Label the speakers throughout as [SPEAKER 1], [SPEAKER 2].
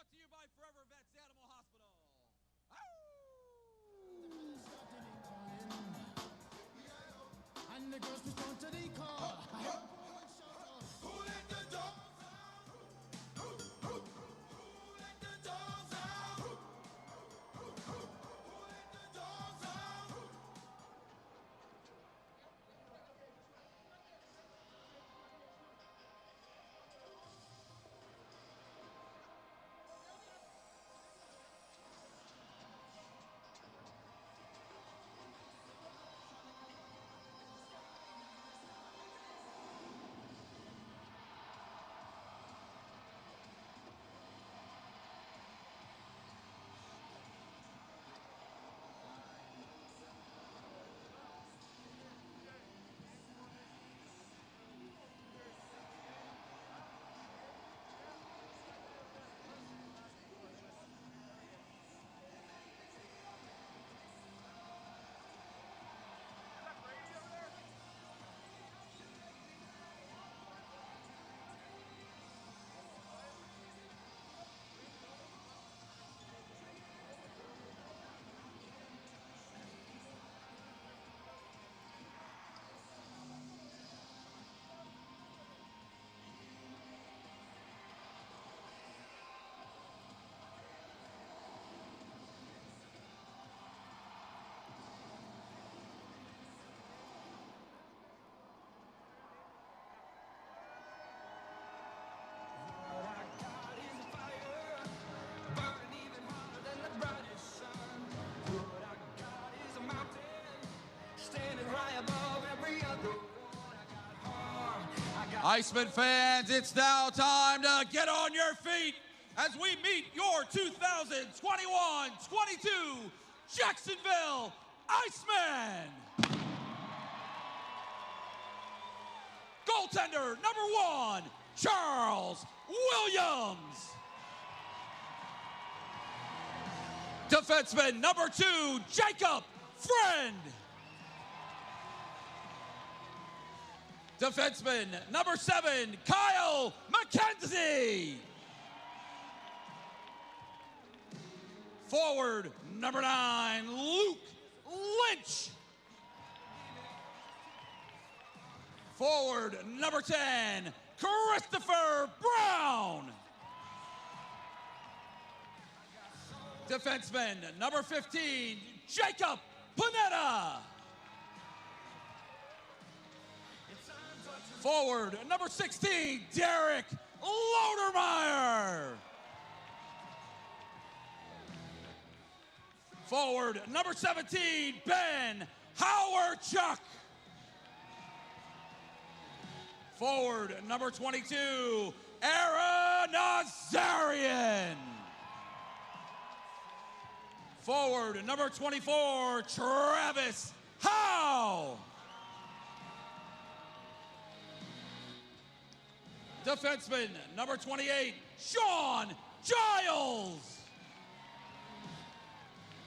[SPEAKER 1] Brought to you by Forever Vets Animal Hospital.
[SPEAKER 2] And the girls respond to the call. Who let the dogs out? Who let the dogs out? Who let the dogs out?
[SPEAKER 1] Icemen fans, it's now time to get on your feet as we meet your 2021-22 Jacksonville Icemen. Goaltender number 1, Charles Williams. Defenseman number 2, Jacob Friend. Defenseman number 7, Kyle McKenzie. Forward number 9, Luke Lynch. Forward number 10, Christopher Brown. Defenseman number 15, Jacob Panetta. Forward number 16, Derek Lodermeyer. Forward number 17, Ben Howardchuk. Forward number 22, Aaron Nazarian. Forward number 24, Travis Howe. Defenseman number 28, Sean Giles.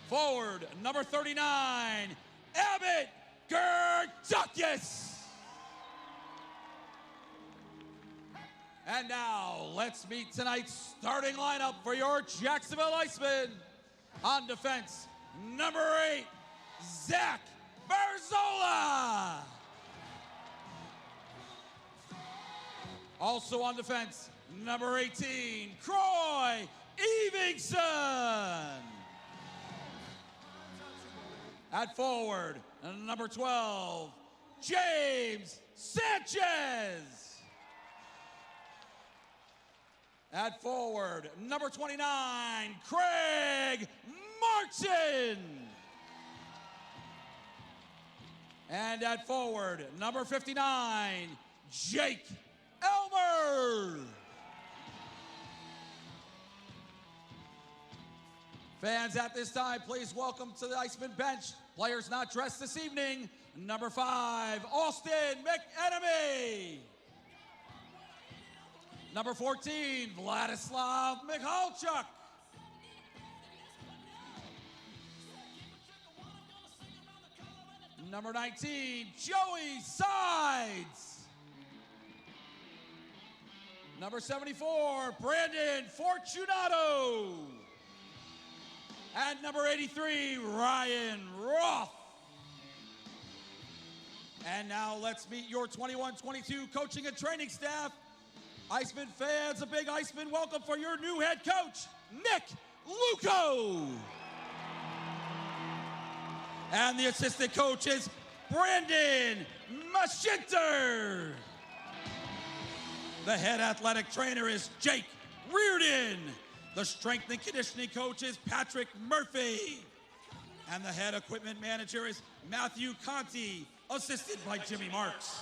[SPEAKER 1] Forward number 39, Abbott Gerdukis. And now let's meet tonight's starting lineup for your Jacksonville Icemen. On defense, number 8, Zach Barzola. Also on defense, number 18, Croy Evingson. At forward, number 12, James Sanchez. At forward, number 29, Craig Martin. And at forward, number 59, Jake Elmer. Fans at this time, please welcome to the Icemen bench, players not dressed this evening, number 5, Austin McEnemy. Number 14, Vladislav Michalchuk. Number 19, Joey Sides. Number 74, Brandon Fortunato. And number 83, Ryan Roth. And now let's meet your 21-22 coaching and training staff. Iceman fans, a big Iceman welcome for your new head coach, Nick Luco. And the assistant coach is Brandon Maschinter. The head athletic trainer is Jake Reardon. The strength and conditioning coach is Patrick Murphy. And the head equipment manager is Matthew Conti, assisted by Jimmy Marks.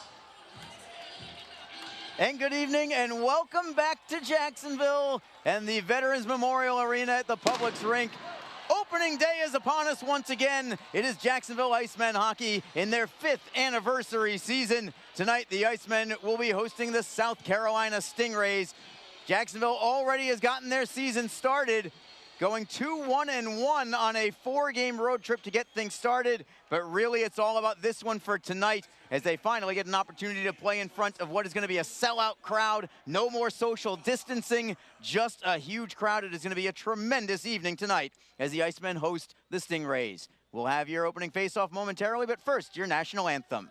[SPEAKER 3] And good evening and welcome back to Jacksonville and the Veterans Memorial Arena at the Publix Rink. Opening day is upon us once again. It is Jacksonville Icemen hockey in their 5th anniversary season. Tonight, the Icemen will be hosting the South Carolina Stingrays. Jacksonville already has gotten their season started, going 2-1-1 on a 4-game road trip to get things started. But really, it's all about this one for tonight as they finally get an opportunity to play in front of what is going to be a sellout crowd. No more social distancing, just a huge crowd. It is going to be a tremendous evening tonight as the Icemen host the Stingrays. We'll have your opening face-off momentarily, but first, your national anthem.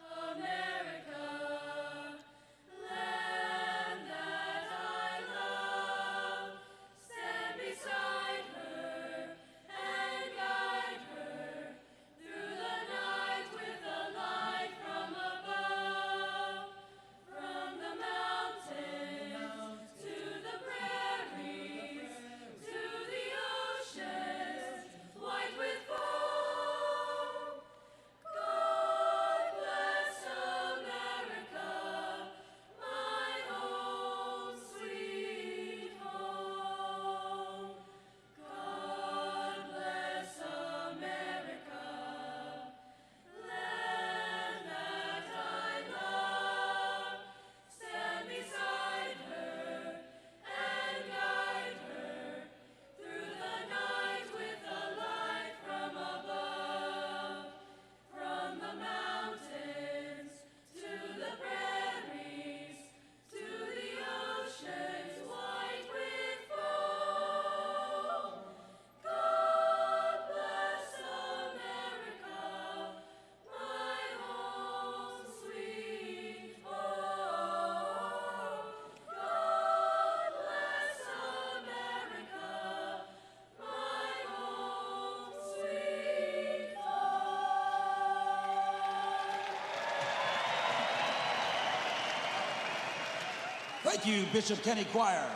[SPEAKER 1] Thank you, Bishop Kenny Choir.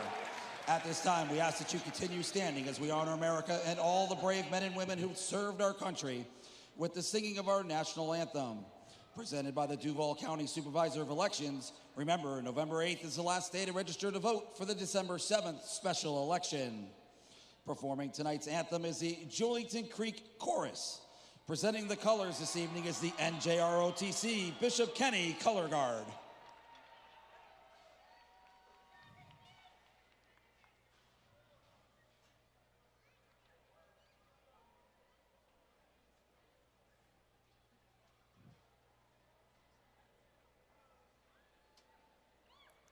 [SPEAKER 1] At this time, we ask that you continue standing as we honor America and all the brave men and women who served our country with the singing of our national anthem. Presented by the Duval County Supervisor of Elections. Remember, November 8th is the last day to register to vote for the December 7th special election. Performing tonight's anthem is the Julington Creek Chorus. Presenting the colors this evening is the NJROTC Bishop Kenny Color Guard.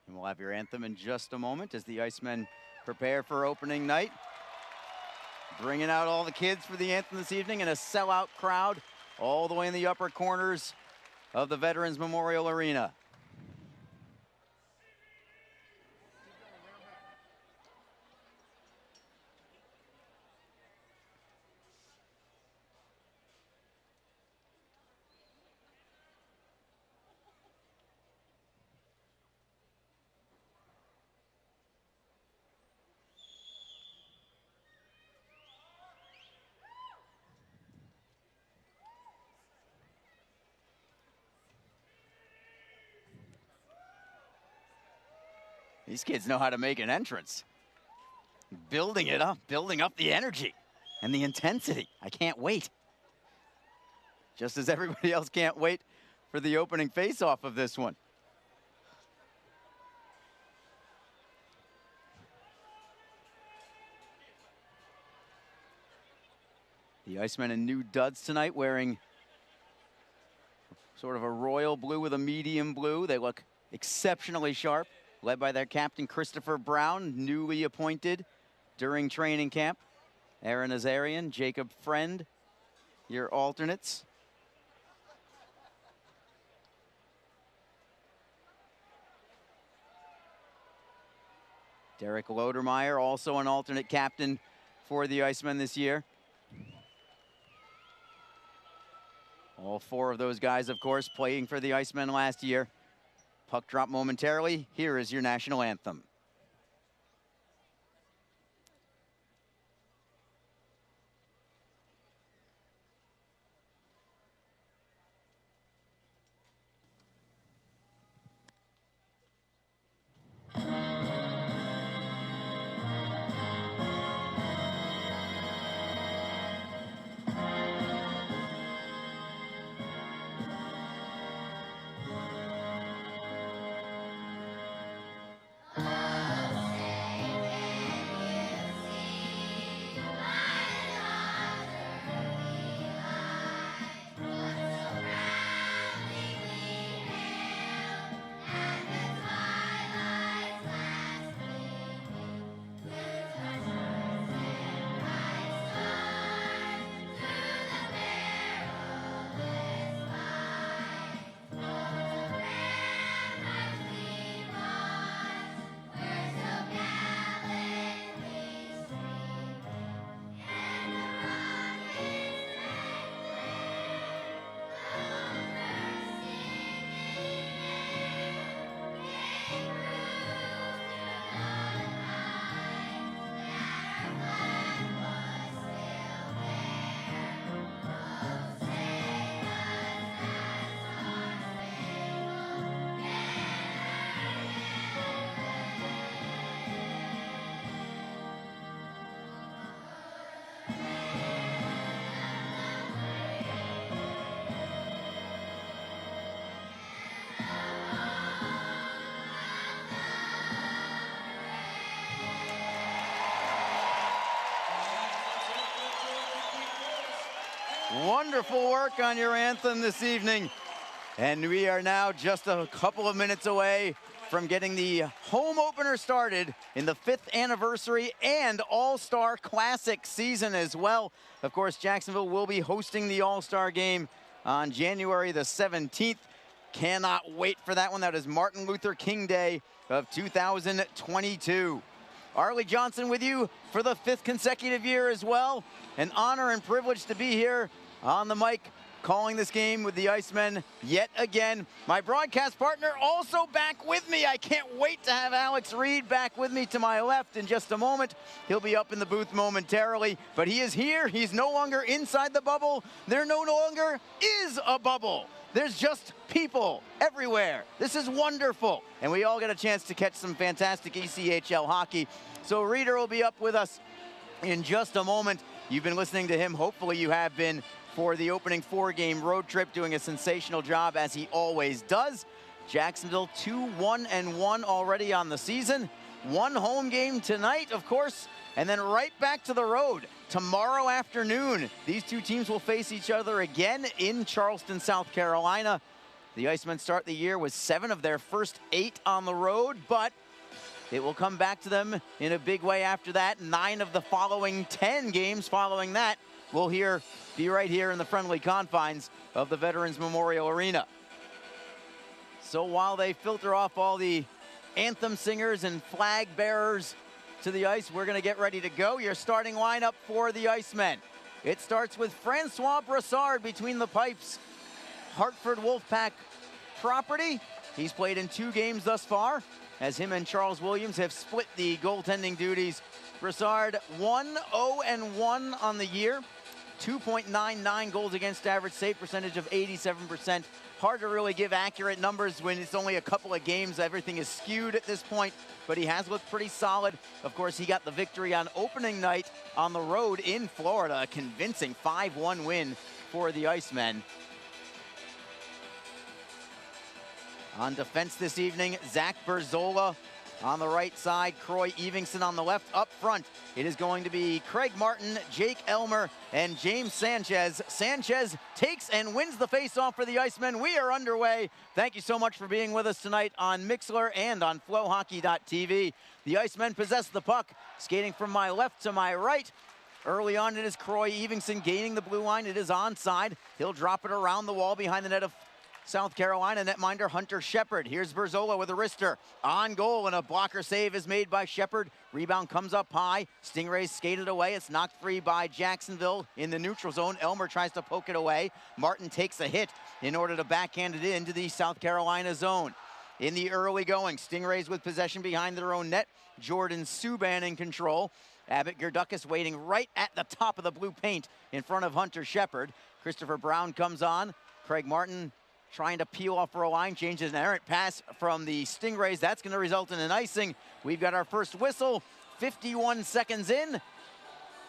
[SPEAKER 3] And we'll have your anthem in just a moment as the Icemen prepare for opening night. Bringing out all the kids for the anthem this evening and a sellout crowd all the way in the upper corners of the Veterans Memorial Arena. These kids know how to make an entrance. Building it up, building up the energy and the intensity. I can't wait. Just as everybody else can't wait for the opening face-off of this one. The Icemen in new duds tonight, wearing sort of a royal blue with a medium blue. They look exceptionally sharp. led by their captain, Christopher Brown, newly appointed during training camp. Aaron Azarian, Jacob Friend, your alternates. Derek Lodermeyer, also an alternate captain for the Icemen this year. All four of those guys, of course, playing for the Icemen last year. Puck drop momentarily. Here is your national anthem. Wonderful work on your anthem this evening. And we are now just a couple of minutes away from getting the home opener started in the 5th anniversary and All-Star Classic season as well. Of course, Jacksonville will be hosting the All-Star game on January the 17th. Cannot wait for that one. That is Martin Luther King Day of 2022. Arlie Johnson with you for the 5th consecutive year as well. An honor and privilege to be here on the mic, calling this game with the Icemen yet again. My broadcast partner also back with me. I can't wait to have Alex Reed back with me to my left in just a moment. He'll be up in the booth momentarily, but he is here. He's no longer inside the bubble. There no longer is a bubble. There's just people everywhere. This is wonderful. And we all get a chance to catch some fantastic ECHL hockey. So Reeder will be up with us in just a moment. You've been listening to him. Hopefully you have been for the opening 4-game road trip, doing a sensational job as he always does. Jacksonville 2-1-1 already on the season. 1 home game tonight, of course, and then right back to the road tomorrow afternoon. These two teams will face each other again in Charleston, South Carolina. The Icemen start the year with 7 of their first 8 on the road, but it will come back to them in a big way after that. 9 of the following 10 games following that will be right here in the friendly confines of the Veterans Memorial Arena. So while they filter off all the anthem singers and flag bearers to the ice, we're gonna get ready to go. Your starting lineup for the Icemen. It starts with Francois Brassard between the pipes. Hartford Wolfpack property. He's played in 2 games thus far, as him and Charles Williams have split the goaltending duties. Brassard 1-0-1 on the year. 2.99 goals against average, save percentage of 87%. Hard to really give accurate numbers when it's only a couple of games. Everything is skewed at this point, but he has looked pretty solid. Of course, he got the victory on opening night on the road in Florida. A convincing 5-1 win for the Icemen. On defense this evening, Zach Berzola on the right side, Croy Evingson on the left. Up front, it is going to be Craig Martin, Jake Elmer, and James Sanchez. Sanchez takes and wins the face-off for the Icemen. We are underway. Thank you so much for being with us tonight on Mixlr and on FlowHockey.tv. The Icemen possess the puck, skating from my left to my right. Early on, it is Croy Evingson gaining the blue line. It is onside. He'll drop it around the wall behind the net of South Carolina netminder Hunter Shepard. Here's Berzola with a wrister. On goal, and a blocker save is made by Shepard. Rebound comes up high. Stingrays skated away. It's knocked free by Jacksonville in the neutral zone. Elmer tries to poke it away. Martin takes a hit in order to backhand it into the South Carolina zone. In the early going, Stingrays with possession behind their own net. Jordan Subban in control. Abbott Gerdukas waiting right at the top of the blue paint in front of Hunter Shepard. Christopher Brown comes on. Craig Martin trying to peel off for a line, changes an errant pass from the Stingrays. That's going to result in an icing. We've got our first whistle, 51 seconds in.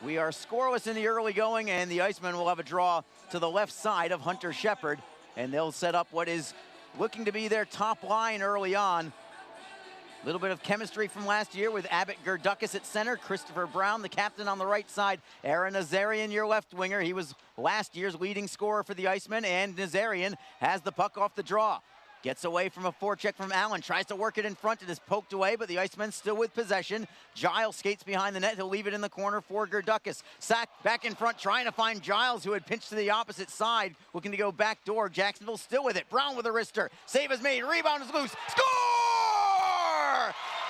[SPEAKER 3] We are scoreless in the early going, and the Icemen will have a draw to the left side of Hunter Shepard, and they'll set up what is looking to be their top line early on. A little bit of chemistry from last year with Abbott Gerdukas at center, Christopher Brown, the captain on the right side, Aaron Nazarian, your left winger. He was last year's leading scorer for the Icemen, and Nazarian has the puck off the draw. Gets away from a forecheck from Allen, tries to work it in front, it is poked away, but the Icemen still with possession. Giles skates behind the net, he'll leave it in the corner for Gerdukas. Sack back in front, trying to find Giles, who had pinched to the opposite side, looking to go back door. Jacksonville still with it, Brown with a wrister. Save is made, rebound is loose, score!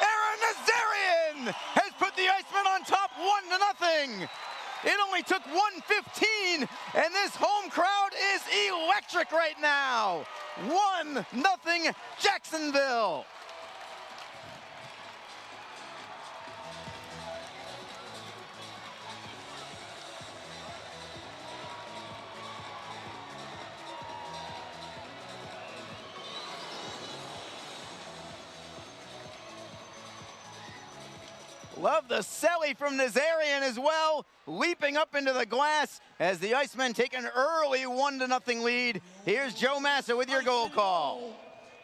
[SPEAKER 3] Aaron Nazarian has put the Icemen on top 1-0. It only took 1:15, and this home crowd is electric right now. 1-0 Jacksonville. Love the celly from Nazarian as well, leaping up into the glass as the Icemen take an early 1-0 lead. Here's Joe Massa with your goal call.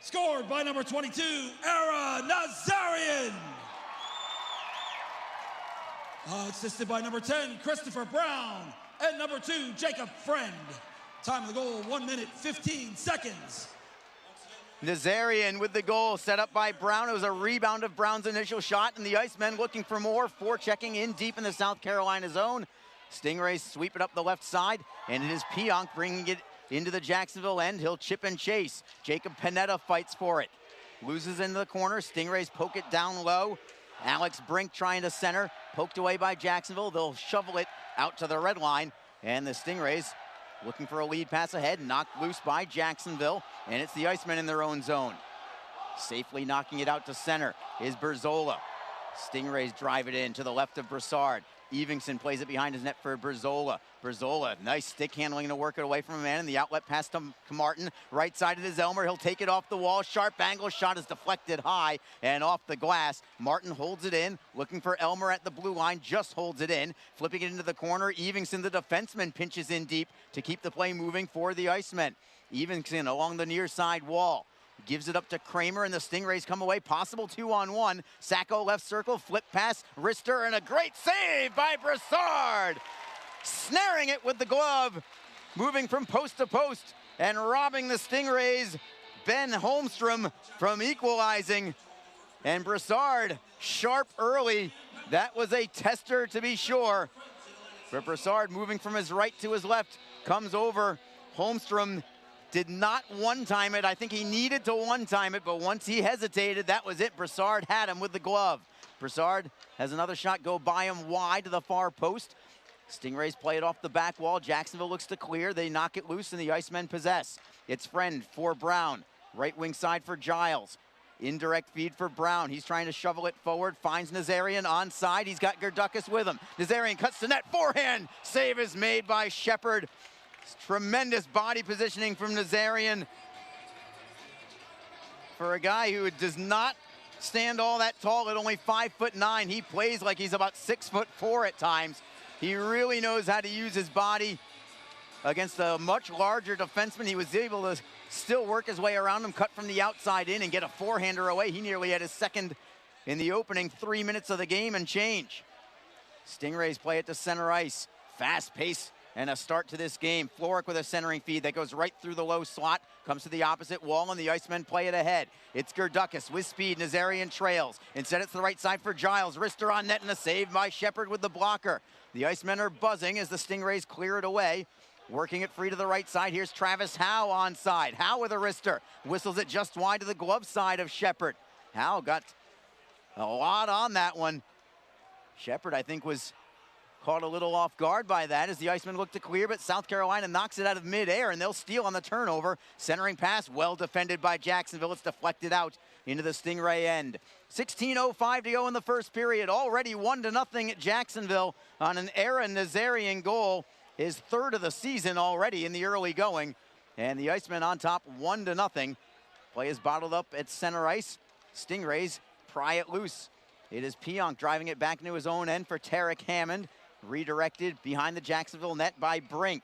[SPEAKER 1] Scored by number 22, Aaron Nazarian. Assisted by number 10, Christopher Brown, and number 2, Jacob Friend. Time of the goal, 1 minute, 15 seconds.
[SPEAKER 3] Nazarian with the goal set up by Brown. It was a rebound of Brown's initial shot, and the Icemen looking for more, forechecking in deep in the South Carolina zone. Stingrays sweep it up the left side, and it is Pionk bringing it into the Jacksonville end. He'll chip and chase. Jacob Panetta fights for it. Loses into the corner. Stingrays poke it down low. Alex Brink trying to center. Poked away by Jacksonville. They'll shovel it out to the red line, and the Stingrays looking for a lead pass ahead, knocked loose by Jacksonville, and it's the Icemen in their own zone. Safely knocking it out to center is Berzola. Stingrays drive it in to the left of Brassard. Evingson plays it behind his net for Berzola. Berzola, nice stick handling to work it away from a man, and the outlet pass to Martin. Right side it is Elmer. He'll take it off the wall. Sharp angle shot is deflected high and off the glass. Martin holds it in, looking for Elmer at the blue line, just holds it in. Flipping it into the corner. Evingson, the defenseman, pinches in deep to keep the play moving for the Icemen. Evingson along the near side wall. Gives it up to Kramer, and the Stingrays come away. Possible 2-on-1. Sacco left circle, flip pass, wrister, and a great save by Brassard. Snaring it with the glove, moving from post to post, and robbing the Stingrays, Ben Holmstrom, from equalizing. And Brassard, sharp early. That was a tester to be sure. But Brassard moving from his right to his left, comes over. Holmstrom did not one-time it. I think he needed to one-time it, but once he hesitated, that was it. Brassard had him with the glove. Brassard has another shot go by him wide to the far post. Stingrays play it off the back wall. Jacksonville looks to clear. They knock it loose, and the Icemen possess. It's Friend for Brown. Right wing side for Giles. Indirect feed for Brown. He's trying to shovel it forward. Finds Nazarian onside. He's got Gerdukas with him. Nazarian cuts to net. Forehand. Save is made by Shepard. Tremendous body positioning from Nazarian. For a guy who does not stand all that tall at only 5'9", he plays like he's about 6'4" at times. He really knows how to use his body against a much larger defenseman. He was able to still work his way around him, cut from the outside in, and get a forehander away. He nearly had his second in the opening 3 minutes of the game and change. Stingrays play it to center ice. Fast pace and a start to this game. Floric with a centering feed that goes right through the low slot, comes to the opposite wall, and the Icemen play it ahead. It's Gerdukas with speed. Nazarian trails. Instead, it's the right side for Giles. Rister on net and a save by Shepard with the blocker. The Icemen are buzzing as the Stingrays clear it away. Working it free to the right side. Here's Travis Howe onside. Howe with a wrister. Whistles it just wide to the glove side of Shepard. Howe got a lot on that one. Shepard, I think, was caught a little off guard by that as the Icemen look to clear, but South Carolina knocks it out of midair, and they'll steal on the turnover. Centering pass, well defended by Jacksonville. It's deflected out into the Stingray end. 16:05 to go in the first period. Already 1-0 at Jacksonville on an Aaron Nazarian goal. His third of the season already in the early going. And the Icemen on top 1-0. Play is bottled up at center ice. Stingrays pry it loose. It is Pionk driving it back into his own end for Tarek Hammond. Redirected behind the Jacksonville net by Brink.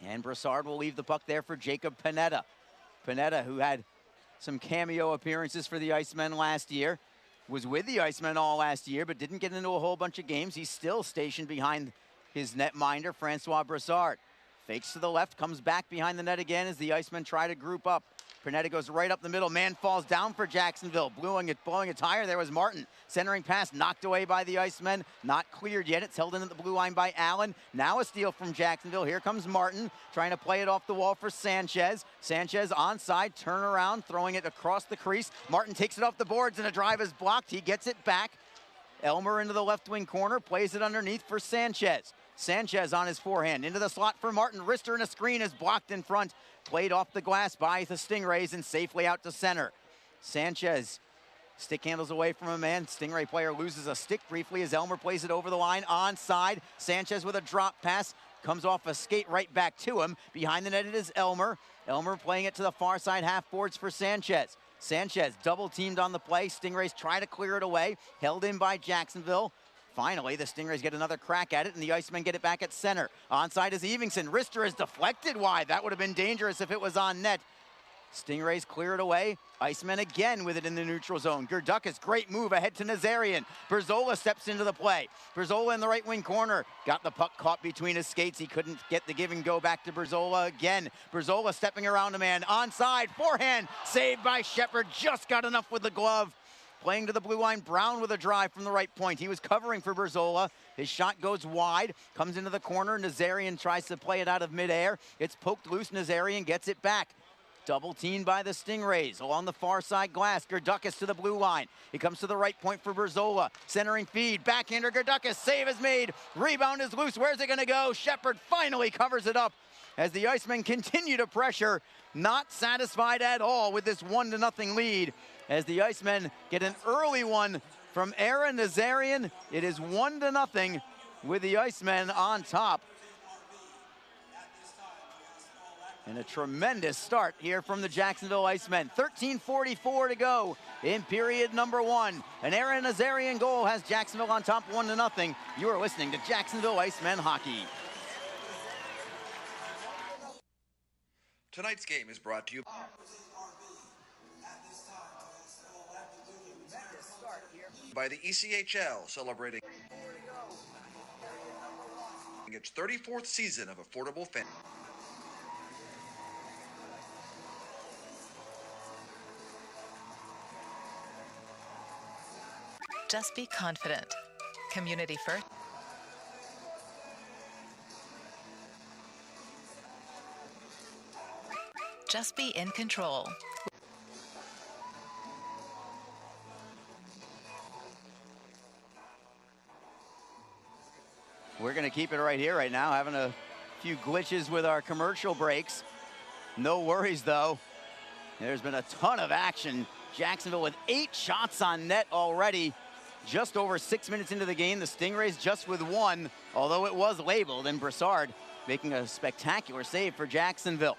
[SPEAKER 3] And Brassard will leave the puck there for Jacob Panetta. Panetta, who had some cameo appearances for the Icemen last year, was with the Icemen all last year, but didn't get into a whole bunch of games. He's still stationed behind his netminder, Francois Brassard. Fakes to the left, comes back behind the net again as the Icemen try to group up. Panetta goes right up the middle. Man falls down for Jacksonville. Blowing a tire. There was Martin. Centering pass knocked away by the Icemen. Not cleared yet. It's held in at the blue line by Allen. Now a steal from Jacksonville. Here comes Martin trying to play it off the wall for Sanchez. Sanchez onside, turn around, throwing it across the crease. Martin takes it off the boards and a drive is blocked. He gets it back. Elmer into the left wing corner, plays it underneath for Sanchez. Sanchez on his forehand, into the slot for Martin. Rister and a screen is blocked in front. Played off the glass by the Stingrays and safely out to center. Sanchez stick handles away from a man. Stingray player loses a stick briefly as Elmer plays it over the line onside. Sanchez with a drop pass. Comes off a skate right back to him. Behind the net it is Elmer. Elmer playing it to the far side half boards for Sanchez. Sanchez double teamed on the play. Stingrays try to clear it away. Held in by Jacksonville. Finally, the Stingrays get another crack at it, and the Icemen get it back at center. Onside is Evingson. Rister is deflected wide. That would have been dangerous if it was on net. Stingrays clear it away. Icemen again with it in the neutral zone. Gerdukas, great move ahead to Nazarian. Berzola steps into the play. Berzola in the right wing corner. Got the puck caught between his skates. He couldn't get the give and go back to Berzola again. Berzola stepping around a man. Onside, forehand, saved by Shepard. Just got enough with the glove. Playing to the blue line, Brown with a drive from the right point. He was covering for Berzola. His shot goes wide, comes into the corner. Nazarian tries to play it out of midair. It's poked loose. Nazarian gets it back. Double teamed by the Stingrays along the far side glass. Gerdukas to the blue line. He comes to the right point for Berzola. Centering feed, backhander Gerdukas. Save is made. Rebound is loose. Where's it gonna go? Shepard finally covers it up as the Icemen continue to pressure. Not satisfied at all with this 1-0 lead as the Icemen get an early one from Aaron Nazarian. It is 1-0 with the Icemen on top. And a tremendous start here from the Jacksonville Icemen. 13:44 to go in period number 1. An Aaron Nazarian goal has Jacksonville on top 1-0. You are listening to Jacksonville Icemen Hockey.
[SPEAKER 4] Tonight's game is brought to you by the ECHL, celebrating its 34th season of affordable fan.
[SPEAKER 5] Just be confident. Community first. Just be in control.
[SPEAKER 3] We're going to keep it right here right now, having a few glitches with our commercial breaks. No worries, though. There's been a ton of action. Jacksonville with 8 shots on net already. Just over 6 minutes into the game. The Stingrays just with 1, although it was labeled, and Brassard making a spectacular save for Jacksonville.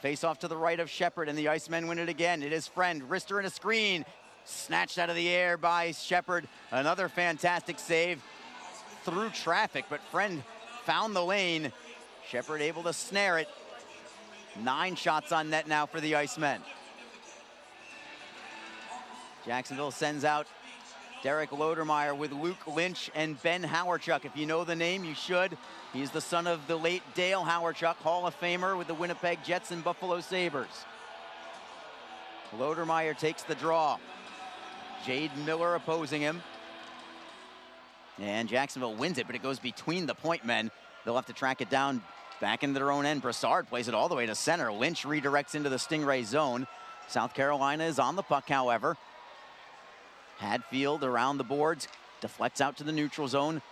[SPEAKER 3] Face off to the right of Shepard, and the Icemen win it again. It is Friend. Rister in a screen. Snatched out of the air by Shepard. Another fantastic save through traffic, but Friend found the lane. Shepard able to snare it. 9 shots on net now for the Icemen. Jacksonville sends out Derek Lodermeyer with Luke Lynch and Ben Howarchuk. If you know the name, you should. He's the son of the late Dale Howarchuk, Hall of Famer with the Winnipeg Jets and Buffalo Sabres. Lodermeyer takes the draw. Jade Miller opposing him. And Jacksonville wins it, but it goes between the point men. They'll have to track it down back into their own end. Brassard plays it all the way to center. Lynch redirects into the Stingray zone. South Carolina is on the puck, however. Hadfield around the boards, deflects out to the neutral zone.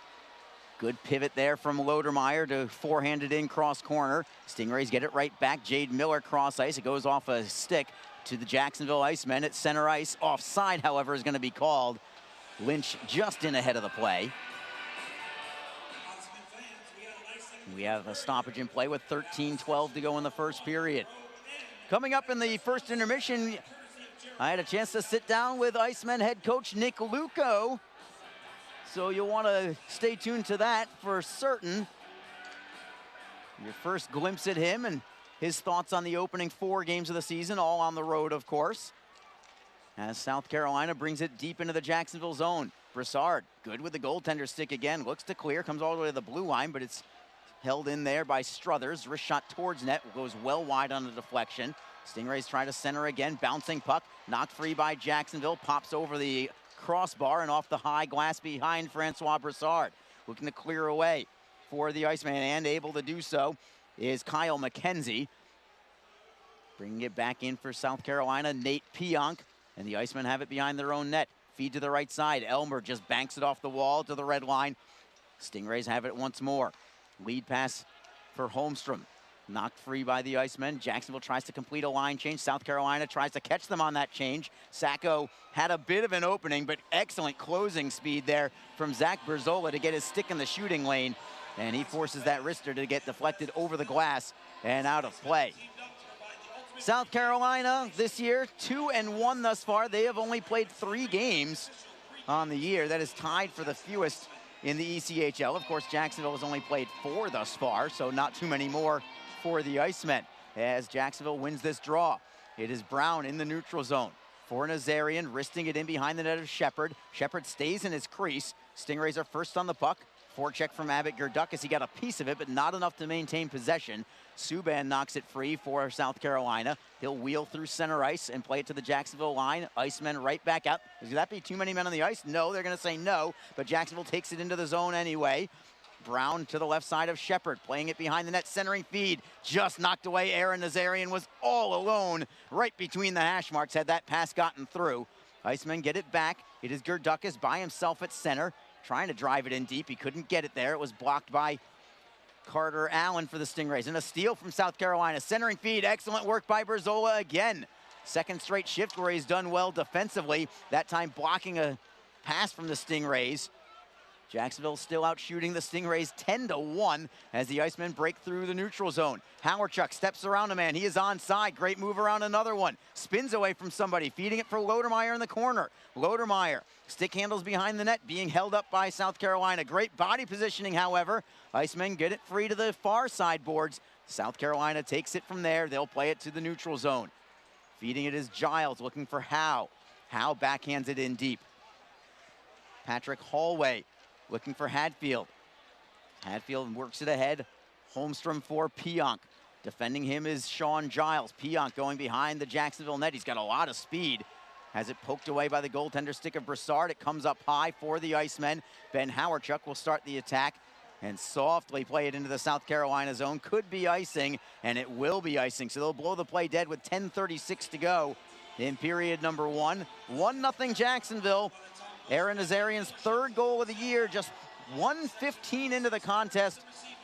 [SPEAKER 3] Good pivot there from Lodermeyer to forehand it in cross corner. Stingrays get it right back. Jade Miller cross ice. It goes off a stick to the Jacksonville Icemen at center ice. Offside, however, is going to be called. Lynch just in ahead of the play. We have a stoppage in play with 13:12 to go in the first period. Coming up in the first intermission, I had a chance to sit down with Icemen head coach Nick Luco. So you'll want to stay tuned to that for certain. Your first glimpse at him and his thoughts on the opening 4 games of the season, all on the road, of course. As South Carolina brings it deep into the Jacksonville zone. Brassard, good with the goaltender stick again, looks to clear, comes all the way to the blue line, but it's held in there by Struthers. Wrist shot towards net, goes well wide on the deflection. Stingrays try to center again, bouncing puck, knocked free by Jacksonville, pops over the crossbar and off the high glass behind Francois Brassard. Looking to clear away for the Iceman, and able to do so is Kyle McKenzie. Bringing it back in for South Carolina, Nate Pionk, and the Icemen have it behind their own net. Feed to the right side, Elmer just banks it off the wall to the red line. Stingrays have it once more. Lead pass for Holmstrom. Knocked free by the Icemen. Jacksonville tries to complete a line change. South Carolina tries to catch them on that change. Sacco had a bit of an opening, but excellent closing speed there from Zach Berzola to get his stick in the shooting lane. And he forces that wrister to get deflected over the glass and out of play. South Carolina this year, 2-1 thus far. They have only played 3 games on the year. That is tied for the fewest in the ECHL. Of course, Jacksonville has only played 4 thus far, so not too many more for the Icemen as Jacksonville wins this draw. It is Brown in the neutral zone for Nazarian, wristing it in behind the net of Shepard. Shepard stays in his crease. Stingrays are first on the puck. Forecheck from Abbott Gerdukas. He got a piece of it, but not enough to maintain possession. Subban knocks it free for South Carolina. He'll wheel through center ice and play it to the Jacksonville line. Icemen right back out. Does that be too many men on the ice? No, they're going to say no, but Jacksonville takes it into the zone anyway. Brown to the left side of Shepard, playing it behind the net, centering feed. Just knocked away. Aaron Nazarian was all alone right between the hash marks had that pass gotten through. Icemen get it back. It is Gerdukas by himself at center, trying to drive it in deep. He couldn't get it there. It was blocked by Carter Allen for the Stingrays. And a steal from South Carolina. Centering feed, excellent work by Berzola again. Second straight shift where he's done well defensively. That time blocking a pass from the Stingrays. Jacksonville still out shooting the Stingrays 10-1 as the Icemen break through the neutral zone. Howarchuk steps around a man. He is onside. Great move around another one. Spins away from somebody, feeding it for Lodermeyer in the corner. Lodermeyer, stick handles behind the net, being held up by South Carolina. Great body positioning, however. Icemen get it free to the far side boards. South Carolina takes it from there. They'll play it to the neutral zone. Feeding it is Giles, looking for Howe. Howe backhands it in deep. Patrick Hallway looking for Hadfield. Hadfield works it ahead. Holmstrom for Pionk. Defending him is Sean Giles. Pionk going behind the Jacksonville net. He's got a lot of speed. Has it poked away by the goaltender stick of Brassard. It comes up high for the Icemen. Ben Howarchuk will start the attack and softly play it into the South Carolina zone. Could be icing, and it will be icing. So they'll blow the play dead with 10:36 to go in period number 1. 1-0 Jacksonville. Aaron Nazarian's 3rd goal of the year, just 1:15 into the contest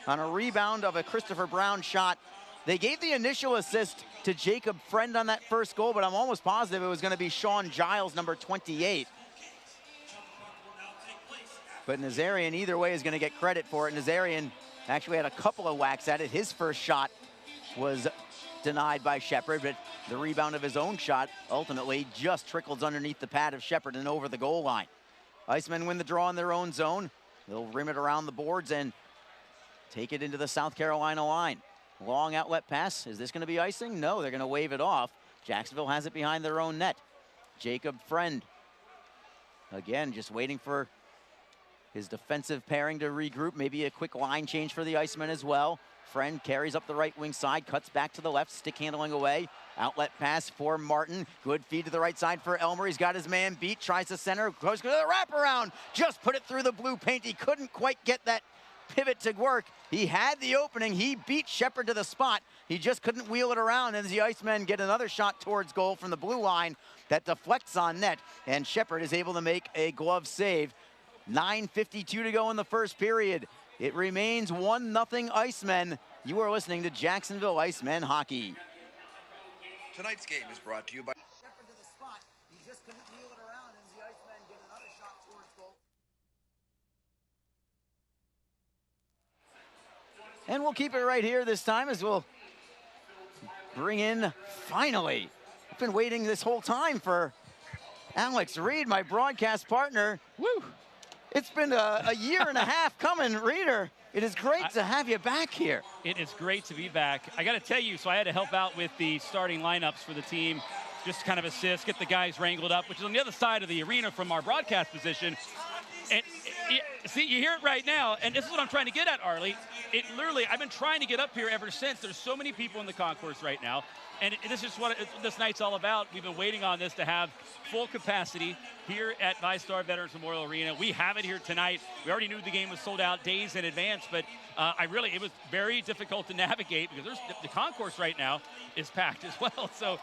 [SPEAKER 3] on a rebound of a Christopher Brown shot. They gave the initial assist to Jacob Friend on that first goal, but I'm almost positive it was going to be Sean Giles, number 28. But Nazarian, either way, is going to get credit for it. Nazarian actually had a couple of whacks at it. His first shot was denied by Shepard, but the rebound of his own shot ultimately just trickles underneath the pad of Shepard and over the goal line. Icemen win the draw in their own zone. They'll rim it around the boards and take it into the South Carolina line. Long outlet pass. Is this going to be icing? No, they're going to wave it off. Jacksonville has it behind their own net. Jacob Friend Again, just waiting for his defensive pairing to regroup. Maybe a quick line change for the Icemen as well. Friend carries up the right wing side, cuts back to the left, stick handling away. Outlet pass for Martin. Good feed to the right side for Elmer. He's got his man beat, tries to center, goes to the wraparound. Just put it through the blue paint. He couldn't quite get that pivot to work. He had the opening. He beat Shepard to the spot. He just couldn't wheel it around, and the Icemen get another shot towards goal from the blue line that deflects on net, and Shepard is able to make a glove save. 9:52 to go in the first period. It remains 1-0 Icemen. You are listening to Jacksonville Icemen hockey.
[SPEAKER 4] Tonight's game is brought to you by
[SPEAKER 3] Shepard to the spot. He just couldn't wheel it around, and the Icemen get another shot towards goal. And we'll keep it right here this time as we'll bring in, finally, I've been waiting this whole time for Alex Reed, my broadcast partner. Woo! It's been a year and a half coming, Reeder. It is great to have you back here.
[SPEAKER 6] It is great to be back. I got to tell you, so I had to help out with the starting lineups for the team, just to kind of assist, get the guys wrangled up, which is on the other side of the arena from our broadcast position. And see, you hear it right now, and this is what I'm trying to get at, Arlie. It literally, I've been trying to get up here ever since. There's so many people in the concourse right now, and this is what this night's all about. We've been waiting on this to have full capacity here at VyStar Veterans Memorial Arena. We have it here tonight. We already knew the game was sold out days in advance, but it was very difficult to navigate because the concourse right now is packed as well. So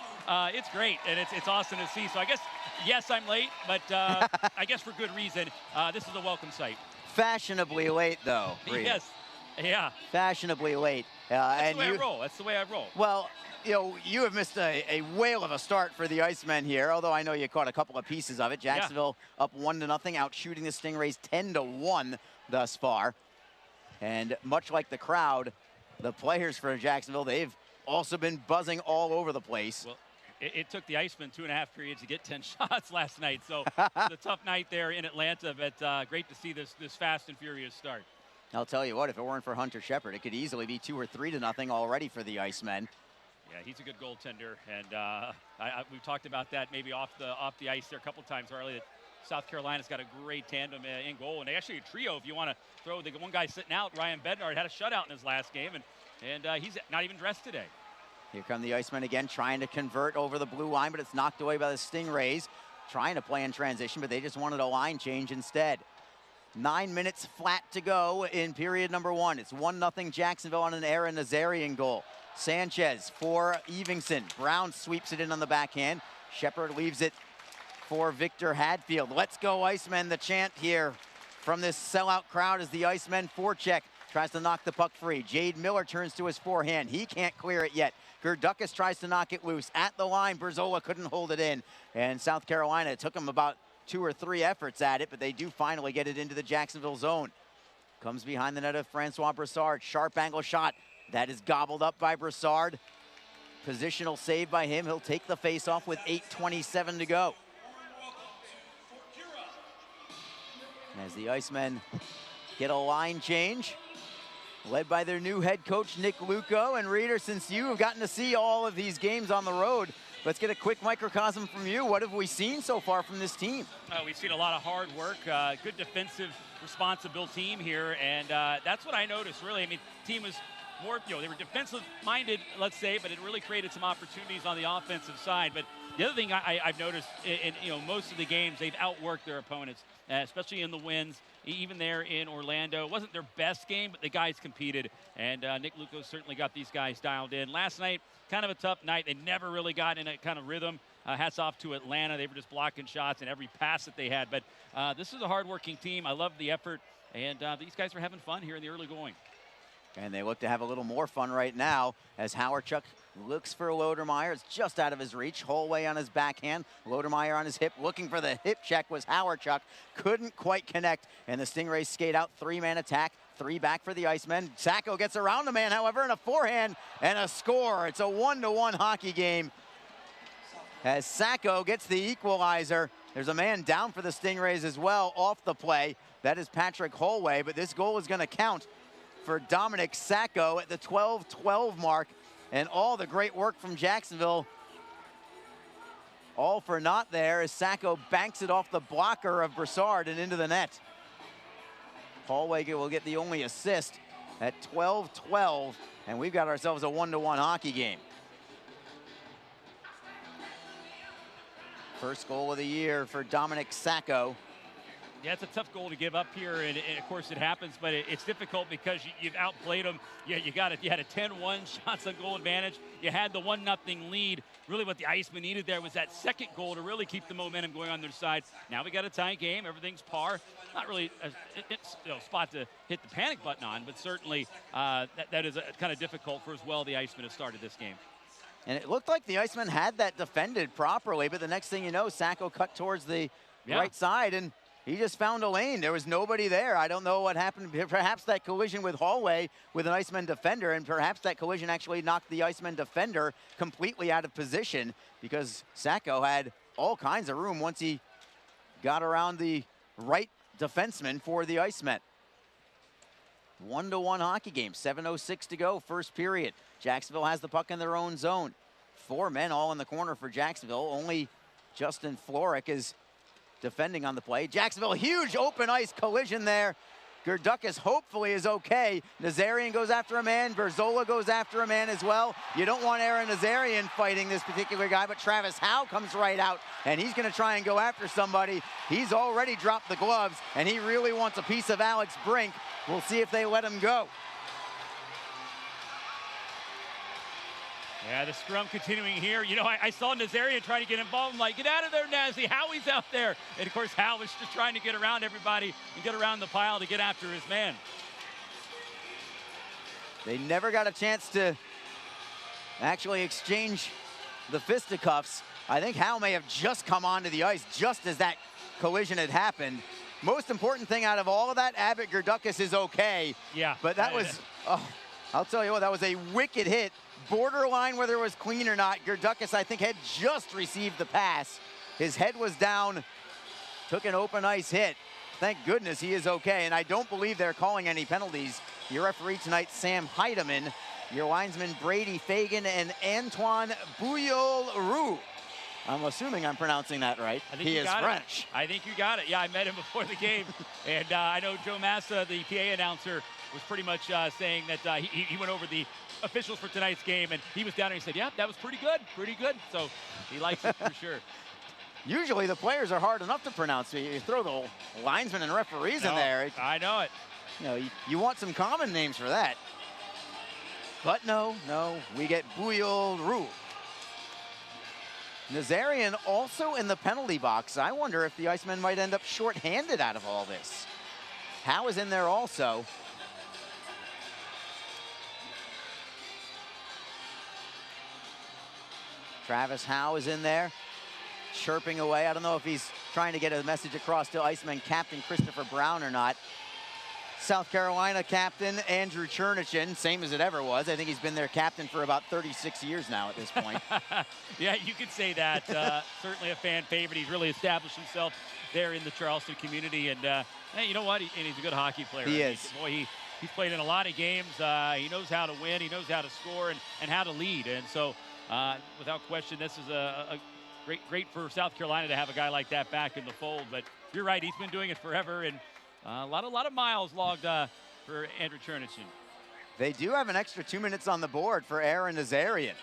[SPEAKER 6] it's great, and it's awesome to see. So I guess, yes, I'm late, but I guess for good reason. This is a welcome sight.
[SPEAKER 3] Fashionably late, though, Reeder.
[SPEAKER 6] Yes, yeah.
[SPEAKER 3] Fashionably late.
[SPEAKER 6] That's the way I roll. That's the way I roll.
[SPEAKER 3] Well, you know, you have missed a whale of a start for the Icemen here, although I know you caught a couple of pieces of it. Jacksonville up 1-0, out shooting the Stingrays 10-1 thus far. And much like the crowd, the players for Jacksonville, they've also been buzzing all over the place.
[SPEAKER 6] Well, it took the Icemen 2.5 periods to get 10 shots last night, so it's a tough night there in Atlanta, but great to see this fast and furious start.
[SPEAKER 3] I'll tell you what, if it weren't for Hunter Shepard, it could easily be 2 or 3-0 already for the Icemen.
[SPEAKER 6] Yeah, he's a good goaltender, and we've talked about that maybe off the ice there a couple times earlier. South Carolina's got a great tandem in goal, and they actually a trio if you want to throw the one guy sitting out. Ryan Bednard had a shutout in his last game, and he's not even dressed today.
[SPEAKER 3] Here come the Icemen again, trying to convert over the blue line, but it's knocked away by the Stingrays. Trying to play in transition, but they just wanted a line change instead. 9 minutes flat to go in period number 1. It's 1-0 Jacksonville on an Aaron Nazarian goal. Sanchez for Evingson. Brown sweeps it in on the backhand. Shepard leaves it for Victor Hadfield. Let's go Icemen, the chant here from this sellout crowd as the Icemen forecheck. Tries to knock the puck free. Jade Miller turns to his forehand. He can't clear it yet. Gerdukas tries to knock it loose. At the line, Berzola couldn't hold it in. And South Carolina, it took them about 2 or 3 efforts at it, but they do finally get it into the Jacksonville zone. Comes behind the net of Francois Brassard. Sharp angle shot. That is gobbled up by Brassard. Positional save by him. He'll take the face-off with 8:27 to go. As the Icemen get a line change, led by their new head coach, Nick Luco. And Reeder, since you have gotten to see all of these games on the road, let's get a quick microcosm from you. What have we seen so far from this team?
[SPEAKER 6] We've seen a lot of hard work, good defensive, responsible team here, and that's what I noticed, really. I mean, team was more, they were defensive-minded, let's say, but it really created some opportunities on the offensive side. But the other thing I've noticed in most of the games, they've outworked their opponents, especially in the wins. Even there in Orlando, it wasn't their best game, but the guys competed, and Nick Luco certainly got these guys dialed in. Last night, kind of a tough night. They never really got in a kind of rhythm. Hats off to Atlanta. They were just blocking shots in every pass that they had. But this is a hard-working team. I love the effort, and these guys are having fun here in the early going.
[SPEAKER 3] And they look to have a little more fun right now as Howarchuk looks for Lodermeyer. It's just out of his reach. Holway on his backhand. Lodermeyer on his hip. Looking for the hip check was Howarchuk. Couldn't quite connect. And the Stingrays skate out. 3-man attack. 3 back for the Icemen. Sacco gets around the man, however, and a forehand and a score. It's a 1-1 hockey game as Sacco gets the equalizer. There's a man down for the Stingrays as well off the play. That is Patrick Holway, but this goal is going to count for Dominic Sacco at the 12-12 mark, and all the great work from Jacksonville all for naught there as Sacco banks it off the blocker of Broussard and into the net. Hallway will get the only assist at 12-12, and we've got ourselves a 1-1 hockey game. First goal of the year for Dominic Sacco.
[SPEAKER 6] Yeah, it's a tough goal to give up here, and of course it happens, but it's difficult because you've outplayed them. You had a 10-1 shots on goal advantage. You had the 1-0 lead. Really what the Icemen needed there was that second goal to really keep the momentum going on their side. Now we got a tie game. Everything's par. Not really a spot to hit the panic button on, but certainly that is kind of difficult for as well the Icemen have started this game.
[SPEAKER 3] And it looked like the Icemen had that defended properly, but the next thing you know, Sacco cut towards the right side, and he just found a lane. There was nobody there. I don't know what happened. Perhaps that collision with Hallway with an Iceman defender, and perhaps that collision actually knocked the Iceman defender completely out of position because Sacco had all kinds of room once he got around the right defenseman for the Icemen. 1-1 hockey game, 7:06 to go, first period. Jacksonville has the puck in their own zone. 4 men all in the corner for Jacksonville. Only Justin Floric is defending on the play. Jacksonville, huge open ice collision there. Gerdukas hopefully is okay. Nazarian goes after a man. Berzola goes after a man as well. You don't want Aaron Nazarian fighting this particular guy, but Travis Howe comes right out, and he's going to try and go after somebody. He's already dropped the gloves, and he really wants a piece of Alex Brink. We'll see if they let him go.
[SPEAKER 6] Yeah, the scrum continuing here. You know, I saw Nazarian trying to get involved. I'm like, get out of there, Nazi. Howie's out there. And, of course, Howe was just trying to get around everybody and get around the pile to get after his man.
[SPEAKER 3] They never got a chance to actually exchange the fisticuffs. I think Howe may have just come onto the ice just as that collision had happened. Most important thing out of all of that, Abbott Gerdukas is okay.
[SPEAKER 6] Yeah.
[SPEAKER 3] But that was, I'll tell you what, that was a wicked hit. Borderline whether it was clean or not. Gerdukas, I think, had just received the pass. His head was down, took an open ice hit. Thank goodness he is okay, and I don't believe they're calling any penalties. Your referee tonight, Sam Heidemann. Your linesmen, Brady Fagan and Antoine Bouillol-Roux. I'm assuming I'm pronouncing that right. He is French.
[SPEAKER 6] I think you got it. Yeah, I met him before the game. And I know Joe Massa, the PA announcer, was pretty much saying that he went over the officials for tonight's game, and he was down there and he said, yeah, that was pretty good. So he likes it for sure.
[SPEAKER 3] Usually the players are hard enough to pronounce. You throw the linesmen and referees in there.
[SPEAKER 6] I know it.
[SPEAKER 3] You know, you want some common names for that. But no, we get Bouillol-Roux. Nazarian also in the penalty box. I wonder if the Icemen might end up shorthanded out of all this. Howe is in there also. Travis Howe is in there, chirping away. I don't know if he's trying to get a message across to Iceman captain Christopher Brown or not. South Carolina captain Andrew Chernichin, same as it ever was. I think he's been their captain for about 36 years now at this point.
[SPEAKER 6] Yeah, you could say that. Certainly a fan favorite. He's really established himself there in the Charleston community. And hey, you know what? He's a good hockey player.
[SPEAKER 3] He is.
[SPEAKER 6] Boy, he's played in a lot of games. He knows how to win. He knows how to score and how to lead. And so, without question, this is a great for South Carolina to have a guy like that back in the fold. But you're right. He's been doing it forever. And a lot of miles logged for Andrew Chernichin.
[SPEAKER 3] They do have an extra 2 minutes on the board for Aaron Nazarian.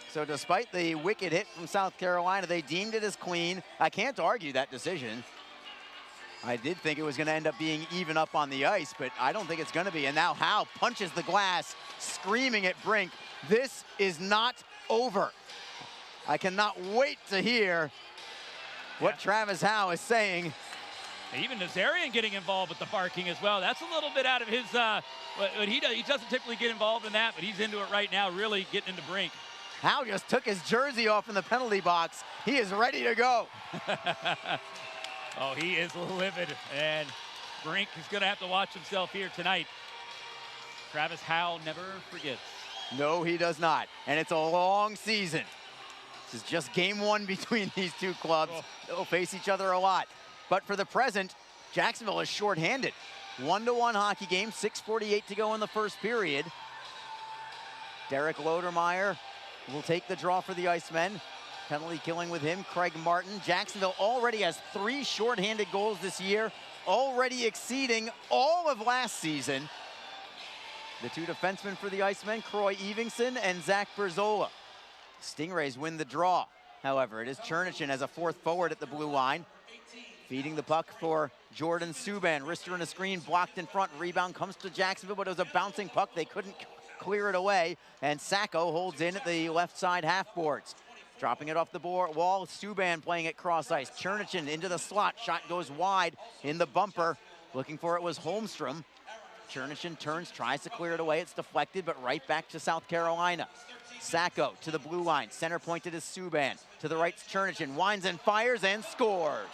[SPEAKER 3] So despite the wicked hit from South Carolina, they deemed it as clean. I can't argue that decision. I did think it was going to end up being even up on the ice, but I don't think it's going to be. And now Howe punches the glass, screaming at Brink, this is not over. I cannot wait to hear what Travis Howe is saying.
[SPEAKER 6] Even Nazarian getting involved with the barking as well. That's a little bit out of his, what he does. He doesn't typically get involved in that, but he's into it right now, really getting into Brink.
[SPEAKER 3] Howe just took his jersey off in the penalty box. He is ready to go.
[SPEAKER 6] Oh, he is livid, and Brink is going to have to watch himself here tonight. Travis Howe never forgets.
[SPEAKER 3] No, he does not, and it's a long season. This is just game one between these two clubs. They'll face each other a lot. But for the present, Jacksonville is shorthanded. 1-1 hockey game, 6:48 to go in the first period. Derek Lodermeyer will take the draw for the Icemen. Penalty killing with him, Craig Martin. Jacksonville already has 3 shorthanded goals this year, already exceeding all of last season. The 2 defensemen for the Icemen, Croy Evingson and Zach Berzola. Stingrays win the draw. However, it is Chernichin as a 4th forward at the blue line. Feeding the puck for Jordan Subban. Wrister in a screen, blocked in front. Rebound comes to Jacksonville, but it was a bouncing puck. They couldn't clear it away, and Sacco holds in at the left side half boards. Dropping it off the wall, Subban playing it cross ice. Chernichin into the slot, shot goes wide in the bumper. Looking for it was Holmstrom. Chernichin turns, tries to clear it away. It's deflected, but right back to South Carolina. Sacco to the blue line, center pointed is Subban. To the right's Chernichin, winds and fires and scores.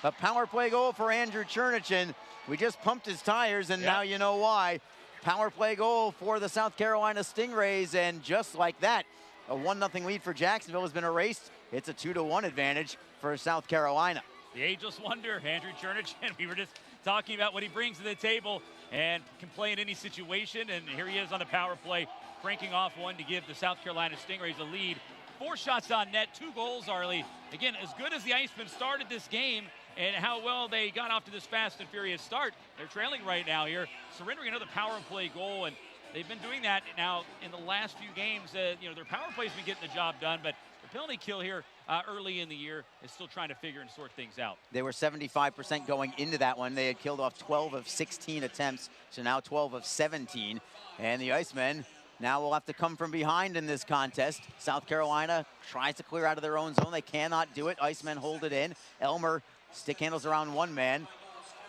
[SPEAKER 3] A power play goal for Andrew Chernichin. We just pumped his tires, and now you know why. Power play goal for the South Carolina Stingrays, and just like that, a 1-0 lead for Jacksonville has been erased. It's a 2-1 advantage for South Carolina.
[SPEAKER 6] The ageless wonder, Andrew Chernichin. We were just talking about what he brings to the table and can play in any situation, and here he is on the power play, cranking off one to give the South Carolina Stingrays a lead. 4 shots on net, 2 goals, Arlie. Again, as good as the Icemen started this game and how well they got off to this fast and furious start, they're trailing right now here, surrendering another power play goal, and they've been doing that now in the last few games. You know, their power play's been getting the job done, but the penalty kill here early in the year is still trying to figure and sort things out. They
[SPEAKER 3] were 75% going into that one. They had killed off 12 of 16 attempts, so now 12 of 17. And the Icemen now will have to come from behind in this contest. South Carolina tries to clear out of their own zone. They cannot do it. Icemen hold it in. Elmer stick handles around one man.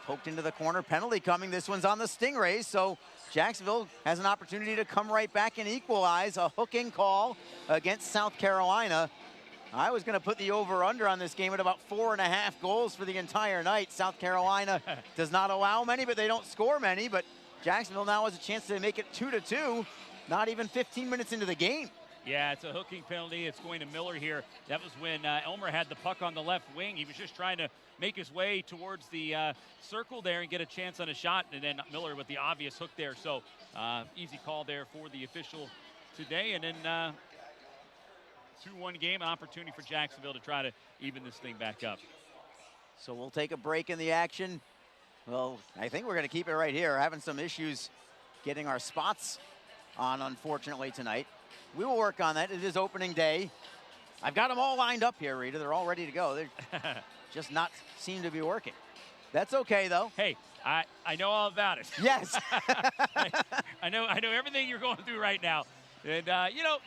[SPEAKER 3] Poked into the corner, penalty coming. This one's on the Stingrays, so Jacksonville has an opportunity to come right back and equalize. A hooking call against South Carolina. I was going to put the over-under on this game at about 4.5 goals for the entire night. South Carolina does not allow many, but they don't score many. But Jacksonville now has a chance to make it 2-2, not even 15 minutes into the game.
[SPEAKER 6] Yeah, it's a hooking penalty. It's going to Miller here. That was when Elmer had the puck on the left wing. He was just trying to make his way towards the circle there and get a chance on a shot, and then Miller with the obvious hook there. So easy call there for the official today. And then 2-1 game, an opportunity for Jacksonville to try to even this thing back up.
[SPEAKER 3] So we'll take a break in the action. Well, I think we're going to keep it right here. We're having some issues getting our spots on, unfortunately, tonight. We will work on that. It is opening day. I've got them all lined up here, Rita. They're all ready to go. They're just not seem to be working. That's okay, though.
[SPEAKER 6] Hey, I know all about it.
[SPEAKER 3] Yes.
[SPEAKER 6] I know everything you're going through right now. And, you know,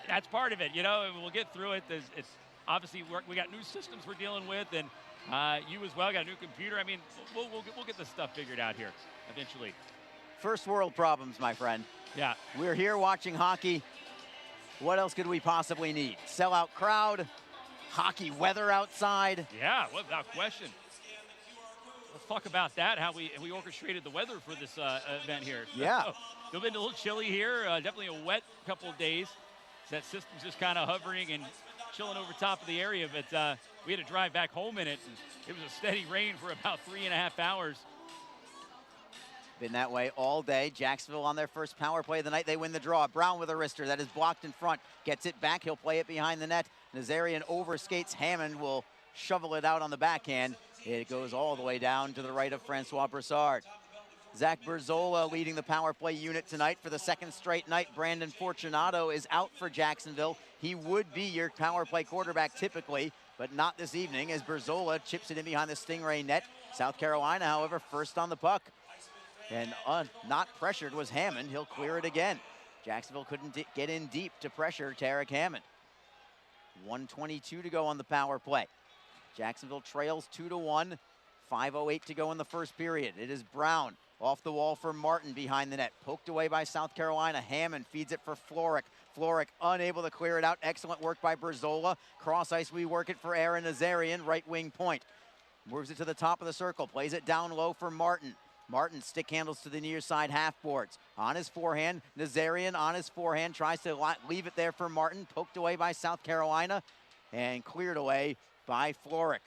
[SPEAKER 6] that's part of it. You know, we'll get through it. It's obviously we got new systems we're dealing with, and you as well got a new computer. I mean, we'll get this stuff figured out here eventually.
[SPEAKER 3] First world problems, my friend.
[SPEAKER 6] Yeah.
[SPEAKER 3] We're here watching hockey. What else could we possibly need? Sellout crowd, hockey weather outside.
[SPEAKER 6] Yeah, without question. Let's talk about that, how we orchestrated the weather for this event here.
[SPEAKER 3] Yeah.
[SPEAKER 6] It's been a little chilly here, definitely a wet couple of days. That system's just kind of hovering and chilling over top of the area, but we had to drive back home in it, and it was a steady rain for about 3.5 hours.
[SPEAKER 3] Been that way all day. Jacksonville on their first power play of the night. They win the draw. Brown with a wrister that is blocked in front. Gets it back. He'll play it behind the net. Nazarian overskates. Hammond will shovel it out on the backhand. It goes all the way down to the right of Francois Broussard. Zach Berzola leading the power play unit tonight for the 2nd straight night. Brandon Fortunato is out for Jacksonville. He would be your power play quarterback typically, but not this evening as Berzola chips it in behind the Stingray net. South Carolina, however, first on the puck. And not pressured was Hammond. He'll clear it again. Jacksonville couldn't get in deep to pressure Tarek Hammond. 1:22 to go on the power play. Jacksonville trails 2-1. 5:08 to go in the first period. It is Brown off the wall for Martin behind the net. Poked away by South Carolina. Hammond feeds it for Floric. Floric unable to clear it out. Excellent work by Berzola. Cross ice, we work it for Aaron Nazarian, right wing point. Moves it to the top of the circle. Plays it down low for Martin. Martin stick handles to the near side half boards. On his forehand, Nazarian on his forehand tries to leave it there for Martin. Poked away by South Carolina and cleared away by Floric.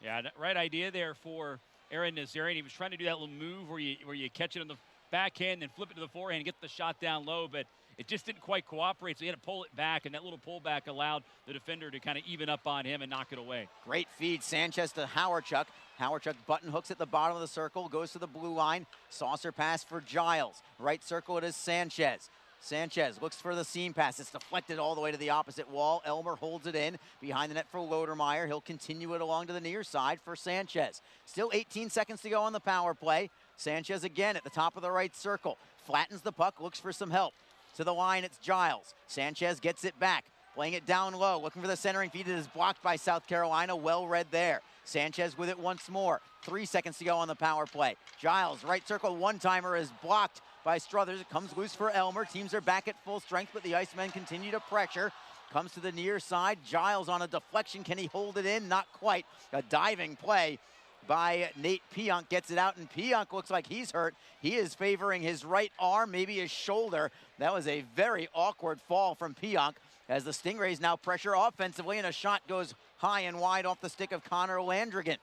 [SPEAKER 6] Yeah, right idea there for Aaron Nazarian. He was trying to do that little move where you catch it on the backhand and flip it to the forehand, get the shot down low, but it just didn't quite cooperate, so he had to pull it back, and that little pullback allowed the defender to kind of even up on him and knock it away.
[SPEAKER 3] Great feed, Sanchez to Howardchuk. Howardchuk button hooks at the bottom of the circle, goes to the blue line. Saucer pass for Giles. Right circle, it is Sanchez. Sanchez looks for the seam pass. It's deflected all the way to the opposite wall. Elmer holds it in behind the net for Lodermeyer. He'll continue it along to the near side for Sanchez. Still 18 seconds to go on the power play. Sanchez again at the top of the right circle. Flattens the puck, looks for some help. To the line, it's Giles. Sanchez gets it back, playing it down low, looking for the centering feed. It is blocked by South Carolina. Well read there. Sanchez with it once more. 3 seconds to go on the power play. Giles, right circle, one-timer is blocked by Struthers. It comes loose for Elmer. Teams are back at full strength, but the Icemen continue to pressure. Comes to the near side. Giles on a deflection. Can he hold it in? Not quite. A diving play by Nate Pionk gets it out, and Pionk looks like he's hurt. He is favoring his right arm, maybe his shoulder. That was a very awkward fall from Pionk as the Stingrays now pressure offensively, and a shot goes high and wide off the stick of Connor Landrigan.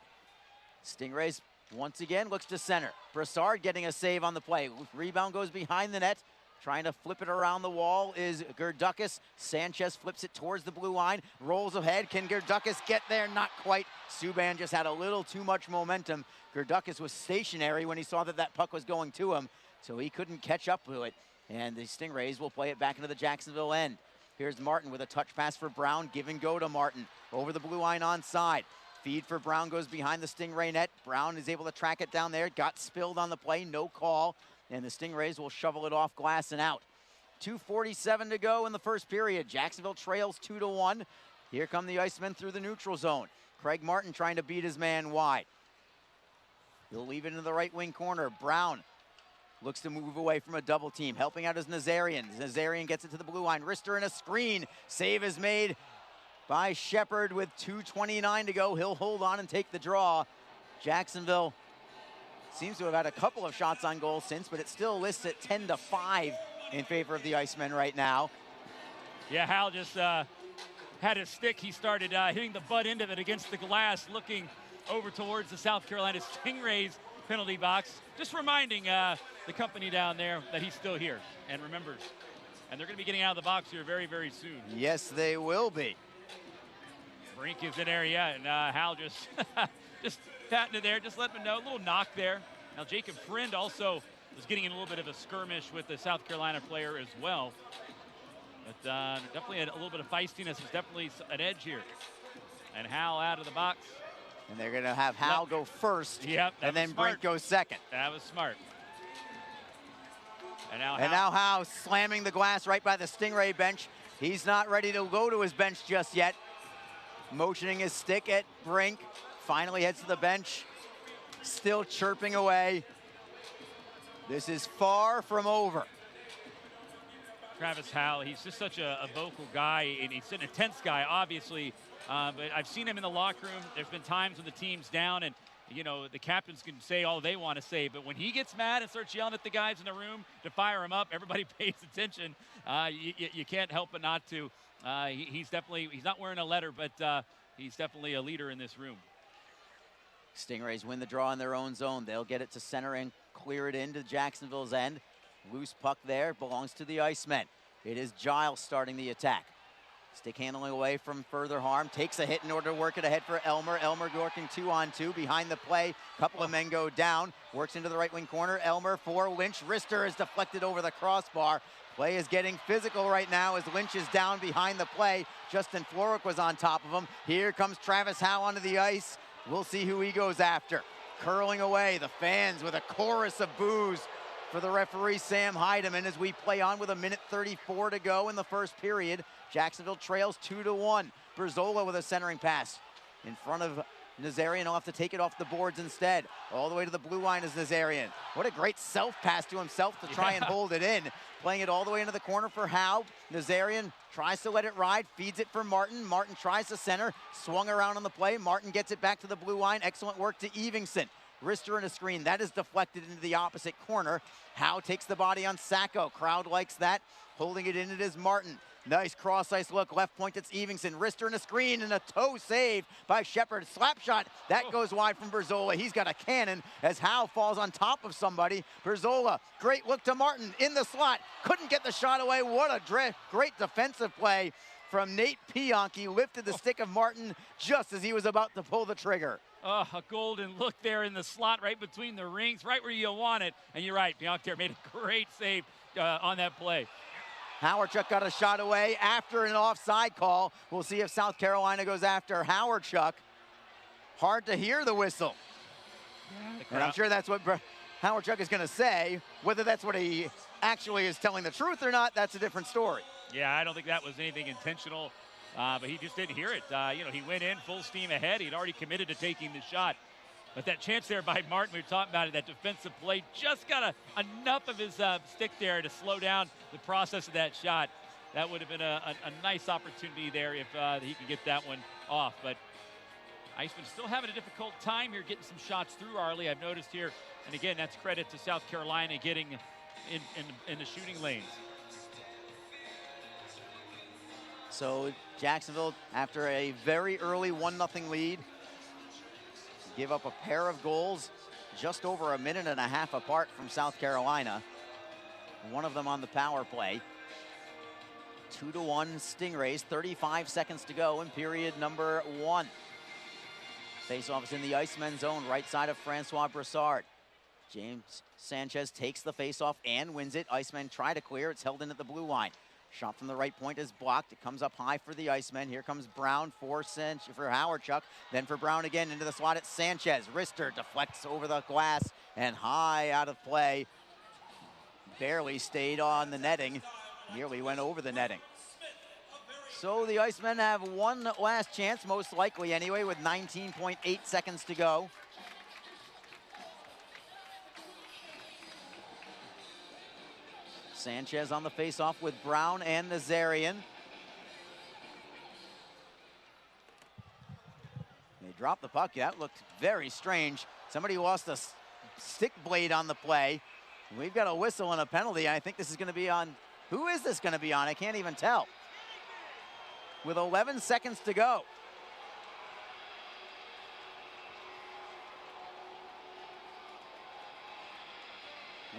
[SPEAKER 3] Stingrays once again looks to center. Brassard getting a save on the play. Rebound goes behind the net. Trying to flip it around the wall is Gerdukas. Sanchez flips it towards the blue line, rolls ahead. Can Gerdukas get there? Not quite. Subban just had a little too much momentum. Gerdukas was stationary when he saw that that puck was going to him, so he couldn't catch up to it. And the Stingrays will play it back into the Jacksonville end. Here's Martin with a touch pass for Brown. Give and go to Martin. Over the blue line onside. Feed for Brown goes behind the Stingray net. Brown is able to track it down there. Got spilled on the play. No call. And the Stingrays will shovel it off glass and out. 2:47 to go in the first period. Jacksonville trails 2-1. Here come the Icemen through the neutral zone. Craig Martin trying to beat his man wide. He'll leave it into the right wing corner. Brown looks to move away from a double team. Helping out is Nazarian. Nazarian gets it to the blue line. Rister in a screen. Save is made by Shepard with 2:29 to go. He'll hold on and take the draw. Jacksonville seems to have had a couple of shots on goal since, but it still lists at 10-5 in favor of the Icemen right now.
[SPEAKER 6] Yeah, Hal just had his stick. He started hitting the butt end of it against the glass, looking over towards the South Carolina Stingrays penalty box. Just reminding the company down there that he's still here and remembers. And they're going to be getting out of the box here very, very soon.
[SPEAKER 3] Yes, they will be.
[SPEAKER 6] Brink is in there, yeah, and Hal just just patting it there, just letting him know. A little knock there. Now Jacob Friend also was getting in a little bit of a skirmish with the South Carolina player as well. But definitely a little bit of feistiness is definitely an edge here. And Hal out of the box.
[SPEAKER 3] And they're going to have Hal go first,
[SPEAKER 6] yep,
[SPEAKER 3] and then Brink goes second.
[SPEAKER 6] That was smart. And now
[SPEAKER 3] Hal slamming the glass right by the Stingray bench. He's not ready to go to his bench just yet. Motioning his stick at Brink. Finally heads to the bench. Still chirping away. This is far from over.
[SPEAKER 6] Travis Hal, he's just such a vocal guy, and he's an intense guy, obviously. But I've seen him in the locker room. There's been times when the team's down, and you know the captains can say all they want to say, but when he gets mad and starts yelling at the guys in the room to fire him up, everybody pays attention. You can't help but not to. He's not wearing a letter, but he's definitely a leader in this room.
[SPEAKER 3] Stingrays win the draw in their own zone. They'll get it to center and clear it into Jacksonville's end. Loose puck there belongs to the Icemen. It is Giles starting the attack. Stick handling away from further harm. Takes a hit in order to work it ahead for Elmer. Elmer working 2-on-2 behind the play. Couple of men go down. Works into the right wing corner. Elmer for Lynch. Rister is deflected over the crossbar. Play is getting physical right now as Lynch is down behind the play. Justin Florick was on top of him. Here comes Travis Howe onto the ice. We'll see who he goes after. Curling away, the fans with a chorus of boos for the referee, Sam Heidemann, as we play on with 1:34 to go in the first period. Jacksonville trails 2-1. Berzola with a centering pass in front of Nazarian. Will have to take it off the boards instead. All the way to the blue line is Nazarian. What a great self-pass to himself to try and hold it in. Playing it all the way into the corner for Howe. Nazarian tries to let it ride, feeds it for Martin. Martin tries to center, swung around on the play. Martin gets it back to the blue line. Excellent work to Evingson. Rister in a screen. That is deflected into the opposite corner. Howe takes the body on Sacco. Crowd likes that. Holding it in, it is Martin. Nice cross ice look, left point, it's Evenson, wrister and a screen and a toe save by Shepard. Slap shot, that goes wide from Berzola. He's got a cannon as Howe falls on top of somebody. Berzola, great look to Martin in the slot, couldn't get the shot away. What a great defensive play from Nate Pionki, lifted the stick of Martin just as he was about to pull the trigger.
[SPEAKER 6] Oh, a golden look there in the slot right between the rings, right where you want it. And you're right, Pionk there made a great save on that play.
[SPEAKER 3] Howardchuk got a shot away after an offside call. We'll see if South Carolina goes after Howardchuk. Hard to hear the whistle.
[SPEAKER 6] Yeah,
[SPEAKER 3] and I'm sure that's what Howardchuk is going to say. Whether that's what he actually is telling the truth or not, that's a different story.
[SPEAKER 6] Yeah, I don't think that was anything intentional, but he just didn't hear it. You know, he went in full steam ahead. He'd already committed to taking the shot. But that chance there by Martin, we were talking about it, that defensive play, just got enough of his stick there to slow down the process of that shot. That would have been a nice opportunity there if he could get that one off. But Iceman still having a difficult time here getting some shots through, Arlie, I've noticed here. And again, that's credit to South Carolina getting in the shooting lanes.
[SPEAKER 3] So Jacksonville, after a very early 1-0 lead, give up a pair of goals just over a minute and a half apart from South Carolina. One of them on the power play. 2-1 Stingrays, 35 seconds to go in period number 1. Faceoff is in the Icemen zone, right side of Francois Brassard. James Sanchez takes the faceoff and wins it. Icemen try to clear, it's held in at the blue line. Shot from the right point is blocked. It comes up high for the Icemen. Here comes Brown for Howardchuk. Then for Brown again into the slot. It's Sanchez. Wrister deflects over the glass and high out of play. Barely stayed on the netting. Nearly went over the netting. So the Icemen have one last chance, most likely anyway, with 19.8 seconds to go. Sanchez on the faceoff with Brown and Nazarian. They dropped the puck. That looked very strange. Somebody lost a stick blade on the play. We've got a whistle and a penalty. I think this is going to be on. Who is this going to be on? I can't even tell. With 11 seconds to go.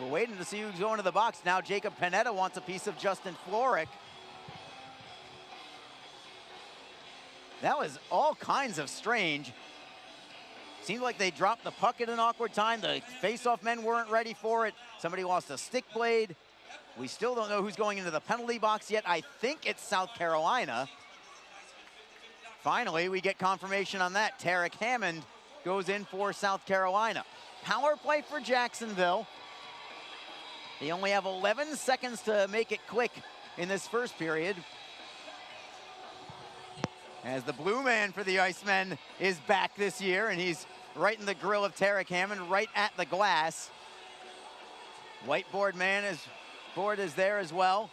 [SPEAKER 3] We're waiting to see who's going to the box. Now Jacob Panetta wants a piece of Justin Florek. That was all kinds of strange. Seemed like they dropped the puck at an awkward time. The face-off men weren't ready for it. Somebody lost a stick blade. We still don't know who's going into the penalty box yet. I think it's South Carolina. Finally, we get confirmation on that. Tarek Hammond goes in for South Carolina. Power play for Jacksonville. They only have 11 seconds to make it click in this first period. As the blue man for the Icemen is back this year, and he's right in the grill of Tarek Hammond, right at the glass. Whiteboard man is there as well.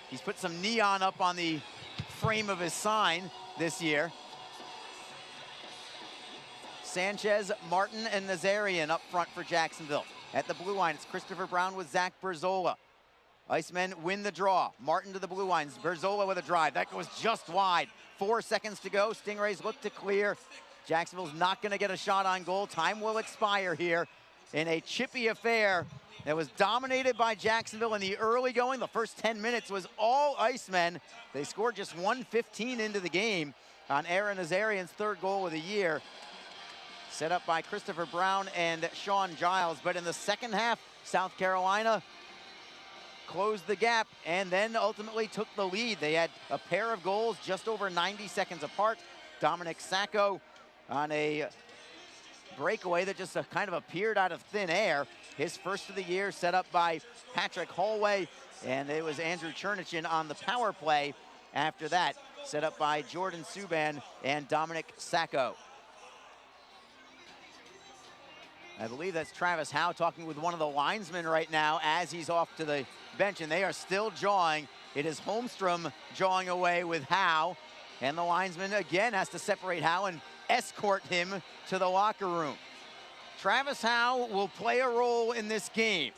[SPEAKER 3] He's put some neon up on the frame of his sign this year. Sanchez, Martin, and Nazarian up front for Jacksonville. At the blue line, it's Christopher Brown with Zach Berzola. Icemen win the draw. Martin to the blue lines. Berzola with a drive. That goes just wide. 4 seconds to go. Stingrays look to clear. Jacksonville's not going to get a shot on goal. Time will expire here in a chippy affair that was dominated by Jacksonville in the early going. The first 10 minutes was all Icemen. They scored just 1:15 into the game on Aaron Nazarian's third goal of the year. Set up by Christopher Brown and Sean Giles. But in the second half, South Carolina closed the gap and then ultimately took the lead. They had a pair of goals just over 90 seconds apart. Dominic Sacco on a breakaway that just kind of appeared out of thin air. His first of the year, set up by Patrick Holway, and it was Andrew Chernichin on the power play after that, set up by Jordan Subban and Dominic Sacco. I believe that's Travis Howe talking with one of the linesmen right now as he's off to the bench, and they are still jawing. It is Holmstrom jawing away with Howe, and the linesman again has to separate Howe and escort him to the locker room. Travis Howe will play a role in this game.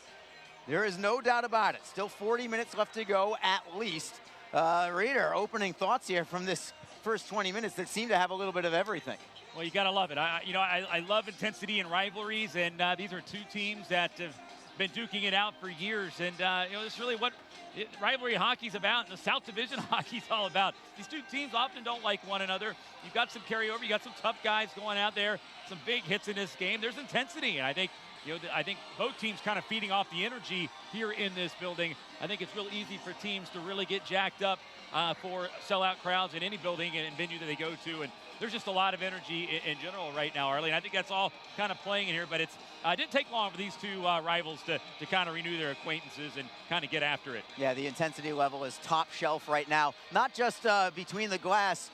[SPEAKER 3] There is no doubt about it. Still 40 minutes left to go at least. Reader, opening thoughts here from this first 20 minutes that seem to have a little bit of everything.
[SPEAKER 6] Well, you gotta love it. I love intensity and rivalries, and these are two teams that have been duking it out for years, and it's really what rivalry hockey's about, and the South Division hockey's all about. These two teams often don't like one another. You've got some carryover, you got some tough guys going out there, some big hits in this game. There's intensity, and I think both teams kind of feeding off the energy here in this building. I think it's real easy for teams to really get jacked up for sellout crowds in any building and venue that they go to. And there's just a lot of energy in general right now, Arlie. And I think that's all kind of playing in here. But it didn't take long for these two rivals to kind of renew their acquaintances and kind of get after it.
[SPEAKER 3] Yeah, the intensity level is top shelf right now. Not just between the glass,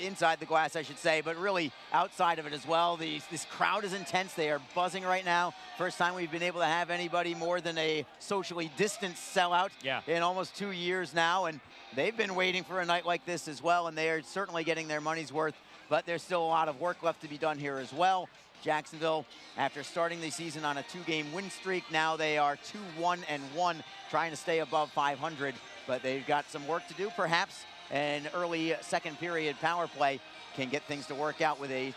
[SPEAKER 3] inside the glass, I should say, but really outside of it as well. This crowd is intense. They are buzzing right now. First time we've been able to have anybody more than a socially distanced sellout in almost 2 years now. And they've been waiting for a night like this as well, and they are certainly getting their money's worth. But there's still a lot of work left to be done here as well. Jacksonville, after starting the season on a 2-game win streak, now they are 2-1-1, trying to stay above 500. But they've got some work to do, perhaps. An early second period power play can get things to work out with a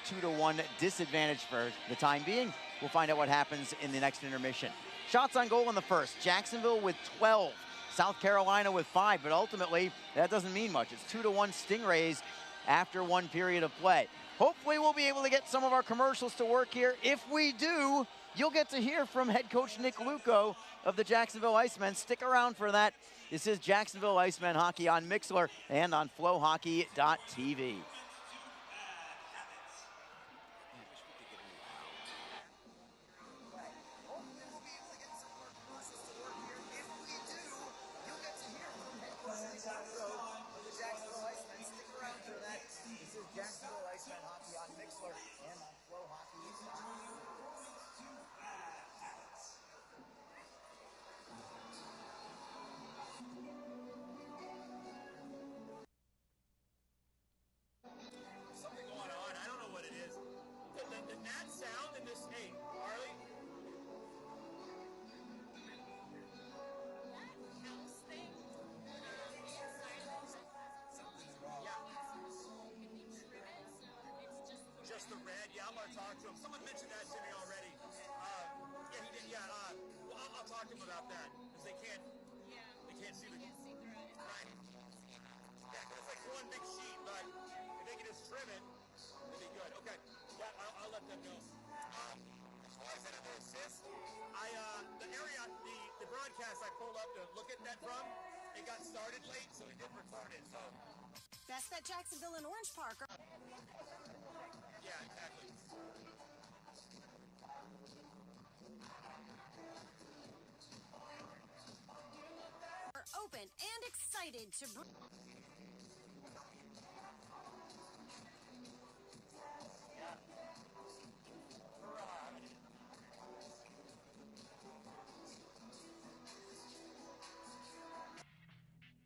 [SPEAKER 3] 2-1 disadvantage for the time being. We'll find out what happens in the next intermission. Shots on goal in the first. Jacksonville with 12. South Carolina with 5, but ultimately that doesn't mean much. It's 2-1 Stingrays after one period of play. Hopefully we'll be able to get some of our commercials to work here. If we do, you'll get to hear from head coach Nick Luco of the Jacksonville Icemen. Stick around for that. This is Jacksonville Icemen hockey on Mixlr and on flowhockey.tv.
[SPEAKER 2] The red, yeah, I'm gonna talk to him. Someone mentioned that to me already. Yeah, he did. Yeah, well, I'll talk to him about that because they can't see the right. Yeah, it's like one big sheet, but if they can just trim it, it'd be good. Okay, yeah, I'll let them know. Why is it an assist? The area, the broadcast I pulled up to look at that from, it got started late, so it didn't record it. So.
[SPEAKER 7] Best at Jacksonville and Orange Park.
[SPEAKER 2] Yeah, exactly.
[SPEAKER 7] Are open and excited to bring.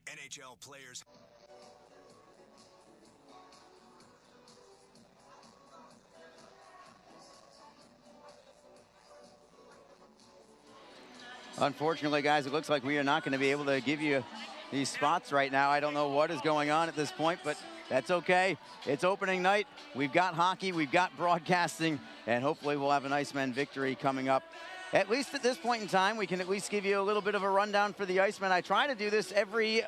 [SPEAKER 2] NHL players.
[SPEAKER 3] Unfortunately, guys, it looks like we are not going to be able to give you these spots right now. I don't know what is going on at this point, but that's okay. It's opening night. We've got hockey, we've got broadcasting, and hopefully we'll have an Icemen victory coming up. At least at this point in time, we can at least give you a little bit of a rundown for the Icemen. I try to do this every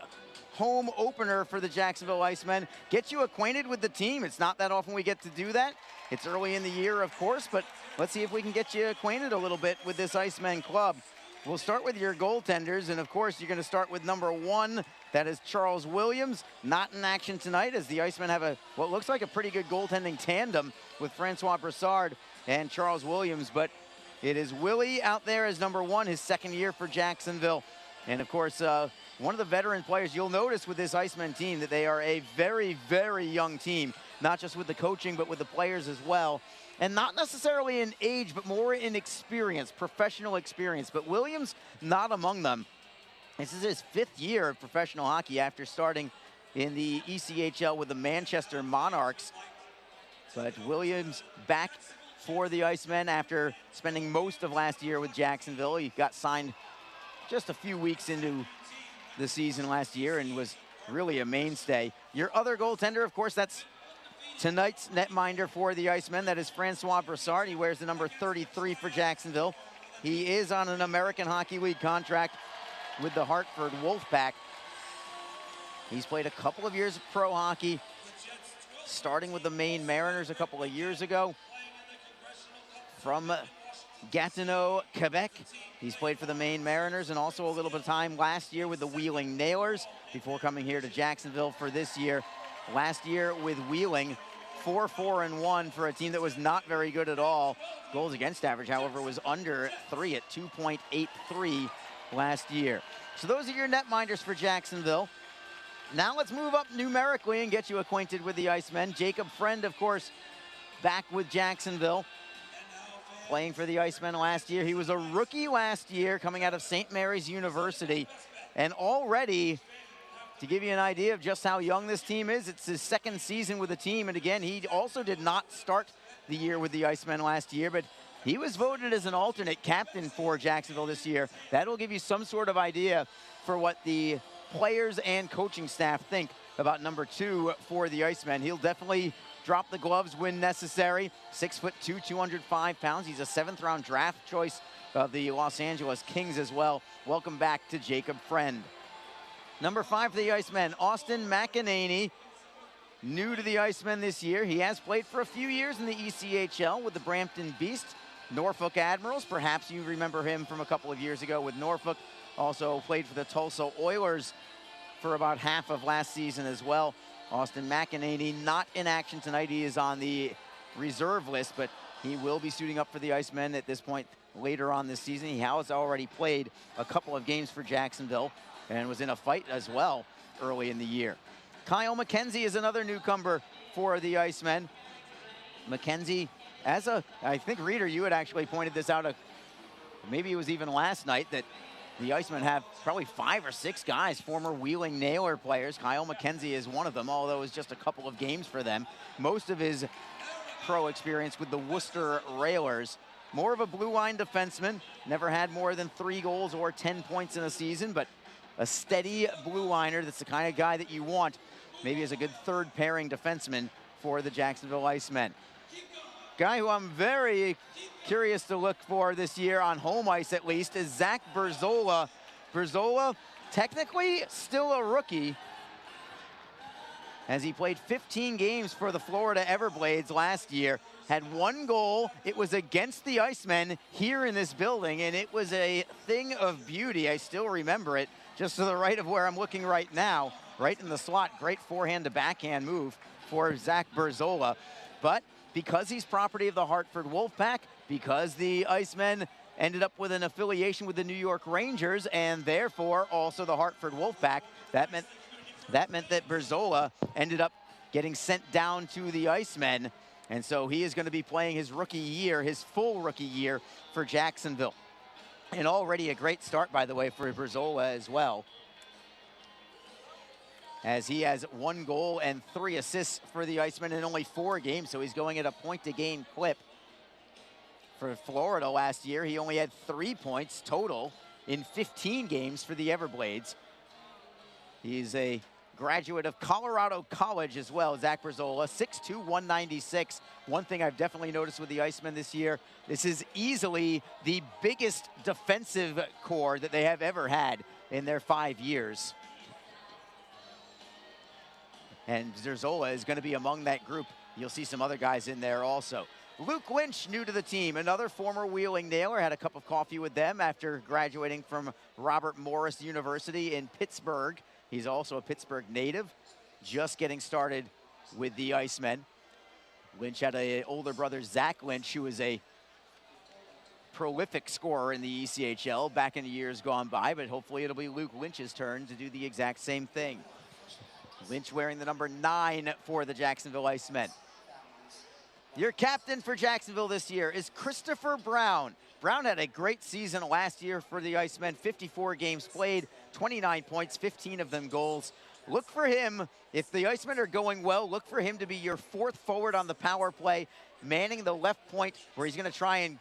[SPEAKER 3] home opener for the Jacksonville Icemen. Get you acquainted with the team. It's not that often we get to do that. It's early in the year, of course, but let's see if we can get you acquainted a little bit with this Icemen club. We'll start with your goaltenders, and of course, you're going to start with number 1. That is Charles Williams, not in action tonight, as the Icemen have what looks like a pretty good goaltending tandem with Francois Brassard and Charles Williams, but it is Willie out there as number 1, his second year for Jacksonville. And of course, one of the veteran players, you'll notice with this Icemen team that they are a very, very young team, not just with the coaching, but with the players as well. And not necessarily in age, but more in experience, professional experience. But Williams, not among them. This is his 5th year of professional hockey after starting in the ECHL with the Manchester Monarchs. But Williams back for the Icemen after spending most of last year with Jacksonville. He got signed just a few weeks into the season last year and was really a mainstay. Your other goaltender, of course, that's tonight's netminder for the Icemen. That is Francois Brassard. He wears the number 33 for Jacksonville. He is on an American Hockey League contract with the Hartford Wolfpack. He's played a couple of years of pro hockey, starting with the Maine Mariners a couple of years ago. From Gatineau, Quebec. He's played for the Maine Mariners and also a little bit of time last year with the Wheeling Nailers before coming here to Jacksonville for this year. Last year with Wheeling, 4-4-1 for a team that was not very good at all. Goals against average, however, was under 3 at 2.83 last year. So those are your netminders for Jacksonville. Now let's move up numerically and get you acquainted with the Icemen. Jacob Friend, of course, back with Jacksonville, playing for the Icemen last year. He was a rookie last year coming out of St. Mary's University. And already, to give you an idea of just how young this team is, it's his second season with the team. And again, he also did not start the year with the Icemen last year, but he was voted as an alternate captain for Jacksonville this year. That'll give you some sort of idea for what the players and coaching staff think about number 2 for the Icemen. He'll definitely drop the gloves when necessary. 6'2", 205 pounds. He's a 7th-round draft choice of the Los Angeles Kings as well. Welcome back to Jacob Friend. Number 5 for the Icemen, Austin McEnany. New to the Icemen this year. He has played for a few years in the ECHL with the Brampton Beast, Norfolk Admirals. Perhaps you remember him from a couple of years ago with Norfolk. Also played for the Tulsa Oilers for about half of last season as well. Austin McEnany not in action tonight. He is on the reserve list, but he will be suiting up for the Icemen at this point later on this season. He has already played a couple of games for Jacksonville and was in a fight as well early in the year. Kyle McKenzie is another newcomer for the Icemen. McKenzie, I think, Reader, you had actually pointed this out, maybe it was even last night, that the Icemen have probably 5 or 6 guys, former Wheeling Nailer players. Kyle McKenzie is one of them, although it was just a couple of games for them. Most of his pro experience with the Worcester Railers. More of a blue line defenseman, never had more than 3 goals or 10 points in a season, but a steady blue liner. That's the kind of guy that you want, maybe as a good third pairing defenseman for the Jacksonville Icemen. Guy who I'm very curious to look for this year, on home ice at least, is Zach Berzola. Berzola, technically still a rookie, as he played 15 games for the Florida Everblades last year. Had 1 goal. It was against the Icemen here in this building, and it was a thing of beauty. I still remember it, just to the right of where I'm looking right now, right in the slot. Great forehand to backhand move for Zach Berzola. But because he's property of the Hartford Wolfpack, because the Icemen ended up with an affiliation with the New York Rangers and therefore also the Hartford Wolfpack, that meant that Berzola ended up getting sent down to the Icemen. And so he is going to be playing his rookie year, his full rookie year for Jacksonville. And already a great start, by the way, for Berzola as well, as he has 1 goal and 3 assists for the Icemen in only 4 games. So he's going at a point-to-game clip. For Florida last year, he only had 3 points total in 15 games for the Everblades. He's a graduate of Colorado College as well, Zach Berzola, 6'2", 196. One thing I've definitely noticed with the Icemen this year, this is easily the biggest defensive core that they have ever had in their 5 years. And Berzola is going to be among that group. You'll see some other guys in there also. Luke Lynch, new to the team, another former Wheeling Nailer, had a cup of coffee with them after graduating from Robert Morris University in Pittsburgh. He's also a Pittsburgh native, just getting started with the Icemen. Lynch had an older brother, Zach Lynch, who was a prolific scorer in the ECHL back in the years gone by, but hopefully it'll be Luke Lynch's turn to do the exact same thing. Lynch wearing the number 9 for the Jacksonville Icemen. Your captain for Jacksonville this year is Christopher Brown. Brown had a great season last year for the Icemen, 54 games played, 29 points, 15 of them goals. Look for him, if the Icemen are going well, look for him to be your 4th forward on the power play, manning the left point, where he's going to try and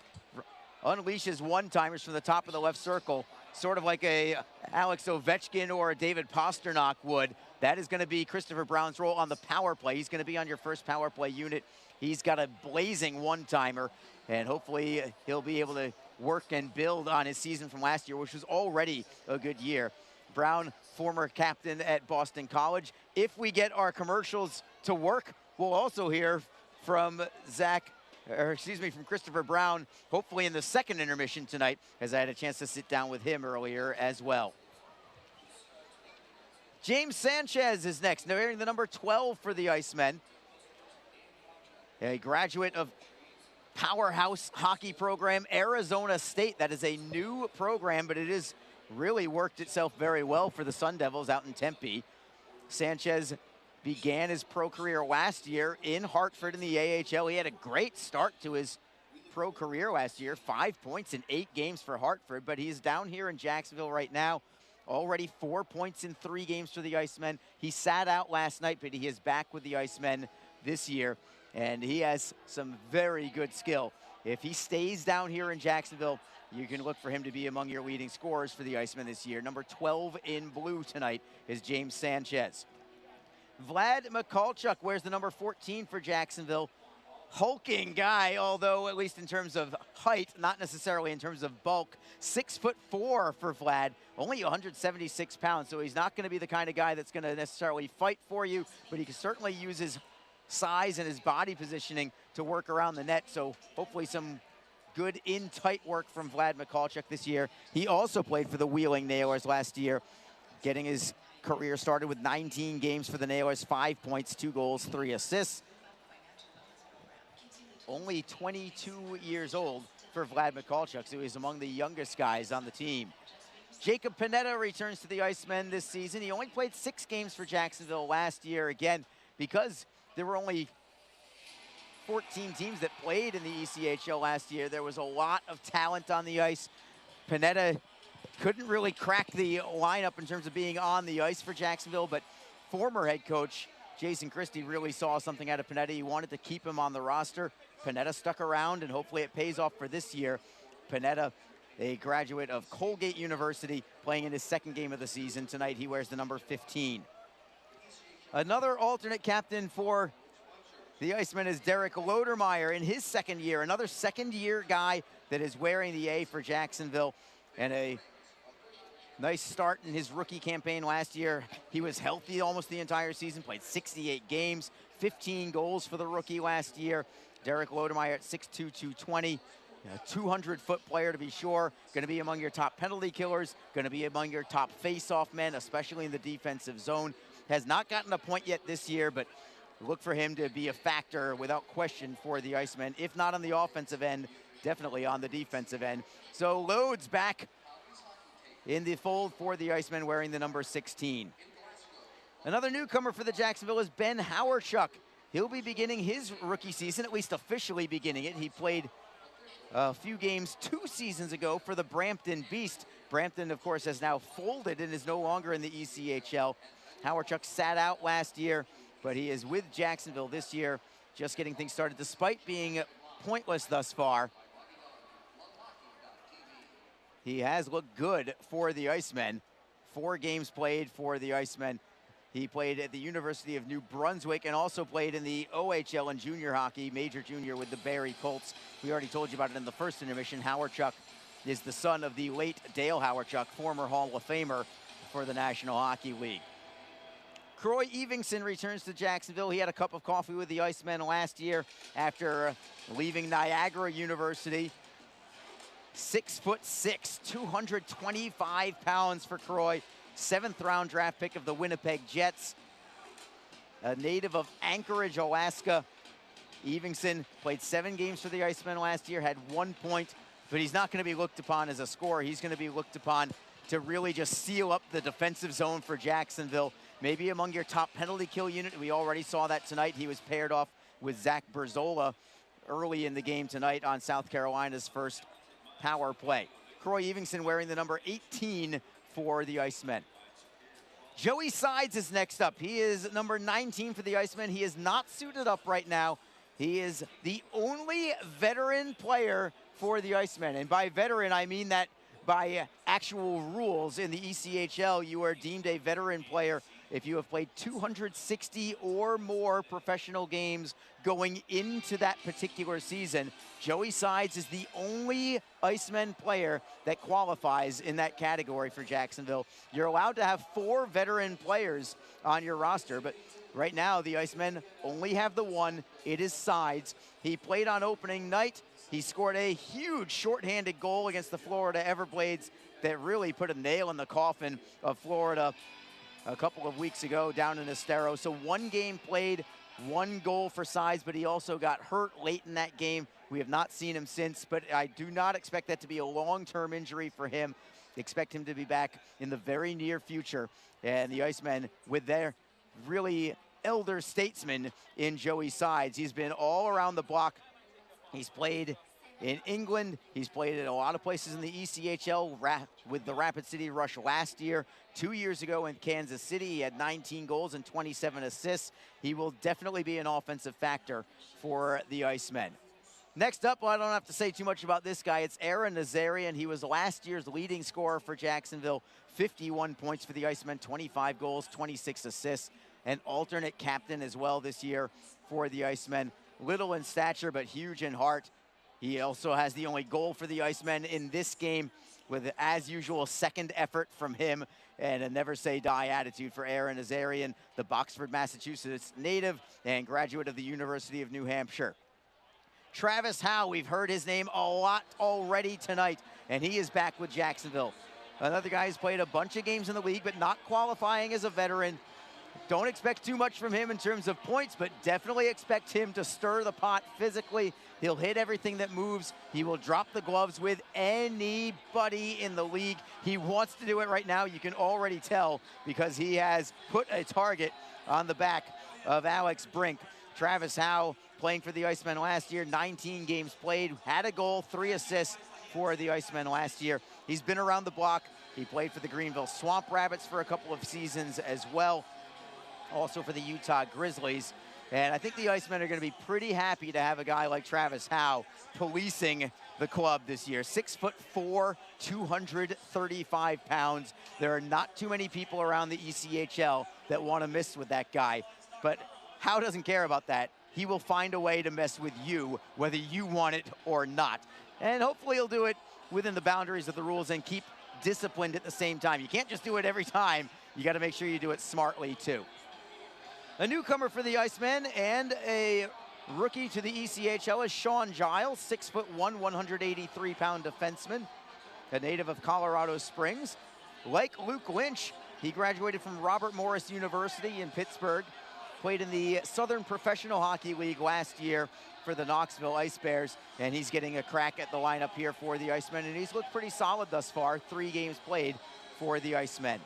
[SPEAKER 3] unleash his one-timers from the top of the left circle. sort of like a Alex Ovechkin or a David Pasternak would. That is going to be Christopher Brown's role on the power play. He's going to be on your first power play unit. He's got a blazing one-timer, and hopefully he'll be able to work and build on his season from last year, which was already a good year. Brown, former captain at Boston College. If we get our commercials to work, we'll also hear from from Christopher Brown, hopefully in the second intermission tonight, as I had a chance to sit down with him earlier as well. James Sanchez is next, wearing the number 12 for the Icemen. A graduate of powerhouse hockey program, Arizona State. That is a new program, but it has really worked itself very well for the Sun Devils out in Tempe. Sanchez began his pro career last year in Hartford in the AHL. He had a great start to his pro career last year, 5 points in 8 games for Hartford, but he's down here in Jacksonville right now. Already 4 points in 3 games for the Icemen. He sat out last night, but he is back with the Icemen this year, and he has some very good skill. If he stays down here in Jacksonville, you can look for him to be among your leading scorers for the Icemen this year. Number 12 in blue tonight is James Sanchez. Vlad Mikalchuk wears the number 14 for Jacksonville. Hulking guy, although at least in terms of height, not necessarily in terms of bulk. 6'4" for Vlad, only 176 pounds, so he's not going to be the kind of guy that's going to necessarily fight for you, but he can certainly use his size and his body positioning to work around the net, so hopefully some good in-tight work from Vlad Mikalchuk this year. He also played for the Wheeling Nailers last year, getting his career started with 19 games for the Nailers, 5 points, 2 goals, 3 assists. Only 22 years old for Vlad Mikalchuk, so he's among the youngest guys on the team. Jacob Panetta returns to the Icemen this season. He only played 6 games for Jacksonville last year. Again, because there were only 14 teams that played in the ECHL last year, there was a lot of talent on the ice. Panetta couldn't really crack the lineup in terms of being on the ice for Jacksonville, but former head coach Jason Christie really saw something out of Panetta. He wanted to keep him on the roster. Panetta stuck around, and hopefully it pays off for this year. Panetta, a graduate of Colgate University, playing in his 2nd game of the season. Tonight he wears the number 15. Another alternate captain for the Icemen is Derek Lodermeyer in his 2nd year. Another 2nd-year guy that is wearing the A for Jacksonville, and a nice start in his rookie campaign last year. He was healthy almost the entire season, played 68 games, 15 goals for the rookie last year. Derek Lodermeyer at 6'2", 220, a 200-foot player to be sure. Going to be among your top penalty killers, going to be among your top face-off men, especially in the defensive zone. Has not gotten a point yet this year, but look for him to be a factor without question for the Icemen, if not on the offensive end, definitely on the defensive end. So Lode's back in the fold for the Icemen, wearing the number 16. Another newcomer for the Jacksonville is Ben Hawerchuk. He'll be beginning his rookie season, at least officially beginning it. He played a few games 2 seasons ago for the Brampton Beast. Brampton, of course, has now folded and is no longer in the ECHL. Hawerchuk sat out last year, but he is with Jacksonville this year, just getting things started, despite being pointless thus far. He has looked good for the Icemen. 4 games played for the Icemen. He played at the University of New Brunswick and also played in the OHL and junior hockey, major junior, with the Barrie Colts. We already told you about it in the first intermission. Hawerchuk is the son of the late Dale Hawerchuk, former Hall of Famer for the National Hockey League. Croy Evingson returns to Jacksonville. He had a cup of coffee with the Icemen last year after leaving Niagara University. 6'6", 225 pounds for Croy. 7th-round draft pick of the Winnipeg Jets. A native of Anchorage, Alaska. Evingson played 7 games for the Icemen last year, had 1 point, but he's not going to be looked upon as a scorer. He's going to be looked upon to really just seal up the defensive zone for Jacksonville. Maybe among your top penalty kill unit. We already saw that tonight. He was paired off with Zach Berzola early in the game tonight on South Carolina's first power play. Croy Evingson wearing the number 18 for the Icemen. Joey Sides is next up. He is number 19 for the Icemen. He is not suited up right now. He is the only veteran player for the Icemen. And by veteran, I mean that by actual rules in the ECHL, you are deemed a veteran player if you have played 260 or more professional games going into that particular season. Joey Sides is the only Icemen player that qualifies in that category for Jacksonville. You're allowed to have 4 veteran players on your roster, but right now the Icemen only have the one. It is Sides. He played on opening night. He scored a huge shorthanded goal against the Florida Everblades that really put a nail in the coffin of Florida a couple of weeks ago down in Estero. So 1 game played, 1 goal for Sides, but he also got hurt late in that game. We have not seen him since, but I do not expect that to be a long-term injury for him. Expect him to be back in the very near future. And the Icemen, with their really elder statesman in Joey Sides, he's been all around the block. He's played in England. He's played in a lot of places in the ECHL with the Rapid City Rush last year. 2 years ago in Kansas City, he had 19 goals and 27 assists. He will definitely be an offensive factor for the Icemen. Next up, well, I don't have to say too much about this guy. It's Aaron Nazarian. He was last year's leading scorer for Jacksonville. 51 points for the Icemen, 25 goals, 26 assists, and alternate captain as well this year for the Icemen. Little in stature, but huge in heart. He also has the only goal for the Icemen in this game, with, as usual, second effort from him and a never say die attitude for Aaron Nazarian, the Boxford, Massachusetts native and graduate of the University of New Hampshire. Travis Howe, we've heard his name a lot already tonight, and he is back with Jacksonville. Another guy who's played a bunch of games in the league, but not qualifying as a veteran. Don't expect too much from him in terms of points, but definitely expect him to stir the pot physically. He'll hit everything that moves. He will drop the gloves with anybody in the league. He wants to do it right now. You can already tell because he has put a target on the back of Alex Brink. Travis Howe, playing for the Icemen last year, 19 games played, had a goal, 3 assists for the Icemen last year. He's been around the block. He played for the Greenville Swamp Rabbits for a couple of seasons as well, also for the Utah Grizzlies. And I think the Icemen are going to be pretty happy to have a guy like Travis Howe policing the club this year. 6'4", 235 pounds. There are not too many people around the ECHL that want to mess with that guy. But Howe doesn't care about that. He will find a way to mess with you, whether you want it or not. And hopefully he'll do it within the boundaries of the rules and keep disciplined at the same time. You can't just do it every time. You got to make sure you do it smartly too. A newcomer for the Icemen and a rookie to the ECHL is Sean Giles, 6'1", 183-pound defenseman, a native of Colorado Springs. Like Luke Lynch, he graduated from Robert Morris University in Pittsburgh, played in the Southern Professional Hockey League last year for the Knoxville Ice Bears, and he's getting a crack at the lineup here for the Icemen, and he's looked pretty solid thus far. 3 games played for the Icemen.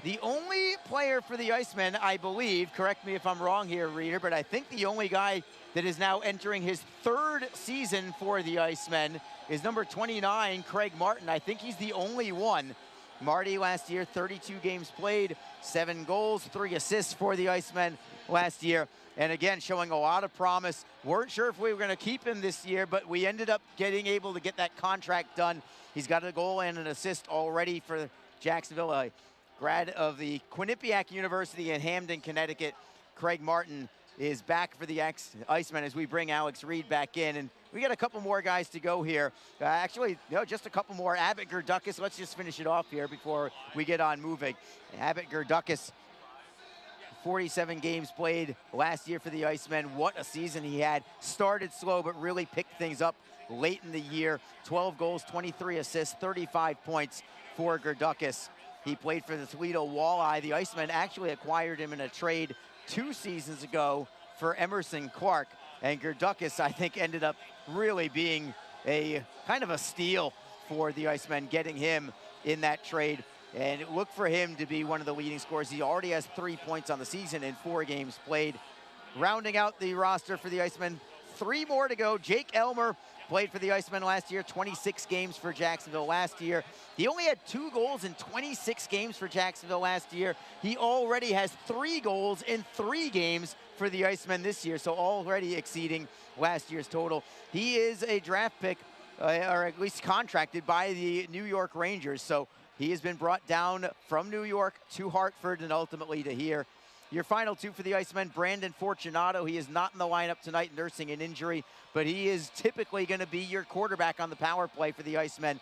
[SPEAKER 3] The only player for the Icemen, I believe, correct me if I'm wrong here, Reader, but I think the only guy that is now entering his 3rd season for the Icemen is number 29, Craig Martin. I think he's the only one. Marty last year, 32 games played, 7 goals, 3 assists for the Icemen last year. And again, showing a lot of promise. Weren't sure if we were going to keep him this year, but we ended up able to get that contract done. He's got a goal and an assist already for Jacksonville, a grad of the Quinnipiac University in Hamden, Connecticut. Craig Martin is back for the Icemen as we bring Alex Reed back in. And we got a couple more guys to go here. Actually, no, just a couple more. Abbott Gerdukis, let's just finish it off here before we get on moving. Abbott Gerdukis, 47 games played last year for the Icemen. What a season he had. Started slow, but really picked things up late in the year. 12 goals, 23 assists, 35 points for Gerdukis. He played for the Toledo Walleye. The Icemen actually acquired him in a trade 2 seasons ago for Emerson Clark. And Gerdukis, I think, ended up really being a kind of a steal for the Icemen, getting him in that trade. And look for him to be one of the leading scorers. He already has 3 points on the season in 4 games played. Rounding out the roster for the Icemen, 3 more to go. Jake Elmer played for the Icemen last year, 26 games for Jacksonville last year. He only had 2 goals in 26 games for Jacksonville last year. He already has 3 goals in 3 games for the Icemen this year, so already exceeding last year's total. He is a draft pick or at least contracted by the New York Rangers. So he has been brought down from New York to Hartford and ultimately to here. Your final two for the Icemen, Brandon Fortunato. He is not in the lineup tonight, nursing an injury, but he is typically going to be your quarterback on the power play for the Icemen.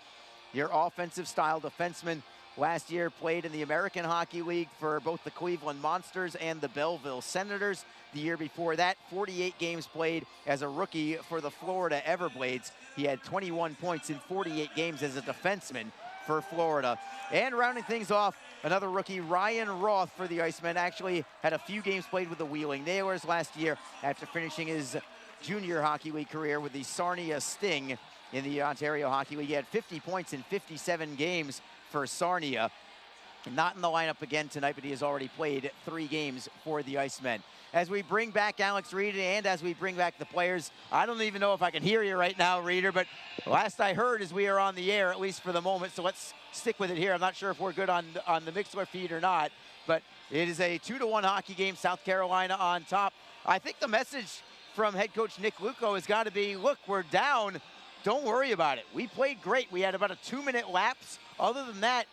[SPEAKER 3] Your offensive style defenseman. Last year played in the American Hockey League for both the Cleveland Monsters and the Belleville Senators. The year before that, 48 games played as a rookie for the Florida Everblades. He had 21 points in 48 games as a defenseman for Florida. And rounding things off, another rookie, Ryan Roth for the Icemen. Actually had a few games played with the Wheeling Nailers last year after finishing his junior hockey league career with the Sarnia Sting in the Ontario Hockey League. He had 50 points in 57 games for Sarnia. Not in the lineup again tonight, but he has already played 3 games for the Icemen. As we bring back Alex Reed and as we bring back the players, I don't even know if I can hear you right now, Reeder, but last I heard is we are on the air, at least for the moment, so let's stick with it here. I'm not sure if we're good on the Mixler feed or not, but it is a 2-1 hockey game, South Carolina on top. I think the message from head coach Nick Luco has got to be, look, we're down. Don't worry about it. We played great. We had about a 2-minute lapse. Other than that,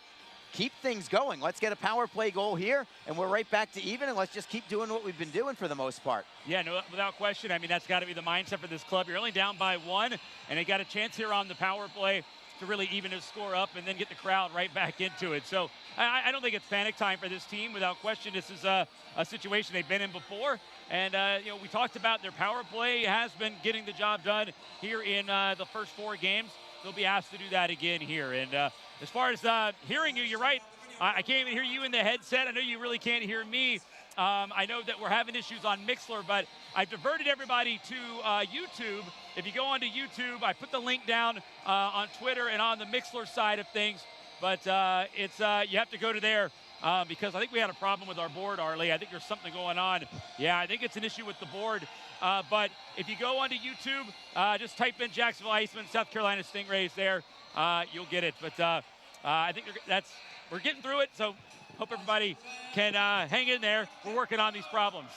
[SPEAKER 3] keep things going. Let's get a power play goal here, and we're right back to even, and let's just keep doing what we've been doing for the most part.
[SPEAKER 6] Yeah, no, without question. I mean, that's got to be the mindset for this club. You're only down by 1, and they got a chance here on the power play to really even his score up and then get the crowd right back into it. So I don't think it's panic time for this team. Without question, this is a situation they've been in before. And, you know, we talked about their power play has been getting the job done here in the first 4 games. They'll be asked to do that again here. And as far as hearing you, you're right. I can't even hear you in the headset. I know you really can't hear me. I know that we're having issues on Mixler, but I've diverted everybody to YouTube. If you go onto YouTube, I put the link down on Twitter and on the Mixler side of things. But it's you have to go to there because I think we had a problem with our board, Arlie. I think there's something going on. Yeah, I think it's an issue with the board. But if you go onto YouTube, just type in Jacksonville Icemen, South Carolina Stingrays there. You'll get it. But I think we're getting through it. So hope everybody can hang in there. We're working on these problems.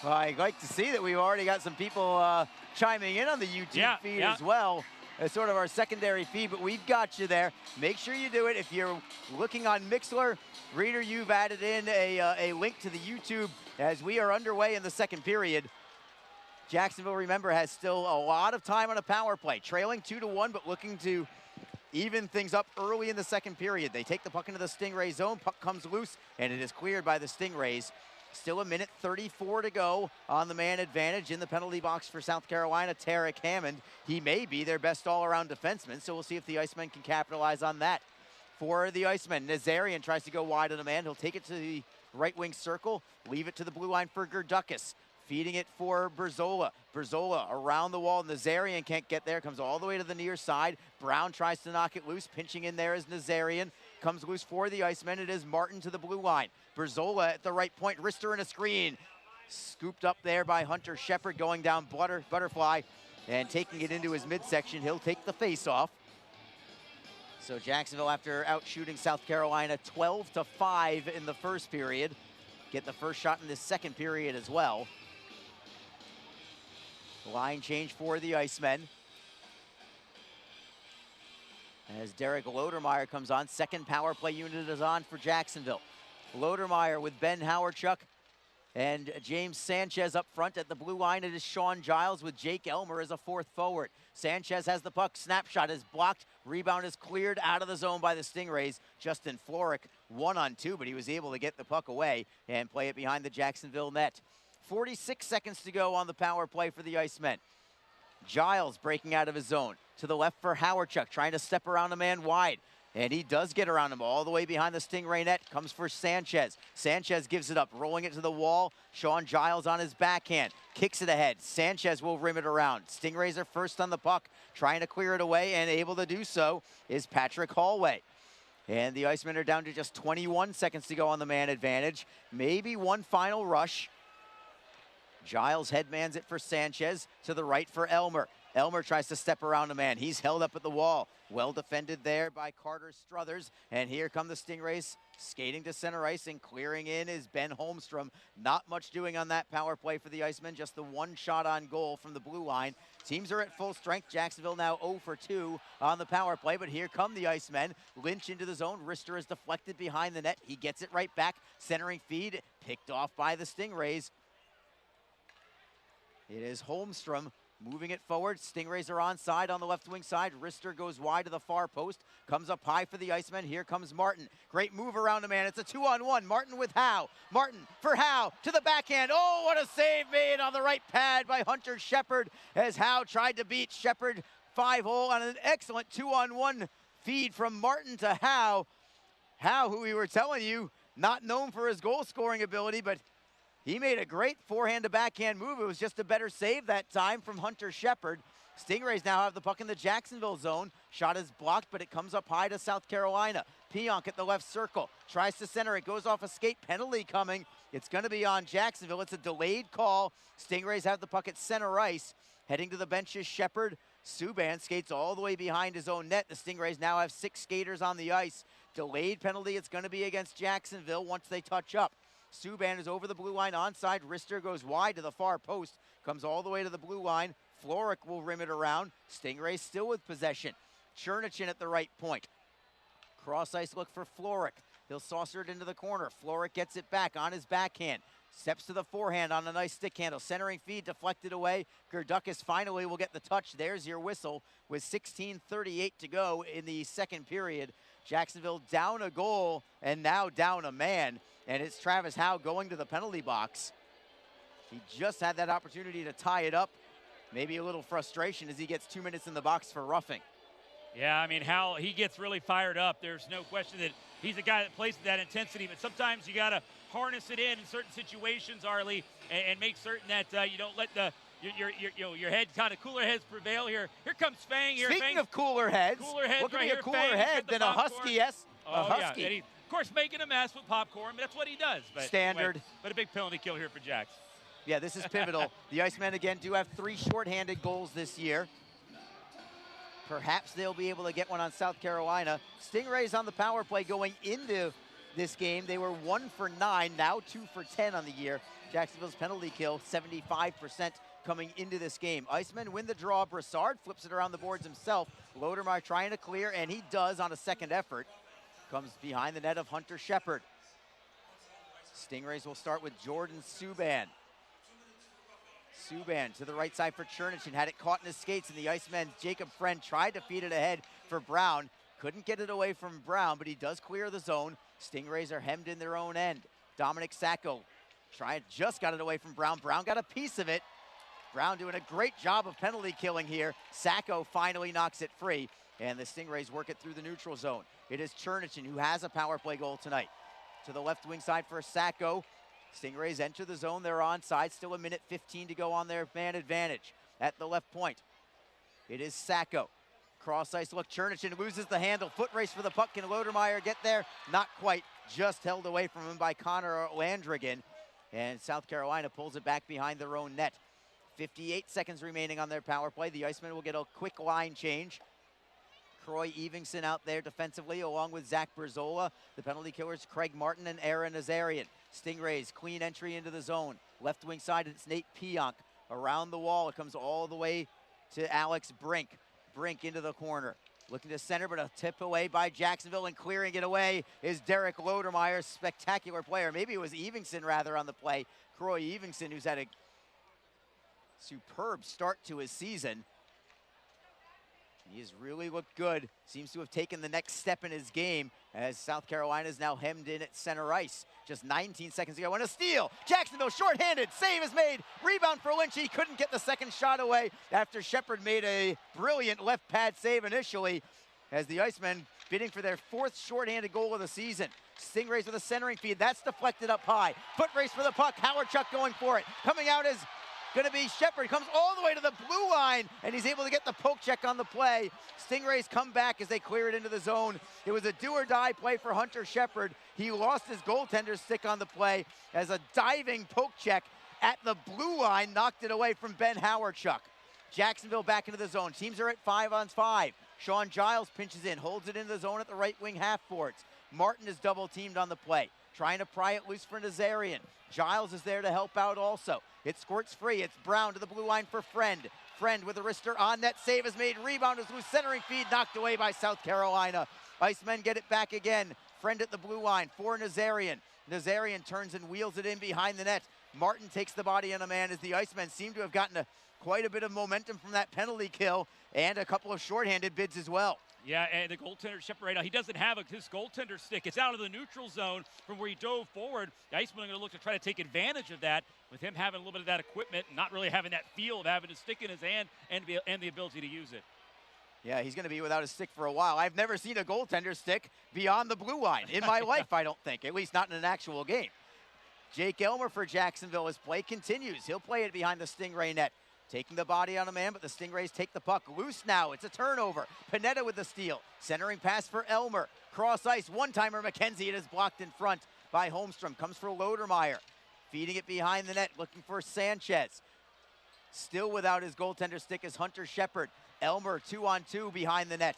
[SPEAKER 3] Well, I'd like to see that we've already got some people chiming in on the YouTube feed as well. As sort of our secondary feed, but we've got you there. Make sure you do it. If you're looking on Mixler, Reader, you've added in a link to the YouTube as we are underway in the second period. Jacksonville, remember, has still a lot of time on a power play, trailing 2-1, but looking to even things up early in the second period. They take the puck into the Stingray zone, puck comes loose, and it is cleared by the Stingrays. Still a minute 34 to go on the man advantage in the penalty box for South Carolina. Tarek Hammond, he may be their best all-around defenseman, so we'll see if the Icemen can capitalize on that. For the Icemen, Nazarian tries to go wide on a man. He'll take it to the right wing circle, leave it to the blue line for Gerdukas. Feeding it for Berzola. Berzola around the wall. Nazarian can't get there. Comes all the way to the near side. Brown tries to knock it loose. Pinching in there is Nazarian. Comes loose for the Icemen. It is Martin to the blue line. Berzola at the right point. Wrister and a screen. Scooped up there by Hunter Shepard going down Butterfly and taking it into his midsection. He'll take the face-off. So Jacksonville, after out-shooting South Carolina 12-5 in the first period, get the first shot in this second period as well. Line change for the Icemen. As Derek Lodermeyer comes on, second power play unit is on for Jacksonville. Lodermeyer with Ben Howardchuk and James Sanchez up front. At the blue line, it is Sean Giles with Jake Elmer as a fourth forward. Sanchez has the puck. Snapshot is blocked. Rebound is cleared out of the zone by the Stingrays. Justin Florick 1-on-2, but he was able to get the puck away and play it behind the Jacksonville net. 46 seconds to go on the power play for the Icemen. Giles breaking out of his zone. To the left for Howardchuk, trying to step around a man wide. And he does get around him all the way behind the Stingray net. Comes for Sanchez. Sanchez gives it up, rolling it to the wall. Sean Giles on his backhand. Kicks it ahead. Sanchez will rim it around. Stingrays are first on the puck, trying to clear it away, and able to do so is Patrick Hallway. And the Icemen are down to just 21 seconds to go on the man advantage. Maybe one final rush. Giles headmans it for Sanchez. To the right for Elmer. Elmer tries to step around a man. He's held up at the wall. Well defended there by Carter Struthers. And here come the Stingrays skating to center ice, and clearing in is Ben Holmstrom. Not much doing on that power play for the Icemen. Just the one shot on goal from the blue line. Teams are at full strength. Jacksonville now 0 for 2 on the power play, but here come the Icemen. Lynch into the zone. Rister is deflected behind the net. He gets it right back. Centering feed picked off by the Stingrays. It is Holmstrom moving it forward. Stingrays are onside on the left wing side. Rister goes wide to the far post. Comes up high for the Icemen. Here comes Martin. Great move around a man. It's a 2-on-1. Martin with Howe. Martin for Howe to the backhand. Oh, what a save made on the right pad by Hunter Shepard as Howe tried to beat Shepard 5-hole on an excellent 2-on-1 feed from Martin to Howe. Howe, who we were telling you, not known for his goal scoring ability, but he made a great forehand to backhand move. It was just a better save that time from Hunter Shepard. Stingrays now have the puck in the Jacksonville zone. Shot is blocked, but it comes up high to South Carolina. Pionk at the left circle. Tries to center. It goes off a skate. Penalty coming. It's going to be on Jacksonville. It's a delayed call. Stingrays have the puck at center ice. Heading to the bench is Shepard. Subban skates all the way behind his own net. The Stingrays now have 6 skaters on the ice. Delayed penalty. It's going to be against Jacksonville once they touch up. Subban is over the blue line onside. Rister goes wide to the far post. Comes all the way to the blue line. Floric will rim it around. Stingrays still with possession. Chernichin at the right point. Cross ice look for Floric. He'll saucer it into the corner. Floric gets it back on his backhand. Steps to the forehand on a nice stick handle. Centering feed deflected away. Gerdukis finally will get the touch. There's your whistle with 16:38 to go in the second period. Jacksonville down a goal and now down a man. And it's Travis Howe going to the penalty box. He just had that opportunity to tie it up. Maybe a little frustration as he gets 2 minutes in the box for roughing.
[SPEAKER 6] Yeah, I mean, Howe, he gets really fired up. There's no question that he's a guy that plays with that intensity, but sometimes you got to harness it in certain situations, Arlie, and make certain that you don't let your head, kind of cooler heads prevail here. Here comes Fang.
[SPEAKER 3] Speaking of cooler heads, what could be a cooler head than a Husky?
[SPEAKER 6] Yeah. And of course, making a mess with popcorn, but that's what he does. But
[SPEAKER 3] standard.
[SPEAKER 6] Anyway, but a big penalty kill here for Jax.
[SPEAKER 3] Yeah, this is pivotal. The Icemen, again, do have 3 shorthanded goals this year. Perhaps they'll be able to get one on South Carolina. Stingrays on the power play going into this game. They were 1 for 9, now 2 for 10 on the year. Jacksonville's penalty kill, 75% coming into this game. Icemen win the draw. Brassard flips it around the boards himself. Lodermeyer trying to clear, and he does on a second effort. Comes behind the net of Hunter Shepard. Stingrays will start with Jordan Subban. Subban to the right side for Chernichin. Had it caught in his skates, and the Icemen, Jacob Friend, tried to feed it ahead for Brown. Couldn't get it away from Brown, but he does clear the zone. Stingrays are hemmed in their own end. Dominic Sacco just got it away from Brown. Brown got a piece of it. Brown doing a great job of penalty killing here. Sacco finally knocks it free, and the Stingrays work it through the neutral zone. It is Chernichin who has a power play goal tonight. To the left wing side for Sacco. Stingrays enter the zone. They're onside. Still 1:15 to go on their man advantage. At the left point, it is Sacco. Cross ice look. Chernichin loses the handle. Foot race for the puck. Can Lodermeyer get there? Not quite. Just held away from him by Connor Landrigan. And South Carolina pulls it back behind their own net. 58 seconds remaining on their power play. The Icemen will get a quick line change. Croy Evingson out there defensively along with Zach Berzola. The penalty killers, Craig Martin and Aaron Nazarian. Stingrays, clean entry into the zone. Left wing side, it's Nate Pionk. Around the wall, it comes all the way to Alex Brink. Brink into the corner. Looking to center, but a tip away by Jacksonville, and clearing it away is Derek Lodermeyer, spectacular player. Maybe it was Evingson rather on the play. Croy Evingson, who's had a superb start to his season. He has really looked good. Seems to have taken the next step in his game as South Carolina is now hemmed in at center ice. Just 19 seconds ago, and a steal. Jacksonville shorthanded. Save is made. Rebound for Lynch. He couldn't get the second shot away after Shepard made a brilliant left pad save initially as the Icemen bidding for their 4th shorthanded goal of the season. Stingrays with a centering feed. That's deflected up high. Foot race for the puck. Howard Chuck going for it. Coming out is going to be Shepard. Comes all the way to the blue line, and he's able to get the poke check on the play. Stingrays come back as they clear it into the zone. It was a do-or-die play for Hunter Shepard. He lost his goaltender stick on the play as a diving poke check at the blue line knocked it away from Ben Howardchuk. Jacksonville back into the zone. Teams are at 5-on-5. Sean Giles pinches in, holds it into the zone at the right wing half boards. Martin is double teamed on the play, trying to pry it loose for Nazarian. Giles is there to help out also. It squirts free. It's Brown to the blue line for Friend. Friend with a wrister on net. Save is made. Rebound is loose. Centering feed knocked away by South Carolina. Icemen get it back again. Friend at the blue line for Nazarian. Nazarian turns and wheels it in behind the net. Martin takes the body on a man as the Icemen seem to have gotten quite a bit of momentum from that penalty kill and a couple of shorthanded bids as well.
[SPEAKER 6] Yeah, and the goaltender, Shepard, right now, he doesn't have his goaltender stick. It's out of the neutral zone from where he dove forward. The Icemen are going to look to try to take advantage of that with him having a little bit of that equipment, not really having that feel of having a stick in his hand and the ability to use it.
[SPEAKER 3] Yeah, he's going to be without a stick for a while. I've never seen a goaltender stick beyond the blue line in my life, I don't think, at least not in an actual game. Jake Elmer for Jacksonville. His play continues. He'll play it behind the Stingray net. Taking the body on a man, but the Stingrays take the puck. Loose now. It's a turnover. Panetta with the steal. Centering pass for Elmer. Cross ice. One-timer McKenzie. It is blocked in front by Holmstrom. Comes for Lodermeyer. Feeding it behind the net. Looking for Sanchez. Still without his goaltender stick is Hunter Shepard. Elmer 2-on-2 behind the net.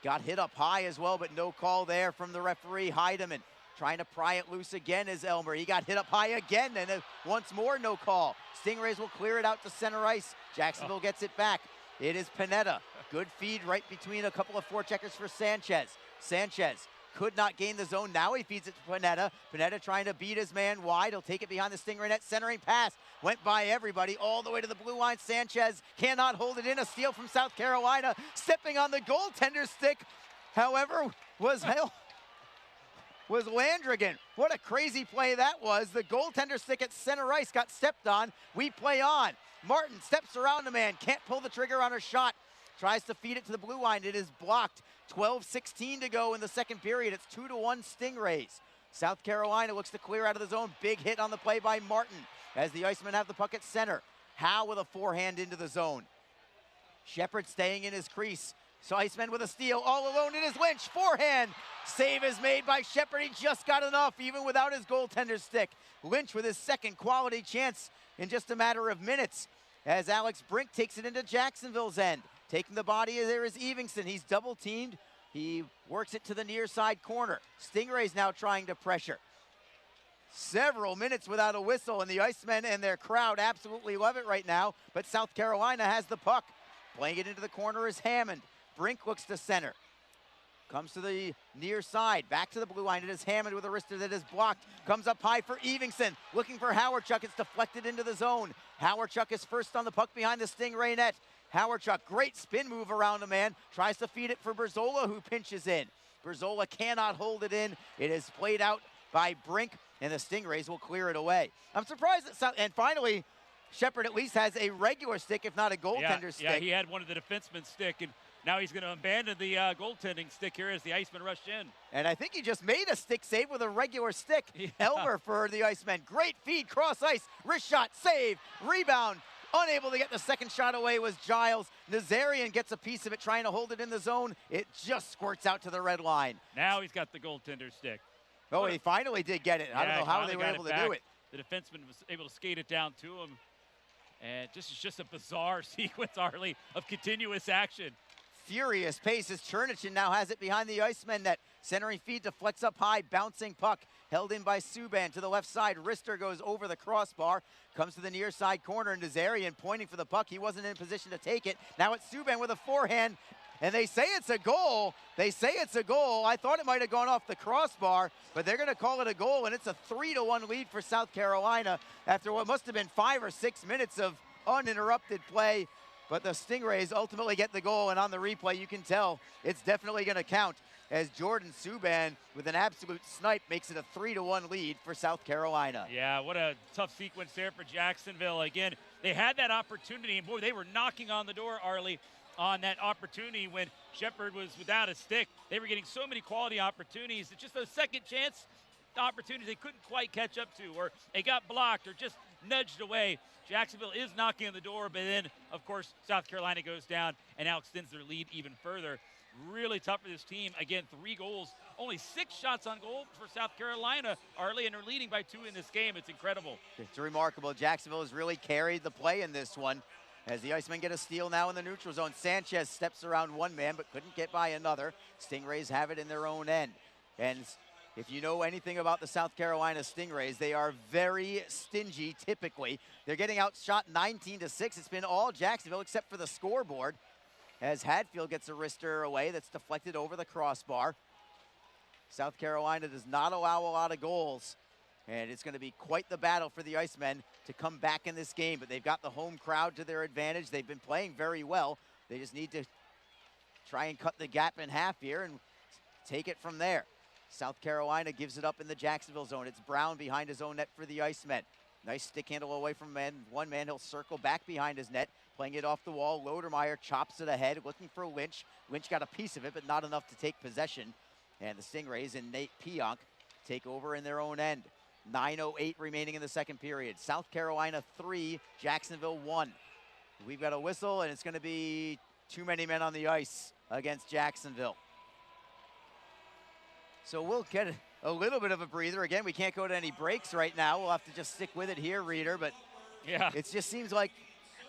[SPEAKER 3] Got hit up high as well, but no call there from the referee. Heidemann trying to pry it loose again is Elmer. He got hit up high again, and once more, no call. Stingrays will clear it out to center ice. Jacksonville gets it back. It is Panetta. Good feed right between a couple of forecheckers for Sanchez. Sanchez could not gain the zone. Now he feeds it to Panetta. Panetta trying to beat his man wide. He'll take it behind the Stingray net. Centering pass. Went by everybody all the way to the blue line. Sanchez cannot hold it in. A steal from South Carolina. Stepping on the goaltender stick, however, was Landrigan. What a crazy play that was. The goaltender stick at center ice got stepped on. We play on. Martin steps around a man. Can't pull the trigger on a shot. Tries to feed it to the blue line. It is blocked. 12:16 to go in the second period. It's 2-1 Stingrays. South Carolina looks to clear out of the zone. Big hit on the play by Martin as the Icemen have the puck at center. Howe with a forehand into the zone. Shepard staying in his crease. So Icemen with a steal, all alone it is Lynch, forehand. Save is made by Shepard, he just got enough, even without his goaltender stick. Lynch with his second quality chance in just a matter of minutes as Alex Brink takes it into Jacksonville's end. Taking the body, there is Evingston, he's double teamed. He works it to the near side corner. Stingrays now trying to pressure. Several minutes without a whistle, and the Icemen and their crowd absolutely love it right now, but South Carolina has the puck. Playing it into the corner is Hammond. Brink looks to center. Comes to the near side. Back to the blue line. It is Hammond with a wrister that is blocked. Comes up high for Evingston. Looking for Howardchuk. It's deflected into the zone. Howardchuk is first on the puck behind the Stingray net. Howardchuk, great spin move around a man. Tries to feed it for Berzola, who pinches in. Berzola cannot hold it in. It is played out by Brink, and the Stingrays will clear it away. I'm surprised that and finally, Shepard at least has a regular stick, if not a goaltender stick.
[SPEAKER 6] Yeah, he had one of the defenseman's stick, and now he's going to abandon the goaltending stick here as the Icemen rush in.
[SPEAKER 3] And I think he just made a stick save with a regular stick. Yeah. Elmer for the Icemen. Great feed, cross ice, wrist shot, save, rebound. Unable to get the second shot away was Giles. Nazarian gets a piece of it, trying to hold it in the zone. It just squirts out to the red line.
[SPEAKER 6] Now he's got the goaltender stick.
[SPEAKER 3] Oh, he finally did get it. I don't know how they were able to do it.
[SPEAKER 6] The defenseman was able to skate it down to him. And this is just a bizarre sequence, Arlie, of continuous action.
[SPEAKER 3] Furious pace as Chernichin now has it behind the Icemen net. Centering feed deflects up high, bouncing puck. Held in by Subban to the left side. Wrister goes over the crossbar. Comes to the near side corner, and Nazarian pointing for the puck. He wasn't in position to take it. Now it's Subban with a forehand, and they say it's a goal. They say it's a goal. I thought it might have gone off the crossbar, but they're going to call it a goal, and it's a 3-1 lead for South Carolina after what must have been 5 or 6 minutes of uninterrupted play. But the Stingrays ultimately get the goal, and on the replay you can tell it's definitely going to count as Jordan Subban with an absolute snipe makes it a 3-1 lead for South Carolina.
[SPEAKER 6] Yeah, what a tough sequence there for Jacksonville. Again, they had that opportunity, and boy, they were knocking on the door, Arlie, on that opportunity when Shepard was without a stick. They were getting so many quality opportunities. It's just those second chance opportunities they couldn't quite catch up to, or they got blocked or just nudged away. Jacksonville is knocking on the door, but then, of course, South Carolina goes down and now extends their lead even further. Really tough for this team. Again, 3 goals, only 6 shots on goal for South Carolina, Arlie, and they're leading by 2 in this game. It's incredible.
[SPEAKER 3] It's remarkable. Jacksonville has really carried the play in this one. As the Icemen get a steal now in the neutral zone. Sanchez steps around one man but couldn't get by another. Stingrays have it in their own end. And if you know anything about the South Carolina Stingrays, they are very stingy typically. They're getting outshot 19-6. It's been all Jacksonville except for the scoreboard, as Hadfield gets a wrister away that's deflected over the crossbar. South Carolina does not allow a lot of goals, and it's going to be quite the battle for the Icemen to come back in this game, but they've got the home crowd to their advantage. They've been playing very well. They just need to try and cut the gap in half here and take it from there. South Carolina gives it up in the Jacksonville zone. It's Brown behind his own net for the Icemen. Nice stick handle away from one man. He'll circle back behind his net, playing it off the wall. Lodermeyer chops it ahead, looking for Lynch. Lynch got a piece of it, but not enough to take possession. And the Stingrays and Nate Pionk take over in their own end. 9:08 remaining in the second period. South Carolina 3, Jacksonville 1. We've got a whistle, and it's going to be too many men on the ice against Jacksonville. So we'll get a little bit of a breather. Again, we can't go to any breaks right now. We'll have to just stick with it here, Reader. But
[SPEAKER 6] yeah,
[SPEAKER 3] it just seems like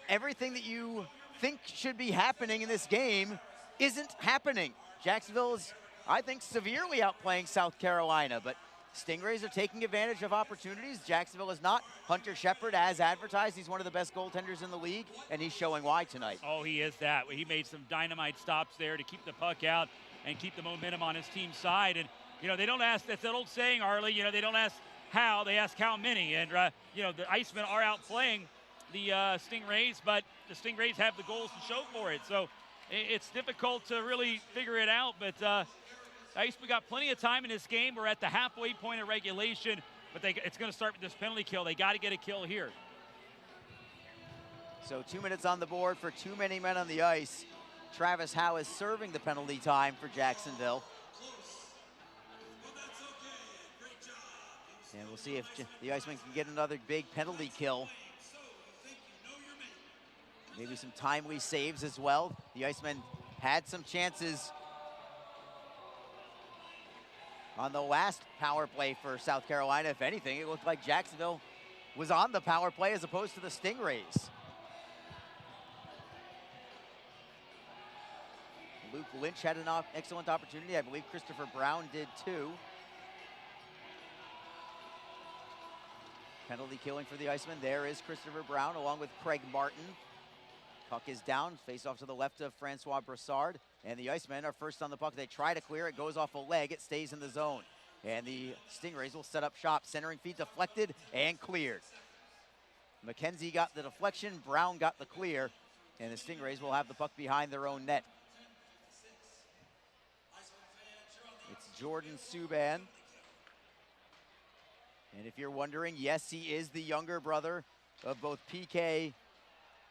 [SPEAKER 3] everything that you think should be happening in this game isn't happening. Jacksonville is, I think, severely outplaying South Carolina, but Stingrays are taking advantage of opportunities. Jacksonville is not. Hunter Shepard, as advertised, he's one of the best goaltenders in the league, and he's showing why tonight.
[SPEAKER 6] Oh, he is that. He made some dynamite stops there to keep the puck out and keep the momentum on his team's side. And, you know, they don't ask, that's that old saying, Arlie, you know, they don't ask how, they ask how many. And, you know, the Icemen are outplaying the Stingrays, but the Stingrays have the goals to show for it. So it's difficult to really figure it out, but Icemen got plenty of time in this game. We're at the halfway point of regulation, but it's going to start with this penalty kill. They got to get a kill here.
[SPEAKER 3] So 2 minutes on the board for too many men on the ice. Travis Howe is serving the penalty time for Jacksonville. And we'll see if the Icemen can get another big penalty kill. Maybe some timely saves as well. The Icemen had some chances on the last power play for South Carolina. If anything, it looked like Jacksonville was on the power play as opposed to the Stingrays. Luke Lynch had an excellent opportunity. I believe Christopher Brown did too. Penalty killing for the Icemen. There is Christopher Brown along with Craig Martin. Puck is down, face off to the left of Francois Brassard. And the Icemen are first on the puck. They try to clear, it goes off a leg, it stays in the zone. And the Stingrays will set up shop. Centering feed deflected and cleared. McKenzie got the deflection, Brown got the clear, and the Stingrays will have the puck behind their own net. It's Jordan Subban. And if you're wondering, yes, he is the younger brother of both PK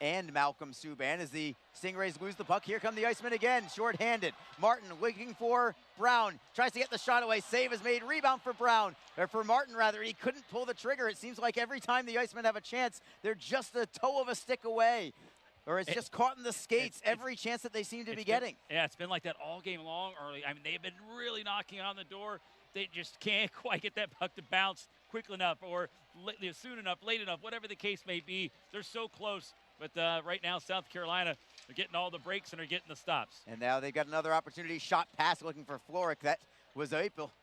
[SPEAKER 3] and Malcolm Subban. As the Stingrays lose the puck, here come the Icemen again, shorthanded. Martin looking for Brown, tries to get the shot away, save is made, rebound for Brown, or for Martin rather, he couldn't pull the trigger. It seems like every time the Icemen have a chance, they're just a toe of a stick away, or it's just caught in the skates every chance that they seem to be getting.
[SPEAKER 6] Yeah, it's been like that all game long early. I mean, they've been really knocking on the door. They just can't quite get that puck to bounce quickly enough or soon enough, late enough, whatever the case may be. They're so close. But right now, South Carolina, they're getting all the breaks and are getting the stops.
[SPEAKER 3] And now they've got another opportunity. Shot pass looking for Floric. That was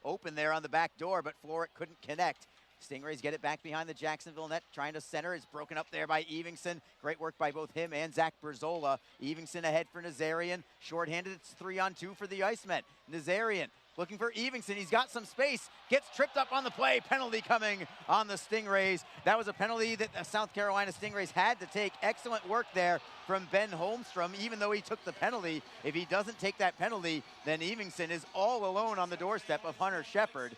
[SPEAKER 3] open there on the back door, but Floric couldn't connect. Stingrays get it back behind the Jacksonville net, trying to center. It's broken up there by Evingson. Great work by both him and Zach Berzola. Evingson ahead for Nazarian. Shorthanded, it's 3-on-2 for the Icemen. Nazarian looking for Evingson. He's got some space. Gets tripped up on the play. Penalty coming on the Stingrays. That was a penalty that the South Carolina Stingrays had to take. Excellent work there from Ben Holmstrom, even though he took the penalty. If he doesn't take that penalty, then Evingson is all alone on the doorstep of Hunter Shepard.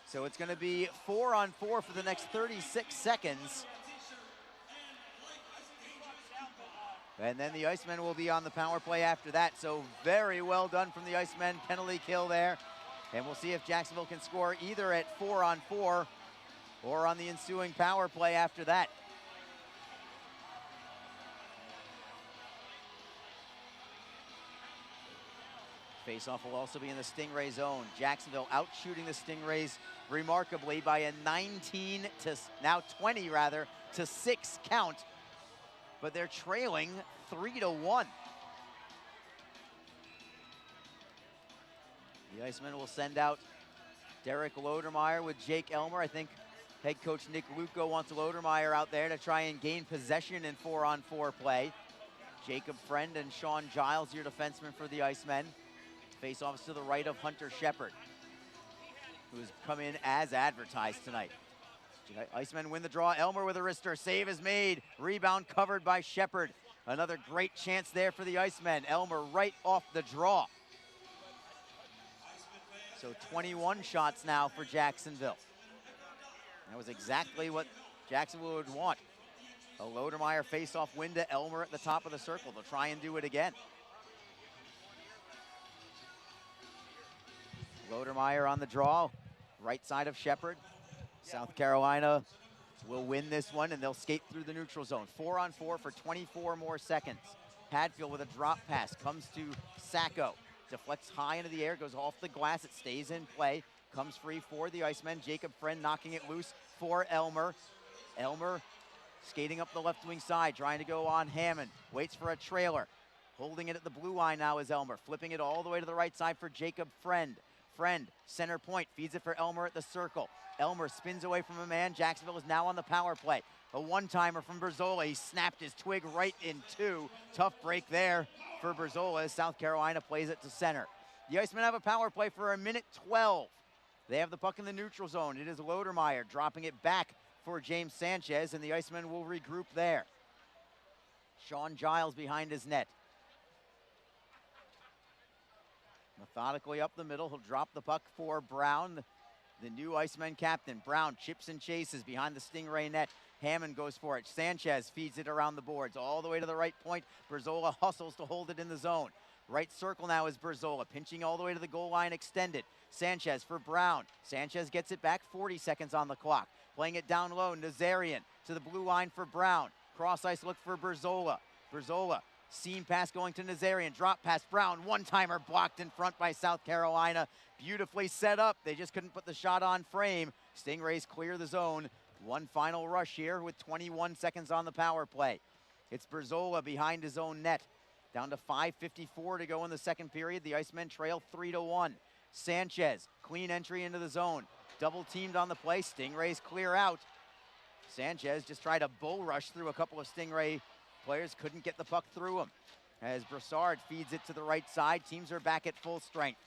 [SPEAKER 3] So it's going to be 4-on-4 for the next 36 seconds. And then the Icemen will be on the power play after that. So very well done from the Icemen. Penalty kill there. And we'll see if Jacksonville can score either at 4-on-4 or on the ensuing power play after that. Faceoff will also be in the Stingray zone. Jacksonville out shooting the Stingrays remarkably by a 20 to 6 count. but they're trailing 3-1. The Icemen will send out Derek Lodermeyer with Jake Elmer. I think head coach Nick Luco wants Lodermeyer out there to try and gain possession in 4-on-4 play. Jacob Friend and Sean Giles, your defensemen for the Icemen. Face-offs to the right of Hunter Shepard, who's come in as advertised tonight. Icemen win the draw. Elmer with a wrister. Save is made. Rebound covered by Shepard. Another great chance there for the Icemen. Elmer right off the draw. So 21 shots now for Jacksonville. That was exactly what Jacksonville would want. A Lodermeyer face-off win to Elmer at the top of the circle. They'll try and do it again. Lodermeyer on the draw, right side of Shepard. South Carolina will win this one, and they'll skate through the neutral zone. 4-on-4 for 24 more seconds. Hadfield with a drop pass, comes to Sacco. Deflects high into the air, goes off the glass, it stays in play. Comes free for the Icemen. Jacob Friend knocking it loose for Elmer. Elmer skating up the left wing side, trying to go on Hammond. Waits for a trailer. Holding it at the blue line now is Elmer. Flipping it all the way to the right side for Jacob Friend. Friend, center point, feeds it for Elmer at the circle. Elmer spins away from a man. Jacksonville is now on the power play. A one-timer from Berzola. He snapped his twig right in two. Tough break there for Berzola as South Carolina plays it to center. The Icemen have a power play for a minute 12. They have the puck in the neutral zone. It is Lodermeyer dropping it back for James Sanchez, and the Icemen will regroup there. Sean Giles behind his net. Methodically up the middle, he'll drop the puck for Brown, the new Icemen captain. Brown chips and chases behind the Stingray net. Hammond goes for it. Sanchez feeds it around the boards all the way to the right point. Berzola hustles to hold it in the zone. Right circle now is Berzola, pinching all the way to the goal line extended. Sanchez for Brown. Sanchez gets it back, 40 seconds on the clock. Playing it down low, Nazarian to the blue line for Brown. Cross ice look for Berzola. Berzola, seam pass going to Nazarian. Drop pass, Brown, one-timer blocked in front by South Carolina. Beautifully set up. They just couldn't put the shot on frame. Stingrays clear the zone. One final rush here with 21 seconds on the power play. It's Berzola behind his own net. Down to 5:54 to go in the second period. The Icemen trail 3-1. Sanchez, clean entry into the zone. Double teamed on the play. Stingrays clear out. Sanchez just tried a bull rush through a couple of Stingray players. Couldn't get the puck through him. As Broussard feeds it to the right side. Teams are back at full strength.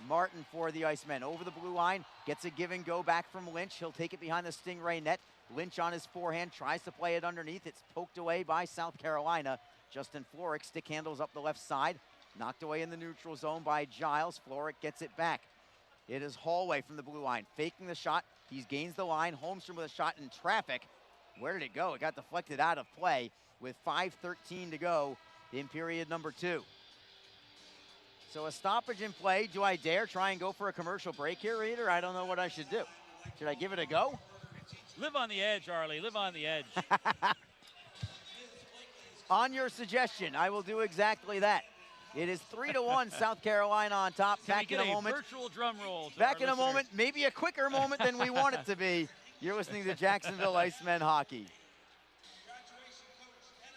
[SPEAKER 3] Martin for the Icemen over the blue line. Gets a give and go back from Lynch. He'll take it behind the Stingray net. Lynch on his forehand. Tries to play it underneath. It's poked away by South Carolina. Justin Florek stick handles up the left side. Knocked away in the neutral zone by Giles. Florek gets it back. It is Hallway from the blue line. Faking the shot. He gains the line. Holmstrom with a shot in traffic. Where did it go? It got deflected out of play with 5:13 to go in period number 2. So a stoppage in play. Do I dare try and go for a commercial break here, Reader? I don't know what I should do. Should I give it a go?
[SPEAKER 6] Live on the edge, Arlie. Live on the edge.
[SPEAKER 3] On your suggestion, I will do exactly that. It is 3-1, South Carolina on top.
[SPEAKER 6] Can
[SPEAKER 3] Back
[SPEAKER 6] we
[SPEAKER 3] in
[SPEAKER 6] get
[SPEAKER 3] a moment.
[SPEAKER 6] Virtual drum roll.
[SPEAKER 3] Back in a moment, maybe a quicker moment than we want it to be. You're listening to Jacksonville Icemen hockey.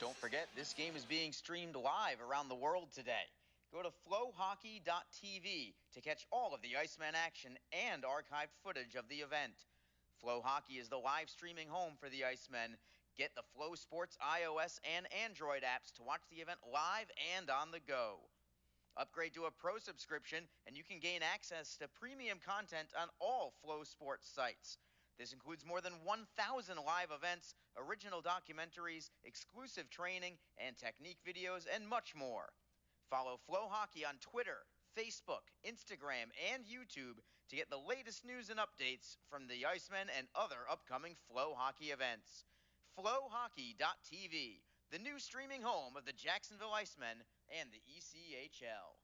[SPEAKER 8] Don't forget, this game is being streamed live around the world today. Go to flowhockey.tv to catch all of the Icemen action and archived footage of the event. Flow Hockey is the live streaming home for the Icemen. Get the Flow Sports iOS and Android apps to watch the event live and on the go. Upgrade to a pro subscription and you can gain access to premium content on all Flow Sports sites. This includes more than 1,000 live events, original documentaries, exclusive training, and technique videos, and much more. Follow Flow Hockey on Twitter, Facebook, Instagram, and YouTube to get the latest news and updates from the Icemen and other upcoming Flow Hockey events. Flowhockey.tv, the new streaming home of the Jacksonville Icemen and the ECHL.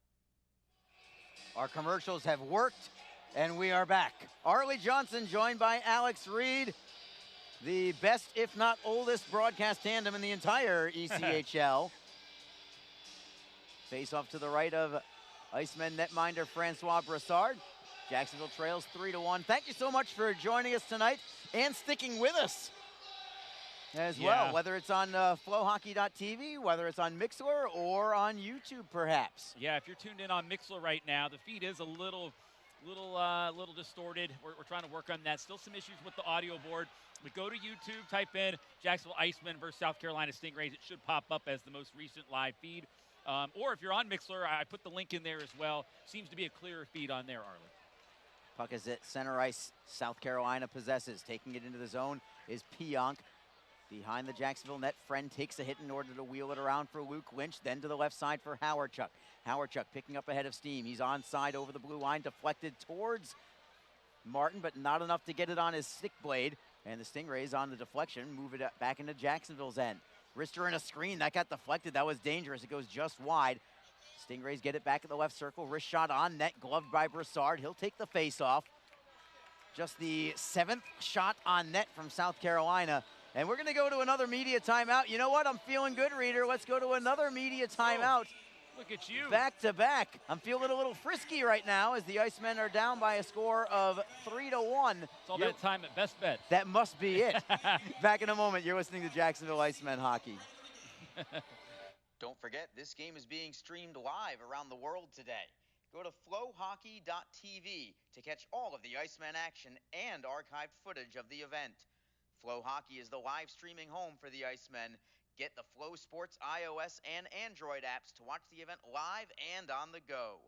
[SPEAKER 3] Our commercials have worked, and we are back. Arlie Johnson joined by Alex Reed, the best, if not oldest, broadcast tandem in the entire ECHL. Face off to the right of Icemen netminder Francois Broussard. Jacksonville trails 3-1. Thank you so much for joining us tonight and sticking with us. as
[SPEAKER 6] Yeah.
[SPEAKER 3] well, whether it's on flowhockey.tv, whether it's on Mixler or on YouTube, perhaps.
[SPEAKER 6] Yeah, if you're tuned in on Mixler right now, the feed is a little distorted. We're trying to work on that. Still some issues with the audio board. We go to YouTube, type in Jacksonville Icemen versus South Carolina Stingrays. It should pop up as the most recent live feed. Or if you're on Mixler, I put the link in there as well. Seems to be a clearer feed on there, Arlen.
[SPEAKER 3] Puck is at center ice. South Carolina possesses. Taking it into the zone is Pionk. Behind the Jacksonville net, Friend takes a hit in order to wheel it around for Luke Lynch. Then to the left side for Howardchuk. Howardchuk picking up ahead of steam. He's onside over the blue line, deflected towards Martin, but not enough to get it on his stick blade. And the Stingrays on the deflection move it back into Jacksonville's end. Rister in a screen. That got deflected. That was dangerous. It goes just wide. Stingrays get it back in the left circle. Wrist shot on net, gloved by Brassard. He'll take the face-off. Just the 7th shot on net from South Carolina. And we're going to go to another media timeout. You know what? I'm feeling good, Reader. Let's go to another media timeout.
[SPEAKER 6] Look at you.
[SPEAKER 3] Back to back. I'm feeling a little frisky right now as the Icemen are down by a score of 3-1.
[SPEAKER 6] It's all that time at Best Bet.
[SPEAKER 3] That must be it. Back in a moment. You're listening to Jacksonville Icemen Hockey.
[SPEAKER 8] Don't forget, this game is being streamed live around the world today. Go to flowhockey.tv to catch all of the Icemen action and archived footage of the event. Flow Hockey is the live streaming home for the Icemen. Get the Flow Sports iOS and Android apps to watch the event live and on the go.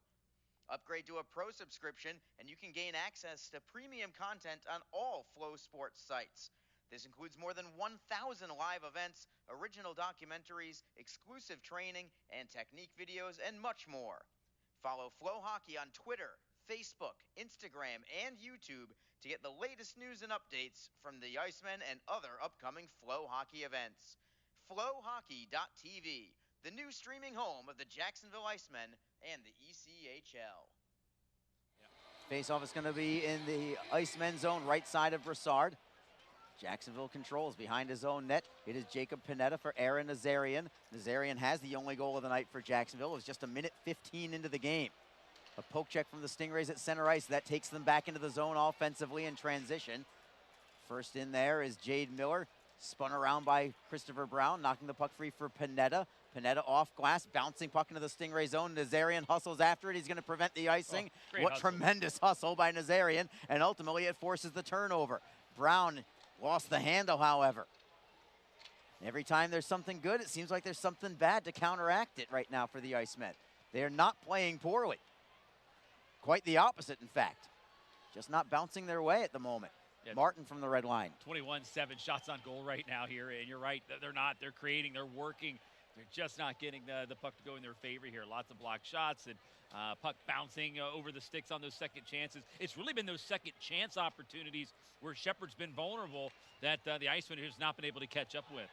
[SPEAKER 8] Upgrade to a pro subscription and you can gain access to premium content on all Flow Sports sites. This includes more than 1,000 live events, original documentaries, exclusive training, and technique videos, and much more. Follow Flow Hockey on Twitter, Facebook, Instagram, and YouTube to get the latest news and updates from the Icemen and other upcoming Flow Hockey events. Flowhockey.tv, the new streaming home of the Jacksonville Icemen and the ECHL.
[SPEAKER 3] Face-off is going to be in the Icemen zone, right side of Brassard. Jacksonville controls behind his own net. It is Jacob Panetta for Aaron Nazarian. Nazarian has the only goal of the night for Jacksonville. It was just 1:15 into the game. A poke check from the Stingrays at center ice. That takes them back into the zone offensively in transition. First in there is Jade Miller. Spun around by Christopher Brown, knocking the puck free for Panetta. Panetta off glass, bouncing puck into the Stingray zone. Nazarian hustles after it. He's going to prevent the icing. What
[SPEAKER 6] hustle.
[SPEAKER 3] tremendous hustle by Nazarian. And ultimately it forces the turnover. Brown lost the handle, however. Every time there's something good, it seems like there's something bad to counteract it right now for the Icemen. They're not playing poorly. Quite the opposite, in fact. Just not bouncing their way at the moment.
[SPEAKER 6] Yeah.
[SPEAKER 3] Martin from the red line.
[SPEAKER 6] 21-7 shots on goal right now here, and you're right, they're not. They're creating, they're working. They're just not getting the puck to go in their favor here. Lots of blocked shots and puck bouncing over the sticks on those second chances. It's really been those second chance opportunities where Shepard's been vulnerable that the Icemen has not been able to catch up with.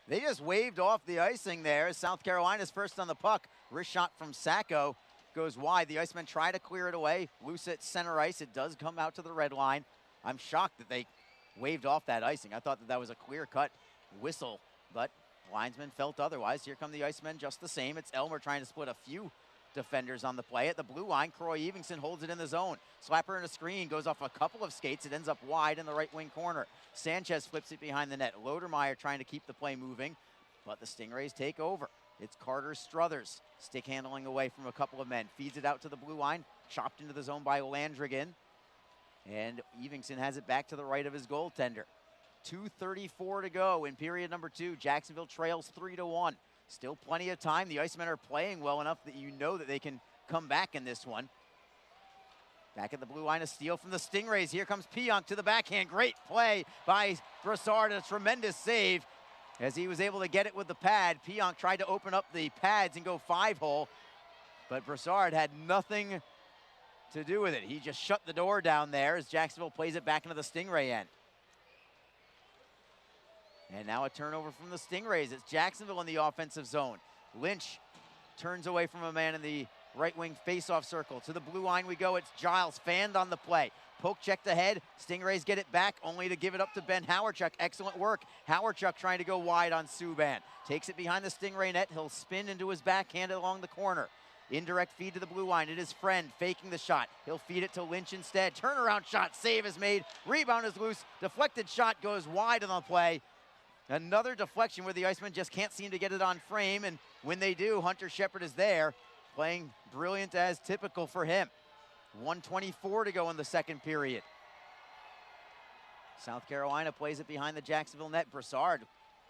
[SPEAKER 3] They just waved off the icing there. South Carolina's first on the puck. Wrist shot from Sacco goes wide. The Icemen try to clear it away. Loose at center ice. It does come out to the red line. I'm shocked that they waved off that icing. I thought that was a clear-cut whistle, but linesman felt otherwise. Here come the Icemen just the same. It's Elmer trying to split a few defenders on the play. At the blue line, Croy Evingson holds it in the zone. Slapper in a screen, goes off a couple of skates. It ends up wide in the right wing corner. Sanchez flips it behind the net. Lodermeyer trying to keep the play moving, but the Stingrays take over. It's Carter Struthers, stick handling away from a couple of men. Feeds it out to the blue line, chopped into the zone by Landrigan. And Evingson has it back to the right of his goaltender. 2:34 to go in period number 2. Jacksonville trails 3-1. Still plenty of time. The Icemen are playing well enough that you know that they can come back in this one. Back at the blue line, a steal from the Stingrays. Here comes Pionk to the backhand. Great play by Brassard, and a tremendous save as he was able to get it with the pad. Pionk tried to open up the pads and go 5-hole, but Brassard had nothing to do with it. He just shut the door down there as Jacksonville plays it back into the Stingray end. And now a turnover from the Stingrays. It's Jacksonville in the offensive zone. Lynch turns away from a man in the right wing faceoff circle. To the blue line we go. It's Giles fanned on the play. Poke checked ahead. Stingrays get it back only to give it up to Ben Howardchuk. Excellent work. Howardchuk trying to go wide on Subban. Takes it behind the Stingray net. He'll spin into his backhand along the corner. Indirect feed to the blue line. It is Friend faking the shot. He'll feed it to Lynch instead. Turnaround shot. Save is made. Rebound is loose. Deflected shot goes wide on the play. Another deflection where the Icemen just can't seem to get it on frame, and when they do, Hunter Shepard is there, playing brilliant as typical for him. 1:24 to go in the second period. South Carolina plays it behind the Jacksonville net. Broussard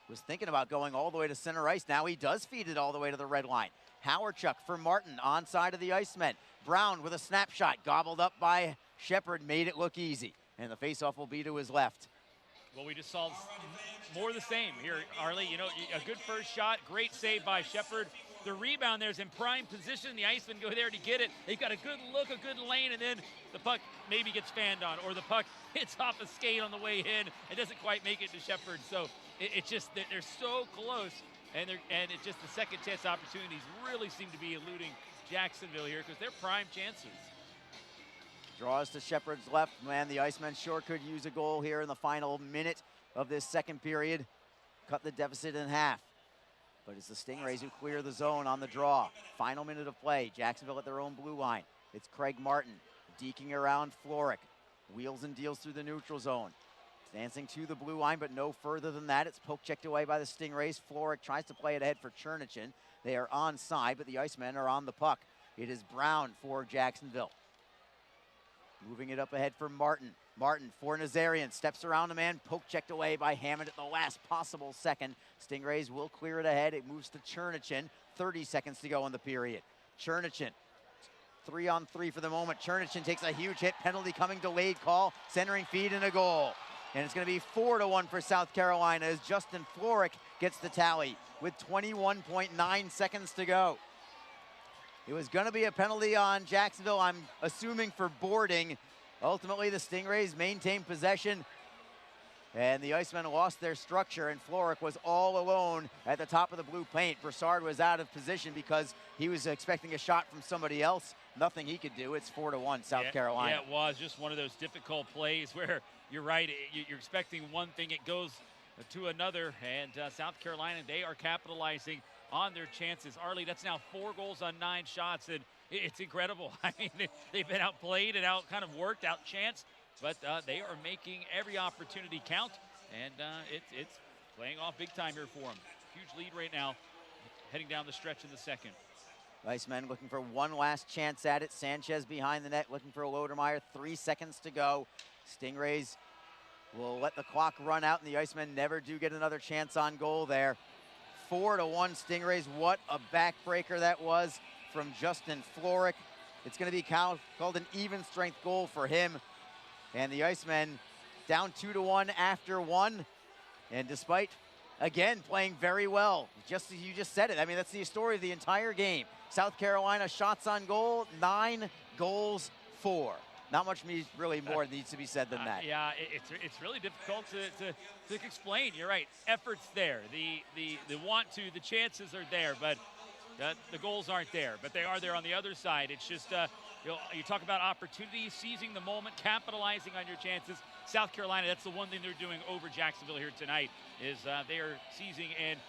[SPEAKER 3] was thinking about going all the way to center ice. Now he does feed it all the way to the red line. Howardchuk for Martin on side of the Icemen. Brown with a snapshot, gobbled up by Shepard, made it look easy. And the faceoff will be to his left.
[SPEAKER 6] Well, we just saw more of the same here, Arlie. You know, a good first shot, great save by Shepard. The rebound there's in prime position. The Icemen go there to get it. They've got a good look, a good lane, and then the puck maybe gets fanned on, or the puck hits off a skate on the way in and doesn't quite make it to Shepard. So it's just they're so close, and it's just the second chance opportunities really seem to be eluding Jacksonville here because they're prime chances.
[SPEAKER 3] Draws to Shepard's left. Man, the Icemen sure could use a goal here in the final minute of this second period. Cut the deficit in half. But it's the Stingrays who clear the zone on the draw. Final minute of play. Jacksonville at their own blue line. It's Craig Martin deking around Floric. Wheels and deals through the neutral zone. Dancing to the blue line, but no further than that. It's poke checked away by the Stingrays. Floric tries to play it ahead for Chernichin. They are onside, but the Icemen are on the puck. It is Brown for Jacksonville. Moving it up ahead for Martin. Martin for Nazarian. Steps around a man. Poke checked away by Hammond at the last possible second. Stingrays will clear it ahead. It moves to Chernichin. 30 seconds to go in the period. Chernichin. 3-on-3 for the moment. Chernichin takes a huge hit. Penalty coming. Delayed call. Centering feed and a goal. And it's going to be 4-1 for South Carolina as Justin Floric gets the tally with 21.9 seconds to go. It was going to be a penalty on Jacksonville, I'm assuming for boarding. Ultimately, the Stingrays maintained possession, and the Icemen lost their structure, and Floric was all alone at the top of the blue paint. Broussard was out of position because he was expecting a shot from somebody else. Nothing he could do. It's 4-1 South Carolina.
[SPEAKER 6] Yeah, it was just one of those difficult plays where you're right, you're expecting one thing, it goes to another, and South Carolina, they are capitalizing on their chances. Arlie, that's now 4 goals on 9 shots, and it's incredible. I mean, they've been outplayed and out kind of worked, out chanced, but they are making every opportunity count, and it's playing off big time here for them. Huge lead right now, heading down the stretch in the second.
[SPEAKER 3] Icemen looking for one last chance at it. Sanchez behind the net looking for Lodermeyer. 3 seconds to go. Stingrays will let the clock run out, and the Icemen never do get another chance on goal there. 4-1 Stingrays. What a backbreaker that was from Justin Floric. It's going to be called an even strength goal for him. And the Icemen down 2-1 after 1. And despite, again, playing very well, just as you just said it, I mean, that's the story of the entire game. South Carolina shots on goal, 9 goals, 4. Not much really more needs to be said than that.
[SPEAKER 6] Yeah, it's really difficult to explain. You're right. Effort's there. The want to, the chances are there, but the goals aren't there. But they are there on the other side. It's just you talk about opportunities, seizing the moment, capitalizing on your chances. South Carolina, that's the one thing they're doing over Jacksonville here tonight, is they are seizing and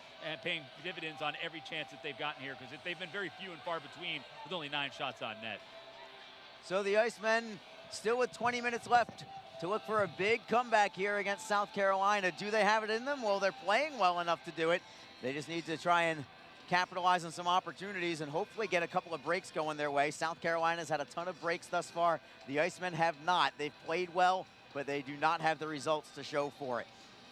[SPEAKER 6] paying dividends on every chance that they've gotten here, because they've been very few and far between with only 9 shots on net.
[SPEAKER 3] So the Icemen still with 20 minutes left to look for a big comeback here against South Carolina. Do they have it in them? Well, they're playing well enough to do it. They just need to try and capitalize on some opportunities and hopefully get a couple of breaks going their way. South Carolina's had a ton of breaks thus far. The Icemen have not. They've played well, but they do not have the results to show for it.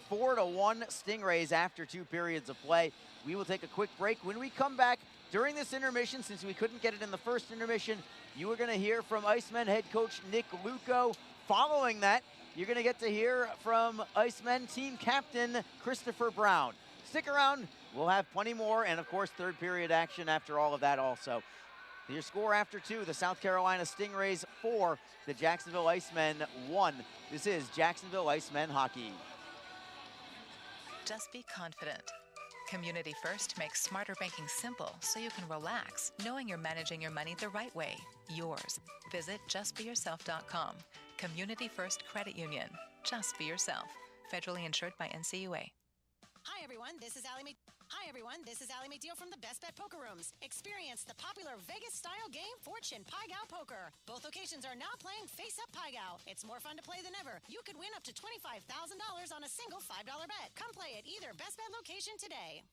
[SPEAKER 3] 4-1 Stingrays after 2 periods of play. We will take a quick break. When we come back during this intermission, since we couldn't get it in the first intermission, you are going to hear from Icemen head coach Nick Luco. Following that, you're going to get to hear from Icemen team captain Christopher Brown. Stick around. We'll have plenty more, and of course, third period action after all of that also. Your score after 2, the South Carolina Stingrays 4, the Jacksonville Icemen 1. This is Jacksonville Icemen hockey.
[SPEAKER 5] Just be confident. Community First makes smarter banking simple so you can relax, knowing you're managing your money the right way. Yours. Visit justbeyourself.com. Community First Credit Union. Just be yourself. Federally insured by NCUA.
[SPEAKER 7] Hi everyone, this is Allie Hi, everyone. This is Allie McDeal from the Best Bet Poker Rooms. Experience the popular Vegas-style game, Fortune Pai Gow Poker. Both locations are now playing face-up Pai Gow. It's more fun to play than ever. You could win up to $25,000 on a single $5 bet. Come play at either Best Bet location today.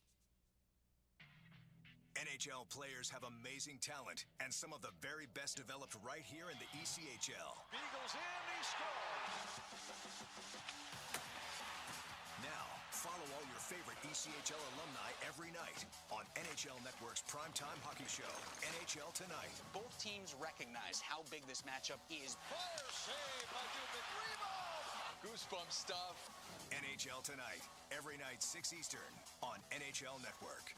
[SPEAKER 9] NHL players have amazing talent, and some of the very best developed right here in the ECHL.
[SPEAKER 2] Beagles in, he scores.
[SPEAKER 9] Now, follow all your favorite ECHL alumni every night on NHL Network's primetime hockey show, NHL Tonight.
[SPEAKER 10] Both teams recognize how big this matchup is.
[SPEAKER 2] Fire save by Dubnik. Rebound.
[SPEAKER 10] Goosebump stuff.
[SPEAKER 9] NHL Tonight, every night 6 Eastern on NHL Network.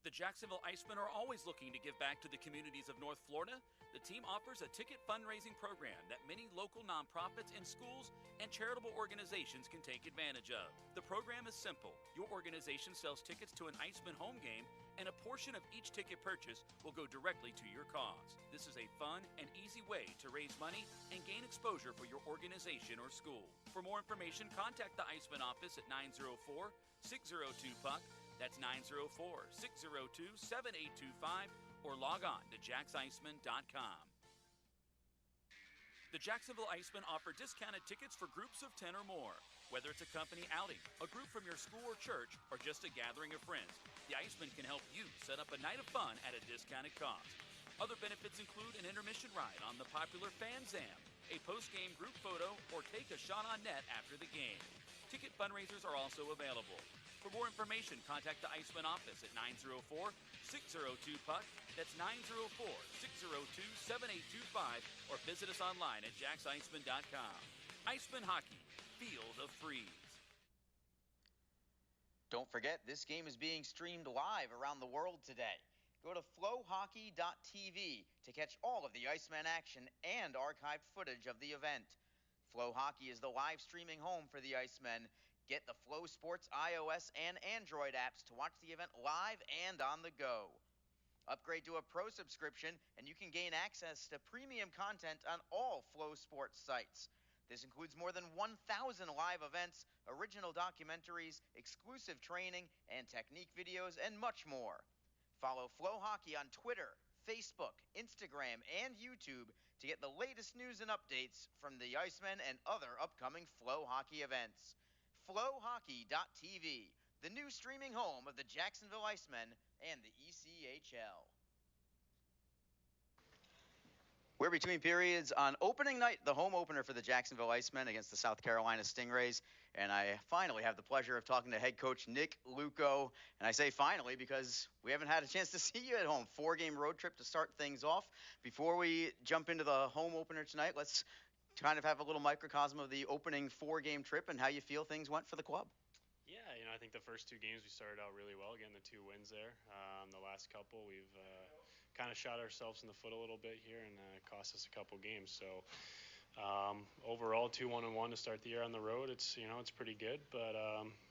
[SPEAKER 6] The Jacksonville Icemen are always looking to give back to the communities of North Florida. The team offers a ticket fundraising program that many local nonprofits and schools and charitable organizations can take advantage of. The program is simple. Your organization sells tickets to an Iceman home game, and a portion of each ticket purchase will go directly to your cause. This is a fun and easy way to raise money and gain exposure for your organization or school. For more information, contact the Iceman office at 904-602-PUCK. That's 904-602-7825, or log on to jaxiceman.com. The Jacksonville Icemen offer discounted tickets for groups of 10 or more. Whether it's a company outing, a group from your school or church, or just a gathering of friends, the Icemen can help you set up a night of fun at a discounted cost. Other benefits include an intermission ride on the popular Fan Zam, a post-game group photo, or take a shot on net after the game. Ticket fundraisers are also available. For more information, contact the Iceman office at 904-602-PUCK. That's 904-602-7825, or visit us online at jaxiceman.com. Iceman Hockey, feel the freeze.
[SPEAKER 8] Don't forget, this game is being streamed live around the world today. Go to flowhockey.tv to catch all of the Iceman action and archived footage of the event. Flow Hockey is the live streaming home for the Icemen. Get the Flow Sports iOS and Android apps to watch the event live and on the go. Upgrade to a pro subscription and you can gain access to premium content on all Flow Sports sites. This includes more than 1,000 live events, original documentaries, exclusive training and technique videos, and much more. Follow Flow Hockey on Twitter, Facebook, Instagram, and YouTube to get the latest news and updates from the Icemen and other upcoming Flow Hockey events. flowhockey.tv, the new streaming home of the Jacksonville Icemen and the ECHL. We're between periods on opening night, the home opener for the Jacksonville Icemen against the South Carolina Stingrays. And I finally have the pleasure of talking to head coach Nick Luco. And I say finally because we haven't had a chance to see you at home. 4-game road trip to start things off. Before we jump into the home opener tonight, let's kind of have a little microcosm of the opening 4-game trip and how you feel things went for the club.
[SPEAKER 11] Yeah, I think the first 2 games we started out really well, getting the 2 wins there. The last couple we've kind of shot ourselves in the foot a little bit here and cost us a couple games. So overall, 2-1-1 to start the year on the road. It's it's pretty good, but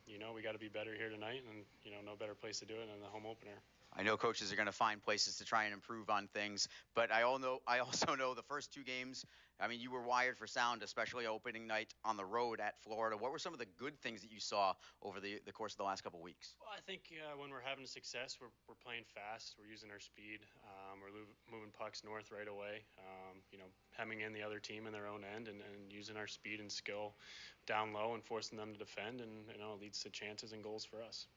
[SPEAKER 11] we got to be better here tonight, and no better place to do it than the home opener.
[SPEAKER 8] I know coaches are going to find places to try and improve on things, but I also know the first 2 games, I mean, you were wired for sound, especially opening night on the road at Florida. What were some of the good things that you saw over the course of the last couple of weeks?
[SPEAKER 11] Well, I think when we're having success, we're playing fast. We're using our speed. We're moving pucks north right away, hemming in the other team in their own end and using our speed and skill down low and forcing them to defend, and it leads to chances and goals for us.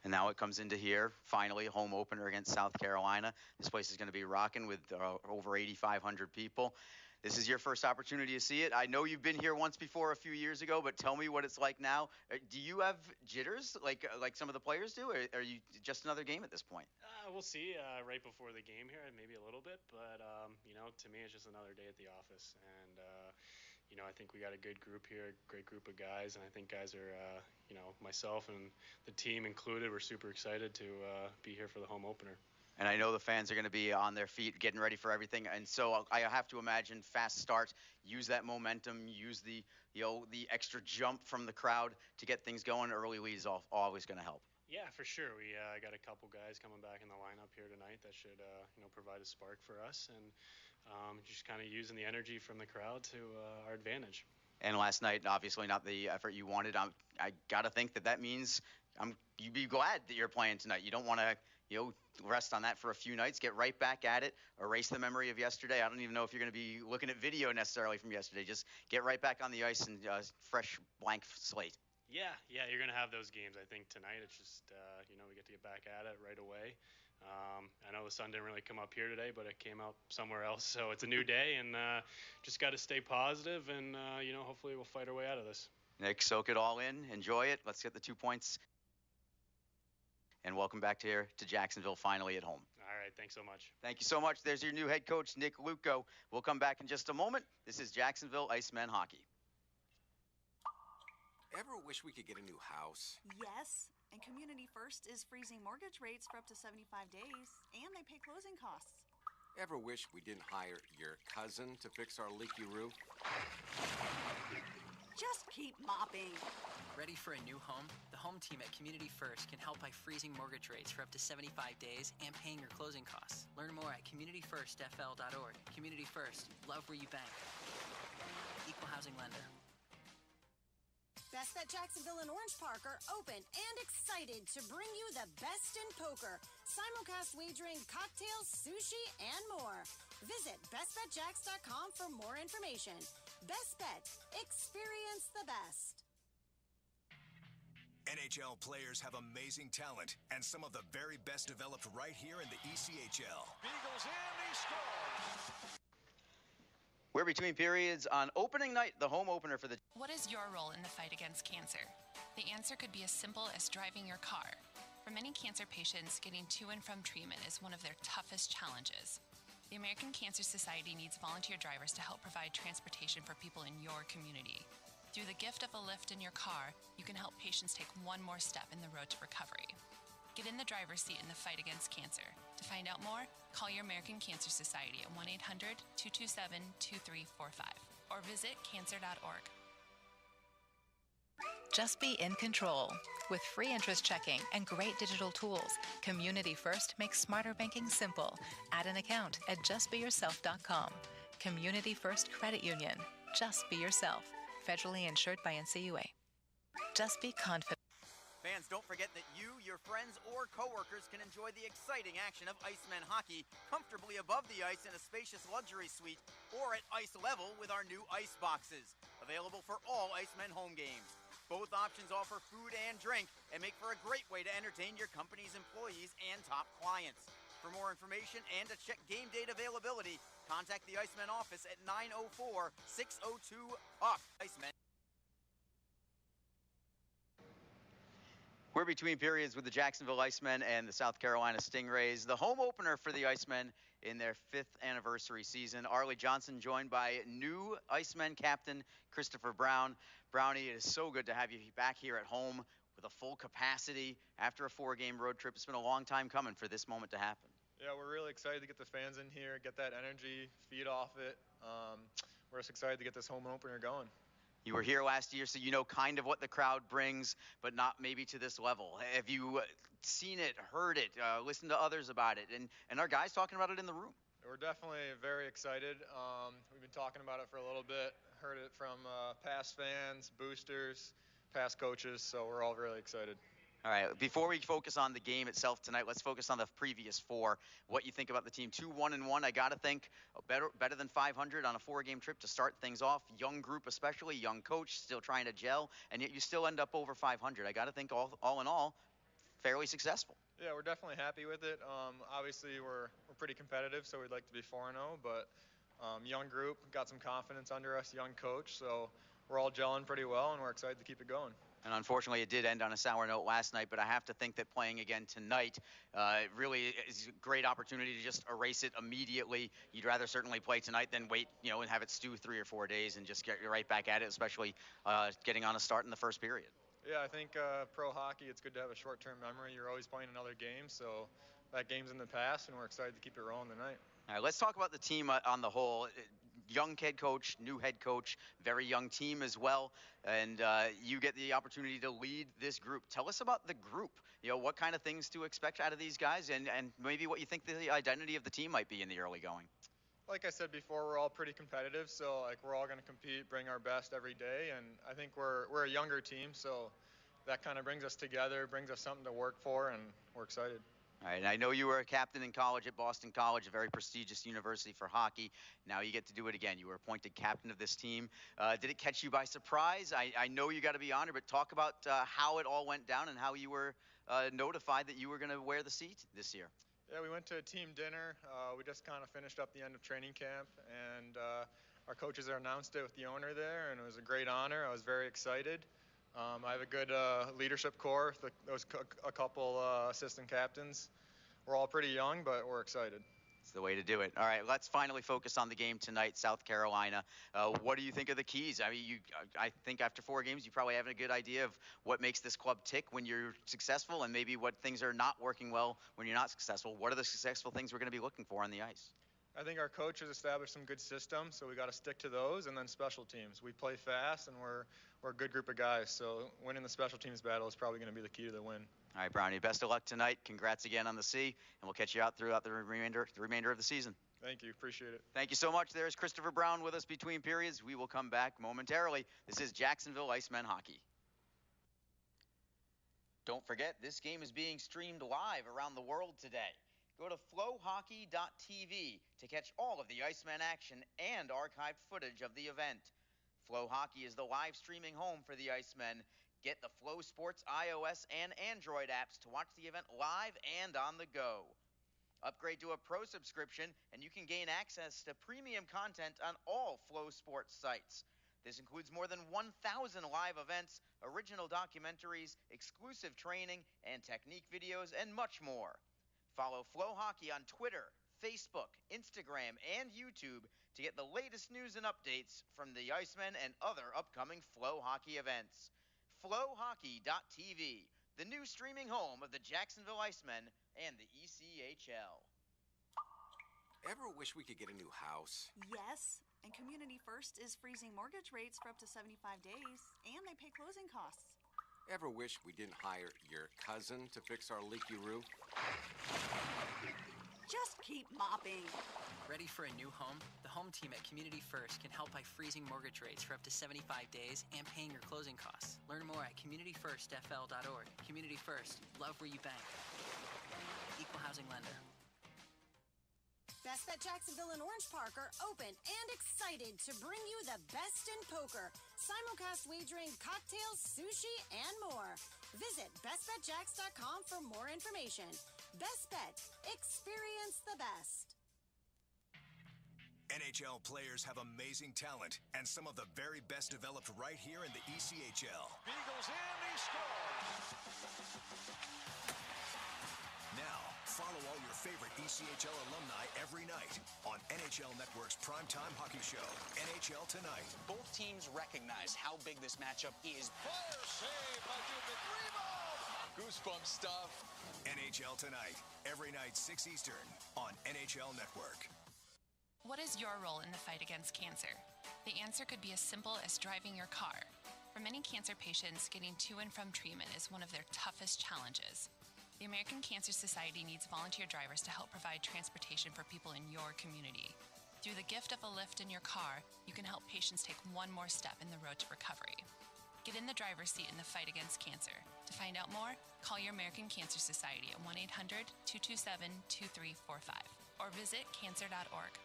[SPEAKER 8] And now it comes into here, finally, home opener against South Carolina. This place is going to be rocking with over 8,500 people. This is your first opportunity to see it. I know you've been here once before a few years ago, but tell me what it's like now. Do you have jitters like some of the players do, or are you just another game at this point?
[SPEAKER 11] We'll see right before the game here, maybe a little bit, but, to me it's just another day at the office. And, I think we got a good group here, a great group of guys, and I think guys are, myself and the team included, we're super excited to be here for the home opener.
[SPEAKER 8] And I know the fans are going to be on their feet getting ready for everything. And so I have to imagine fast start, use that momentum, use the extra jump from the crowd to get things going. Early lead is always going to help.
[SPEAKER 11] Yeah, for sure. We got a couple guys coming back in the lineup here tonight that should, provide a spark for us. And just kind of using the energy from the crowd to our advantage.
[SPEAKER 8] And last night, obviously not the effort you wanted. I got to think that means you'd be glad that you're playing tonight. You don't want to, rest on that for a few nights. Get right back at it. Erase the memory of yesterday. I don't even know if you're going to be looking at video necessarily from yesterday. Just get right back on the ice and fresh blank slate.
[SPEAKER 11] Yeah, you're going to have those games. I think tonight it's just, we get to get back at it right away. I know the sun didn't really come up here today, but it came out somewhere else. So it's a new day, and just got to stay positive, and, hopefully we'll fight our way out of this.
[SPEAKER 8] Nick, soak it all in. Enjoy it. Let's get the 2 points. And welcome back here to Jacksonville, finally at home.
[SPEAKER 11] All right, thanks so much.
[SPEAKER 8] Thank you so much. There's your new head coach, Nick Luco. We'll come back in just a moment. This is Jacksonville Icemen hockey.
[SPEAKER 12] Ever wish we could get a new house?
[SPEAKER 13] Yes, and Community First is freezing mortgage rates for up to 75 days, and they pay closing costs.
[SPEAKER 12] Ever wish we didn't hire your cousin to fix our leaky roof?
[SPEAKER 13] Just keep mopping.
[SPEAKER 14] Ready for a new home? The home team at Community First can help by freezing mortgage rates for up to 75 days and paying your closing costs. Learn more at communityfirstfl.org. Community First, love where you bank. Equal housing lender.
[SPEAKER 7] Best Bet Jacksonville and Orange Park are open and excited to bring you the best in poker, simulcast wagering, cocktails, sushi, and more. Visit bestbetjacks.com for more information. Best Bet. Experience the best.
[SPEAKER 9] NHL players have amazing talent, and some of the very best developed right here in the ECHL.
[SPEAKER 2] Beagles in, he scores.
[SPEAKER 8] We're between periods on opening night, the home opener for the...
[SPEAKER 15] What is your role in the fight against cancer? The answer could be as simple as driving your car. For many cancer patients, getting to and from treatment is one of their toughest challenges. The American Cancer Society needs volunteer drivers to help provide transportation for people in your community. Through the gift of a lift in your car, you can help patients take one more step in the road to recovery. Get in the driver's seat in the fight against cancer. To find out more, call your American Cancer Society at 1-800-227-2345 or visit cancer.org.
[SPEAKER 5] Just be in control. With free interest checking and great digital tools, Community First makes smarter banking simple. Add an account at justbeyourself.com. Community First Credit Union. Just be yourself. Federally insured by NCUA. Just be confident.
[SPEAKER 8] Fans, don't forget that you, your friends, or coworkers can enjoy the exciting action of Icemen hockey comfortably above the ice in a spacious luxury suite or at ice level with our new ice boxes. Available for all Icemen home games. Both options offer food and drink and make for a great way to entertain your company's employees and top clients. For more information and to check game date availability, contact the Icemen office at 904-602-PUCK. Icemen. We're between periods with the Jacksonville Icemen and the South Carolina Stingrays. The home opener for the Icemen in their 5th anniversary season. Arlie Johnson joined by new Icemen captain Christopher Brown. Brownie, it is so good to have you back here at home with a full capacity after a 4-game road trip. It's been a long time coming for this moment to happen.
[SPEAKER 16] Yeah, we're really excited to get the fans in here, get that energy, feed off it. We're just excited to get this home opener going.
[SPEAKER 8] You were here last year, so you know kind of what the crowd brings, but not maybe to this level. Have you seen it, heard it, listened to others about it, and our guys talking about it in the room?
[SPEAKER 16] We're definitely very excited. We've been talking about it for a little bit, heard it from past fans, boosters, past coaches, so we're all really excited.
[SPEAKER 8] All right, before we focus on the game itself tonight, let's focus on the previous 4. What you think about the team. 2-1-1, I got to think better than 500 on a 4-game trip to start things off. Young group especially, young coach, still trying to gel, and yet you still end up over 500. I got to think all in all, fairly successful.
[SPEAKER 16] Yeah, we're definitely happy with it. Obviously, we're pretty competitive, so we'd like to be 4-0, but young group, got some confidence under us, young coach, so we're all gelling pretty well, and we're excited to keep it going.
[SPEAKER 8] And unfortunately, it did end on a sour note last night, but I have to think that playing again tonight really is a great opportunity to just erase it immediately. You'd rather certainly play tonight than wait, and have it stew 3 or 4 days and just get right back at it, especially getting on a start in the first period.
[SPEAKER 16] Yeah, I think pro hockey, it's good to have a short-term memory. You're always playing another game, so that game's in the past, and we're excited to keep it rolling tonight.
[SPEAKER 8] All right, let's talk about the team on the whole. Young head coach, new head coach, very young team as well, and you get the opportunity to lead this group. Tell us about the group. What kind of things to expect out of these guys, and maybe what you think the identity of the team might be in the early going.
[SPEAKER 16] Like I said before, we're all pretty competitive, so we're all going to compete, bring our best every day, and I think we're a younger team, so that kind of brings us together, brings us something to work for, and we're excited.
[SPEAKER 8] All right, and I know you were a captain in college at Boston College, a very prestigious university for hockey. Now you get to do it again. You were appointed captain of this team. Did it catch you by surprise? I know you got to be honored, but talk about how it all went down and how you were notified that you were going to wear the seat this year.
[SPEAKER 16] Yeah, we went to a team dinner. We just kind of finished up the end of training camp, and our coaches announced it with the owner there, and it was a great honor. I was very excited. I have a good leadership core. Those a couple assistant captains. We're all pretty young, but we're excited.
[SPEAKER 8] It's the way to do it. All right, let's finally focus on the game tonight, South Carolina. What do you think of the keys? I mean, I think after 4 games, you probably have a good idea of what makes this club tick when you're successful and maybe what things are not working well when you're not successful. What are the successful things we're going to be looking for on the ice?
[SPEAKER 16] I think our coach has established some good systems, so we got to stick to those, and then special teams. We play fast, and we're a good group of guys, so winning the special teams battle is probably going to be the key to the win.
[SPEAKER 8] All right, Brownie, best of luck tonight. Congrats again on the C, and we'll catch you out throughout the remainder of the season.
[SPEAKER 16] Thank you. Appreciate it.
[SPEAKER 8] Thank you so much. There's Christopher Brown with us between periods. We will come back momentarily. This is Jacksonville Icemen hockey. Don't forget, this game is being streamed live around the world today. Go to flowhockey.tv to catch all of the Icemen action and archived footage of the event. Flow Hockey is the live streaming home for the Icemen. Get the Flow Sports iOS and Android apps to watch the event live and on the go. Upgrade to a pro subscription and you can gain access to premium content on all Flow Sports sites. This includes more than 1,000 live events, original documentaries, exclusive training, and technique videos, and much more. Follow Flow Hockey on Twitter, Facebook, Instagram, and YouTube to get the latest news and updates from the Icemen and other upcoming Flow Hockey events. Flowhockey.tv, the new streaming home of the Jacksonville Icemen and the ECHL.
[SPEAKER 12] Ever wish we could get a new house?
[SPEAKER 13] Yes, and Community First is freezing mortgage rates for up to 75 days, and they pay closing costs.
[SPEAKER 12] Ever wish we didn't hire your cousin to fix our leaky roof?
[SPEAKER 13] Just keep mopping.
[SPEAKER 14] Ready for a new home? The home team at Community First can help by freezing mortgage rates for up to 75 days and paying your closing costs. Learn more at communityfirstfl.org. Community First, love where you bank. Equal housing lender.
[SPEAKER 7] Best Bet Jacksonville and Orange Park are open and excited to bring you the best in poker, simulcast wagering, cocktails, sushi, and more. Visit bestbetjacks.com for more information. Best Bet. Experience the best.
[SPEAKER 9] NHL players have amazing talent, and some of the very best developed right here in the ECHL.
[SPEAKER 2] Beagles in, he scores.
[SPEAKER 9] Now, follow all your favorite ECHL alumni every night on NHL Network's primetime hockey show, NHL Tonight.
[SPEAKER 10] Both teams recognize how big this matchup is.
[SPEAKER 2] Fire save by Dubik. Rebound.
[SPEAKER 10] Goosebump stuff.
[SPEAKER 9] NHL Tonight, every night 6 Eastern on NHL Network.
[SPEAKER 15] What is your role in the fight against cancer? The answer could be as simple as driving your car. For many cancer patients, getting to and from treatment is one of their toughest challenges. The American Cancer Society needs volunteer drivers to help provide transportation for people in your community. Through the gift of a lift in your car, you can help patients take one more step in the road to recovery. Get in the driver's seat in the fight against cancer. To find out more, call your American Cancer Society at 1-800-227-2345 or visit cancer.org.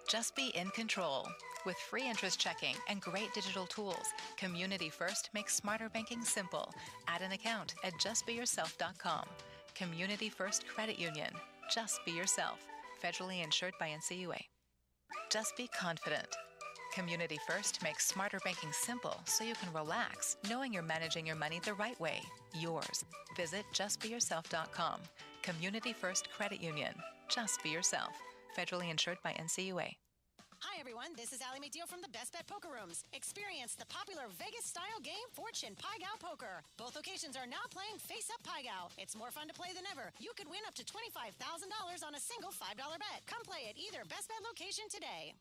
[SPEAKER 5] Just be in control. With free interest checking and great digital tools, Community First makes smarter banking simple. Add an account at justbeyourself.com. Community First Credit Union. Just be yourself. Federally insured by NCUA. Just be confident. Community First makes smarter banking simple so you can relax, knowing you're managing your money the right way. Yours. Visit justbeyourself.com. Community First Credit Union. Just be yourself. Federally insured by NCUA.
[SPEAKER 7] Hi, everyone. This is Allie McDeal from the Best Bet Poker Rooms. Experience the popular Vegas-style game, Fortune Pai-Gow Poker. Both locations are now playing face-up Pai-Gow. It's more fun to play than ever. You could win up to $25,000 on a single $5 bet. Come play at either Best Bet location today.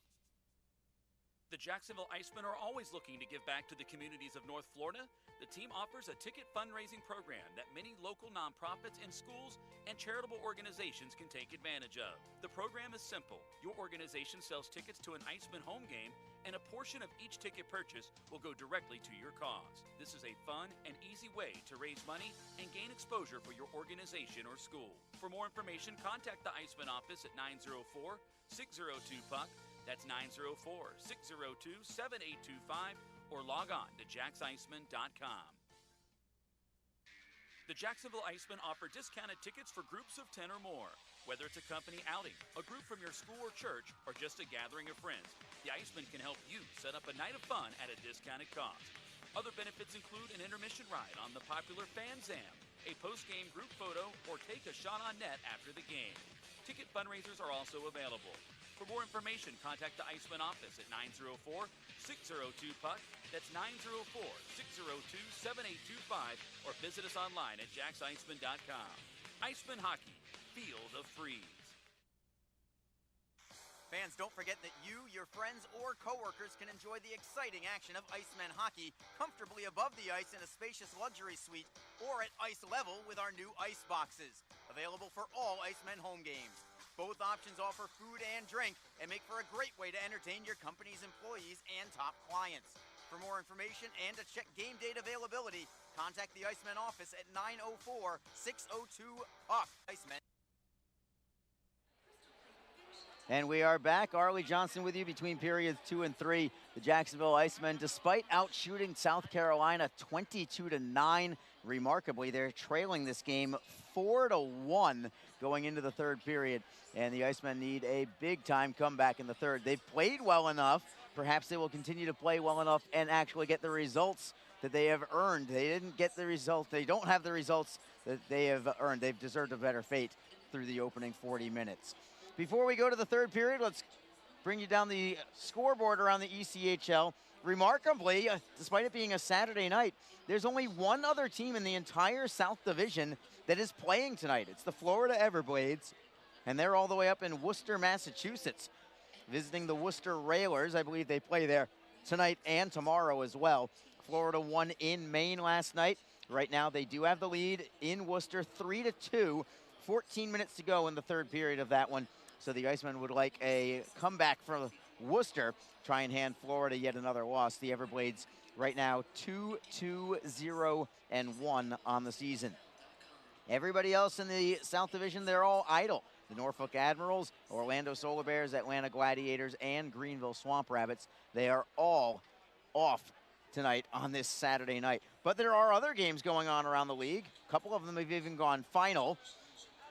[SPEAKER 6] The Jacksonville Icemen are always looking to give back to the communities of North Florida. The team offers a ticket fundraising program that many local nonprofits and schools and charitable organizations can take advantage of. The program is simple. Your organization sells tickets to an Icemen home game, and a portion
[SPEAKER 17] portion of each ticket purchase will go directly to your cause. This is a fun and easy way to raise money and gain exposure for your organization or school. For more information, contact the Icemen office at 904-602-PUCK. That's 904-602-7825, or log on to JacksIcemen.com. The Jacksonville Icemen offer discounted tickets for groups of 10 or more. Whether it's a company outing, a group from your school or church, or just a gathering of friends, the Icemen can help you set up a night of fun at a discounted cost. Other benefits include an intermission ride on the popular Fan Zam, a post-game group photo, or take a shot on net after the game. Ticket fundraisers are also available. For more information, contact the Icemen office at 904-602-PUCK. That's 904-602-7825, or visit us online at JacksIcemen.com. Icemen Hockey. Feel the freeze.
[SPEAKER 8] Fans, don't forget that you, your friends, or coworkers can enjoy the exciting action of Icemen Hockey comfortably above the ice in a spacious luxury suite or at ice level with our new ice boxes. Available for all Icemen home games. Both options offer food and drink and make for a great way to entertain your company's employees and top clients. For more information and to check game date availability, contact the Icemen office at 904-602-PUCK. Icemen.
[SPEAKER 3] And we are back. Arlie Johnson with you between periods 2 and 3. The Jacksonville Icemen, despite outshooting South Carolina 22-9, remarkably, they're trailing this game 4-1 going into the third period. And the Icemen need a big-time comeback in the third. They've played well enough. Perhaps they will continue to play well enough and actually get the results that they have earned. They didn't get the results. They don't have the results that they have earned. They've deserved a better fate through the opening 40 minutes. Before we go to the third period, let's bring you down the scoreboard around the ECHL. Remarkably, despite it being a Saturday night, there's only one other team in the entire South Division that is playing tonight. It's the Florida Everblades, and they're all the way up in Worcester, Massachusetts, visiting the Worcester Railers. I believe they play there tonight and tomorrow as well. Florida won in Maine last night. Right now, they do have the lead in Worcester, 3-2. 14 minutes to go in the third period of that one. So the Icemen would like a comeback from Worcester, try and hand Florida yet another loss. The Everblades right now 2-2-0-1 on the season. Everybody else in the South Division, they're all idle. The Norfolk Admirals, Orlando Solar Bears, Atlanta Gladiators, and Greenville Swamp Rabbits, they are all off tonight on this Saturday night. But there are other games going on around the league. A couple of them have even gone final.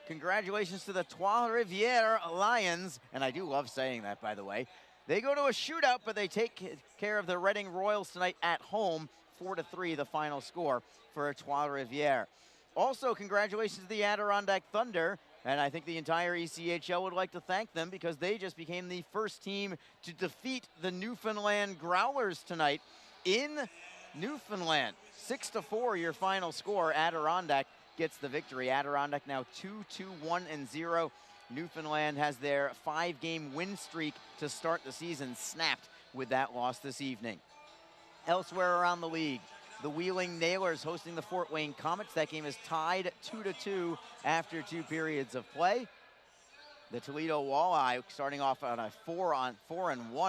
[SPEAKER 3] Congratulations to the Trois-Rivières Lions, and I do love saying that, by the way. They go to a shootout, but they take care of the Reading Royals tonight at home, 4-3, the final score for Trois-Rivières. Also, congratulations to the Adirondack Thunder, and I think the entire ECHL would like to thank them because they just became the first team to defeat the Newfoundland Growlers tonight in Newfoundland. 6-4, your final score. Adirondack gets the victory. Adirondack now 2-1-0. Newfoundland has their 5-game win streak to start the season snapped with that loss this evening. Elsewhere around the league, the Wheeling Nailers hosting the Fort Wayne Comets. That game is tied 2-2 after 2 periods of play. The Toledo Walleye starting off on a 4-1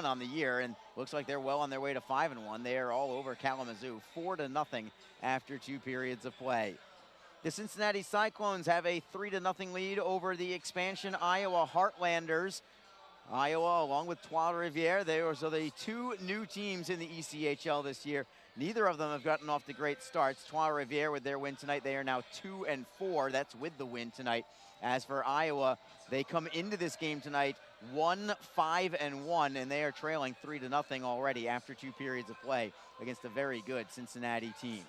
[SPEAKER 3] on the year, and looks like they're well on their way to 5-1. They are all over Kalamazoo, 4-0 after 2 periods of play. The Cincinnati Cyclones have a 3-0 lead over the expansion Iowa Heartlanders. Iowa, along with Trois-Rivières, they are the 2 new teams in the ECHL this year. Neither of them have gotten off to great starts. Trois-Rivières, with their win tonight, they are now 2-4. That's with the win tonight. As for Iowa, they come into this game tonight 1-5-1, and they are trailing 3-0 already after 2 periods of play against a very good Cincinnati team.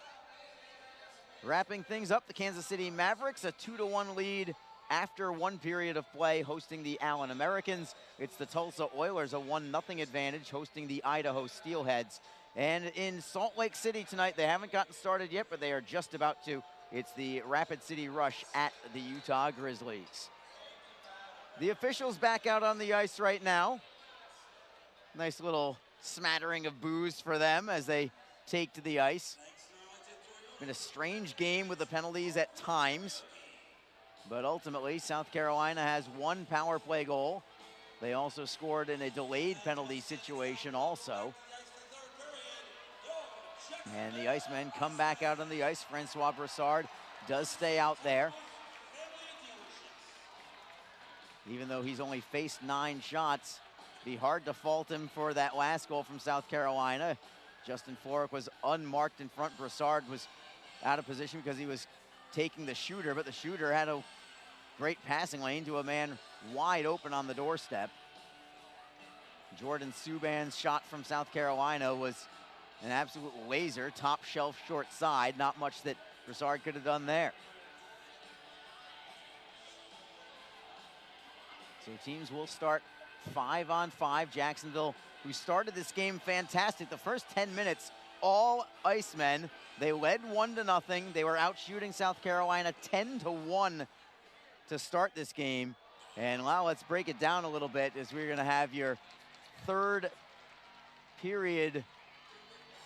[SPEAKER 3] Wrapping things up, the Kansas City Mavericks, a 2-1 lead after 1 period of play, hosting the Allen Americans. It's the Tulsa Oilers, a 1-0 advantage, hosting the Idaho Steelheads. And in Salt Lake City tonight, they haven't gotten started yet, but they are just about to. It's the Rapid City Rush at the Utah Grizzlies. The officials back out on the ice right now. Nice little smattering of boos for them as they take to the ice. Been a strange game with the penalties at times, but ultimately South Carolina has 1 power play goal They also scored in a delayed penalty situation also. And the Icemen come back out on the ice. Francois Brassard does stay out there. Even though he's only faced 9 shots, be hard to fault him for that last goal from South Carolina. Justin Floric was unmarked in front. Brassard was out of position because he was taking the shooter, but the shooter had a great passing lane to a man wide open on the doorstep. Jordan Subban's shot from South Carolina was an absolute laser, top shelf short side. Not much that Brassard could have done there. So teams will start 5-on-5. Jacksonville, who started this game fantastic. The first 10 minutes, all Icemen. They led 1-0. They were out shooting South Carolina 10-1 to start this game. And now let's break it down a little bit as we're gonna have your third period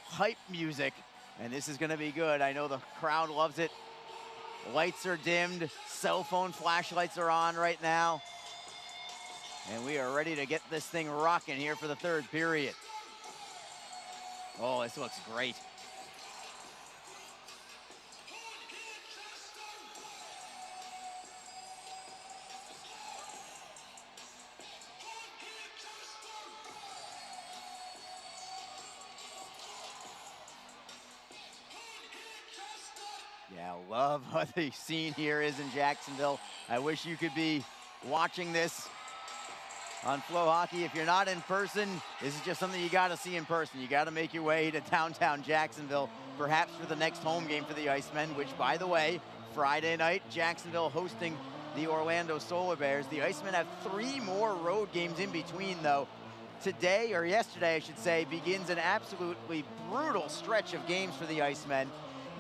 [SPEAKER 3] hype music. And this is gonna be good. I know the crowd loves it. Lights are dimmed, cell phone flashlights are on right now. And we are ready to get this thing rocking here for the third period. Oh, this looks great. Yeah, love what the scene here is in Jacksonville. I wish you could be watching this on Flow Hockey. If you're not in person, this is just something you got to see in person. You got to make your way to downtown Jacksonville, perhaps for the next home game for the Icemen, which, by the way, Friday night, Jacksonville hosting the Orlando Solar Bears. The Icemen have 3 more road games in between, though. Today, or yesterday, I should say, begins an absolutely brutal stretch of games for the Icemen.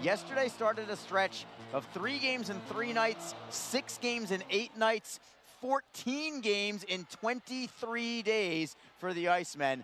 [SPEAKER 3] Yesterday started a stretch of 3 games in 3 nights, 6 games in 8 nights, 14 games in 23 days for the Icemen.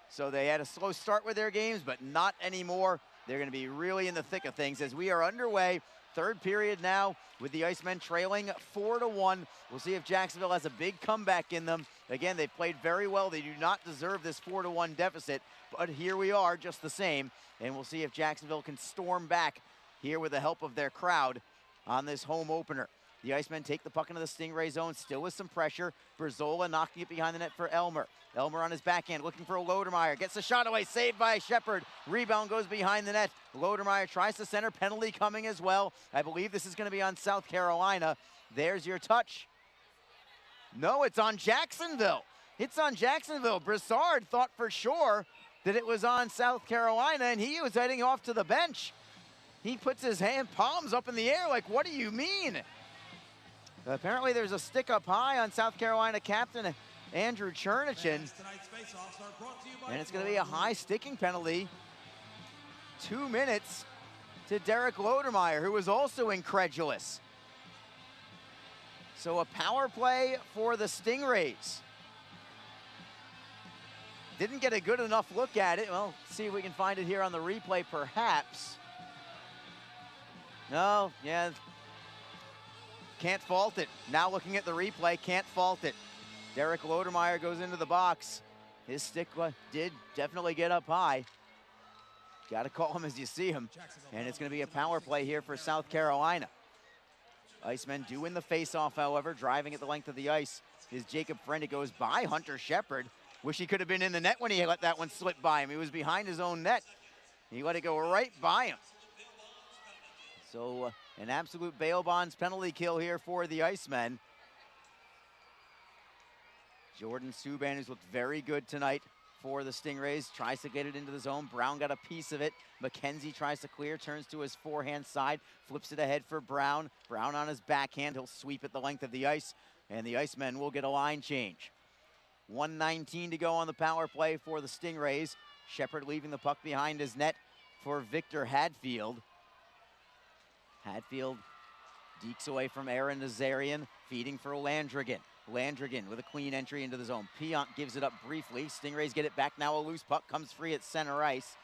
[SPEAKER 3] So they had a slow start with their games, but not anymore. They're going to be really in the thick of things as we are underway. Third period now with the Icemen trailing 4-1. We'll see if Jacksonville has a big comeback in them. Again, they've played very well. They do not deserve this 4-1 deficit, but here we are just the same. And we'll see if Jacksonville can storm back here with the help of their crowd on this home opener. The Icemen take the puck into the Stingray zone, still with some pressure. Berzola knocking it behind the net for Elmer. Elmer on his backhand, looking for Lodermeyer. Gets the shot away, saved by Shepard. Rebound goes behind the net. Lodermeyer tries to center, penalty coming as well. I believe this is going to be on South Carolina. There's your touch. No, it's on Jacksonville. It's on Jacksonville. Brassard thought for sure that it was on South Carolina, and he was heading off to the bench. He puts his palms up in the air like, what do you mean? Apparently there's a stick up high on South Carolina captain Andrew Chernichin. And it's going to be a high sticking penalty. 2 minutes to Derek Lodermeyer, who was also incredulous. So a power play for the Stingrays. Didn't get a good enough look at it. Well, see if we can find it here on the replay, perhaps. No, yeah. Can't fault it. Now looking at the replay, can't fault it. Derek Lodermeyer goes into the box. His stick did definitely get up high. Got to call him as you see him. And it's going to be a power play here for South Carolina. Icemen do win the faceoff, however. Driving at the length of the ice is Jacob Friend. It goes by Hunter Shepard. Wish he could have been in the net when he let that one slip by him. He was behind his own net. He let it go right by him. So an absolute bail bonds penalty kill here for the Icemen. Jordan Subban has looked very good tonight for the Stingrays. Tries to get it into the zone. Brown got a piece of it. McKenzie tries to clear, turns to his forehand side, flips it ahead for Brown. Brown on his backhand. He'll sweep it the length of the ice, and the Icemen will get a line change. 1:19 to go on the power play for the Stingrays. Shepard leaving the puck behind his net for Victor Hadfield. Hadfield dekes away from Aaron Nazarian, feeding for Landrigan. Landrigan with a clean entry into the zone. Piant gives it up briefly. Stingrays get it back now. A loose puck comes free at center ice.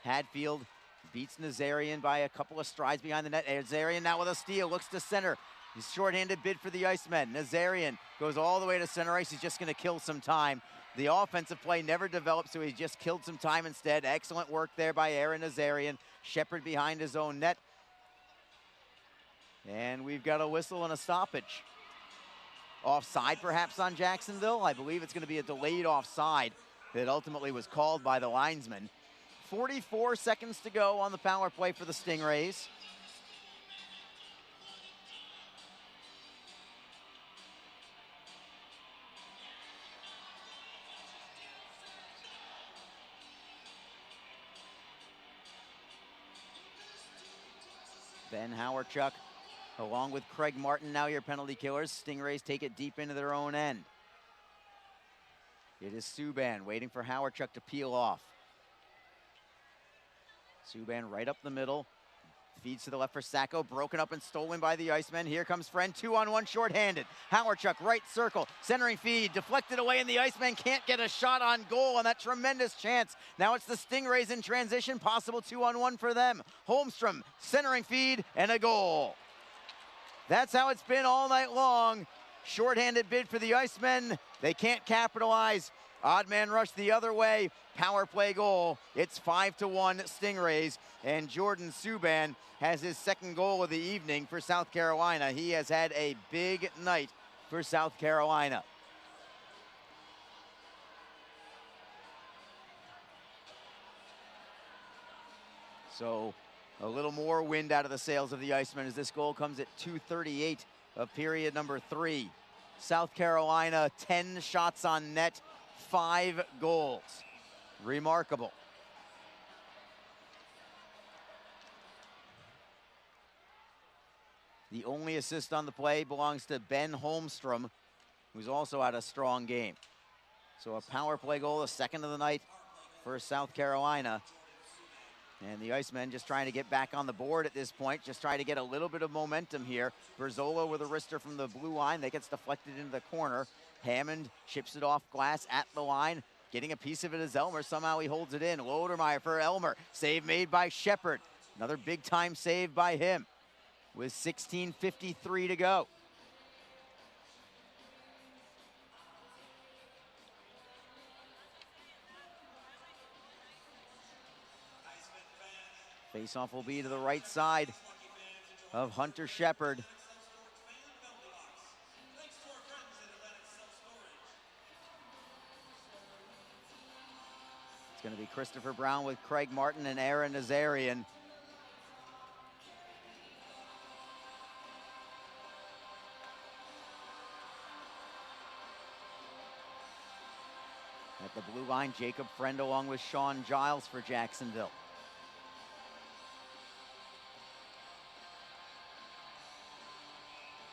[SPEAKER 3] Hadfield beats Nazarian by a couple of strides behind the net. Nazarian now with a steal, looks to center. He's shorthanded bid for the Icemen. Nazarian goes all the way to center ice. He's just going to kill some time. The offensive play never developed, so he just killed some time instead. Excellent work there by Aaron Nazarian. Shepard behind his own net. And we've got a whistle and a stoppage. Offside perhaps on Jacksonville. I believe it's going to be a delayed offside that ultimately was called by the linesman. 44 seconds to go on the power play for the Stingrays. Ben Howarchuk, along with Craig Martin, now your penalty killers. Stingrays take it deep into their own end. It is Subban waiting for Howarchuk to peel off. Subban right up the middle. Feeds to the left for Sacco, broken up and stolen by the Icemen. Here comes Friend, 2-on-1 shorthanded. Howarchuk, right circle, centering feed, deflected away, and the Icemen can't get a shot on goal on that tremendous chance. Now it's the Stingrays in transition, possible 2-on-1 for them. Holmstrom, centering feed, and a goal. That's how it's been all night long. Shorthanded bid for the Icemen. They can't capitalize. Odd man rush the other way. Power play goal. It's 5-1 Stingrays. And Jordan Subban has his second goal of the evening for South Carolina. He has had a big night for South Carolina. So a little more wind out of the sails of the Icemen as this goal comes at 2:38 of period number 3. South Carolina, 10 shots on net, 5 goals. Remarkable. The only assist on the play belongs to Ben Holmstrom, who's also had a strong game. So a power play goal, the second of the night for South Carolina. And the Icemen just trying to get back on the board at this point, just trying to get a little bit of momentum here. Berzola with a wrister from the blue line. That gets deflected into the corner. Hammond chips it off glass at the line. Getting a piece of it is Elmer. Somehow he holds it in. Lodermeyer for Elmer. Save made by Shepard. Another big time save by him with 16:53 to go. Faceoff will be to the right side of Hunter Shepard. It's going to be Christopher Brown with Craig Martin and Aaron Nazarian. At the blue line, Jacob Friend along with Sean Giles for Jacksonville.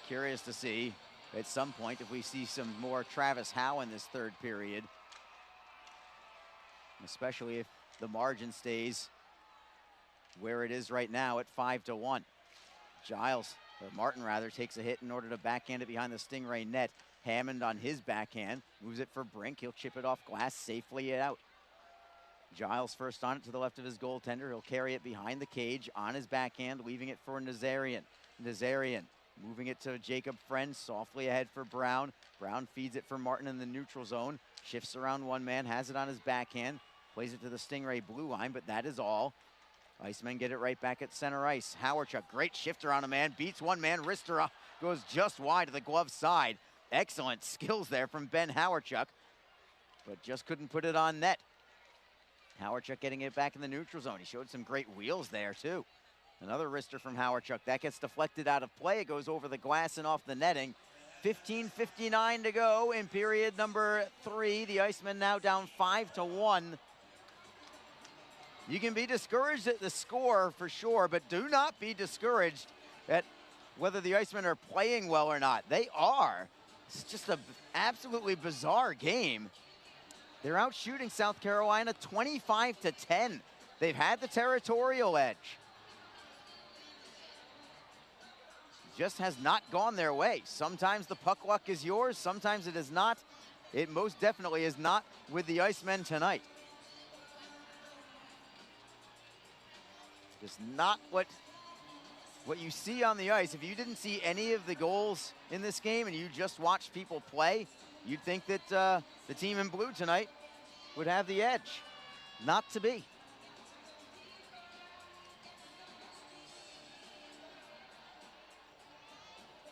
[SPEAKER 3] Curious to see at some point if we see some more Travis Howe in this third period, especially if the margin stays where it is right now at 5-1. Giles, or Martin rather, takes a hit in order to backhand it behind the Stingray net. Hammond on his backhand, moves it for Brink. He'll chip it off glass, safely out. Giles first on it to the left of his goaltender. He'll carry it behind the cage on his backhand, leaving it for Nazarian. Nazarian moving it to Jacob Friend, softly ahead for Brown. Brown feeds it for Martin in the neutral zone. Shifts around one man, has it on his backhand. Plays it to the Stingray blue line, but that is all. Icemen get it right back at center ice. Howarchuk, great shifter on a man, beats one man. Wrister goes just wide to the glove side. Excellent skills there from Ben Howarchuk, but just couldn't put it on net. Howarchuk getting it back in the neutral zone. He showed some great wheels there too. Another wrister from Howarchuk. That gets deflected out of play. It goes over the glass and off the netting. 15:59 to go in period number 3. The Icemen now down 5-1. You can be discouraged at the score for sure, but do not be discouraged at whether the Icemen are playing well or not. They are. It's just an absolutely bizarre game. They're out shooting South Carolina 25-10. They've had the territorial edge. Just has not gone their way. Sometimes the puck luck is yours, sometimes it is not. It most definitely is not with the Icemen tonight. Just not what what you see on the ice, if you didn't see any of the goals in this game and you just watched people play, you'd think that the team in blue tonight would have the edge. Not to be.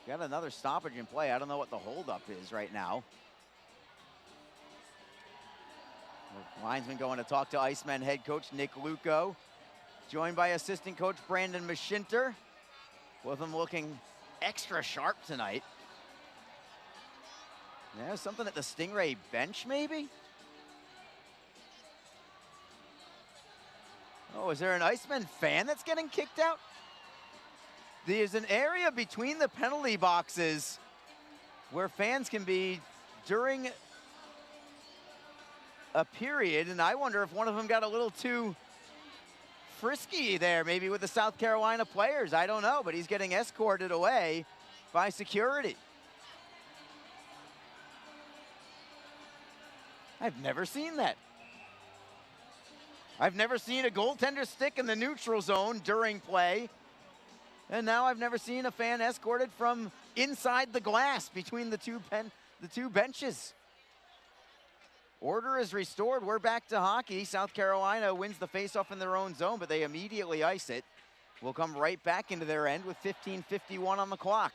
[SPEAKER 3] Got another stoppage in play. I don't know what the holdup is right now. The linesman going to talk to Icemen head coach Nick Luco, joined by assistant coach Brandon Mashinter. Both of them looking extra sharp tonight. There's something at the Stingray bench, maybe? Oh, is there an Icemen fan that's getting kicked out? There's an area between the penalty boxes where fans can be during a period, and I wonder if one of them got a little too frisky there, maybe with the South Carolina players. I don't know, but he's getting escorted away by security. I've never seen that. I've never seen a goaltender stick in the neutral zone during play. And now I've never seen a fan escorted from inside the glass between the two benches. Order is restored. We're back to hockey. South Carolina wins the faceoff in their own zone, but they immediately ice it. We'll come right back into their end with 15:51 on the clock.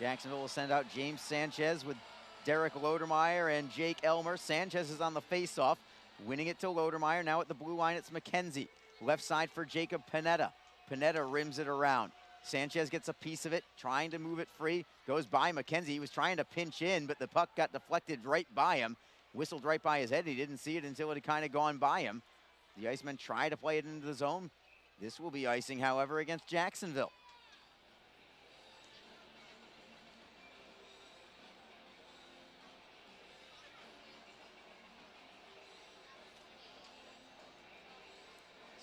[SPEAKER 3] Jacksonville will send out James Sanchez with Derek Lodermeyer and Jake Elmer. Sanchez is on the faceoff, winning it to Lodermeyer. Now at the blue line, it's McKenzie. Left side for Jacob Panetta. Panetta rims it around. Sanchez gets a piece of it, trying to move it free. Goes by McKenzie. He was trying to pinch in, but the puck got deflected right by him. Whistled right by his head. He didn't see it until it had kind of gone by him. The Icemen try to play it into the zone. This will be icing, however, against Jacksonville.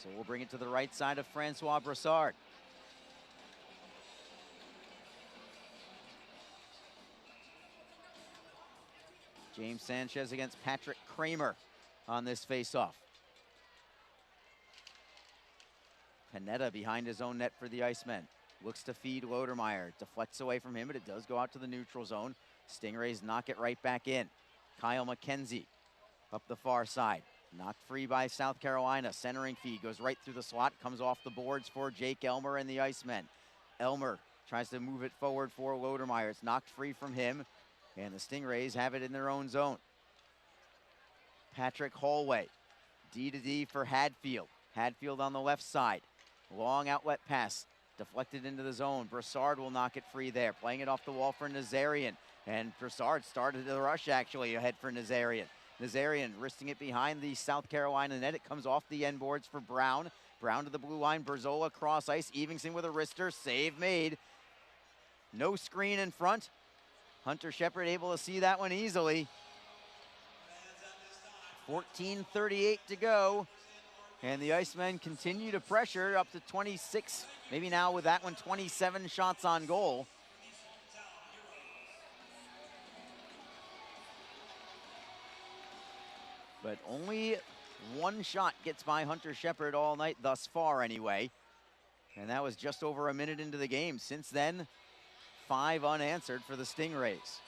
[SPEAKER 3] So we'll bring it to the right side of Francois Brassard. James Sanchez against Patrick Kramer on this faceoff. Panetta behind his own net for the Icemen. Looks to feed Lodermeyer. Deflects away from him, but it does go out to the neutral zone. Stingrays knock it right back in. Kyle McKenzie up the far side. Knocked free by South Carolina. Centering feed goes right through the slot. Comes off the boards for Jake Elmer and the Icemen. Elmer tries to move it forward for Lodermeyer. It's knocked free from him. And the Stingrays have it in their own zone. Patrick Hallway. D-to-D for Hadfield. Hadfield on the left side. Long outlet pass. Deflected into the zone. Brassard will knock it free there. Playing it off the wall for Nazarian. And Brassard started the rush actually ahead for Nazarian. Nazarian wristing it behind the South Carolina net. It comes off the end boards for Brown. Brown to the blue line. Berzola cross ice. Evenson with a wrister. Save made. No screen in front. Hunter Shepard able to see that one easily. 14:38 to go. And the Icemen continue to pressure up to 26. Maybe now with that one, 27 shots on goal. But only one shot gets by Hunter Shepard all night thus far anyway. And that was just over a minute into the game. Since then, 5 unanswered for the Stingrays.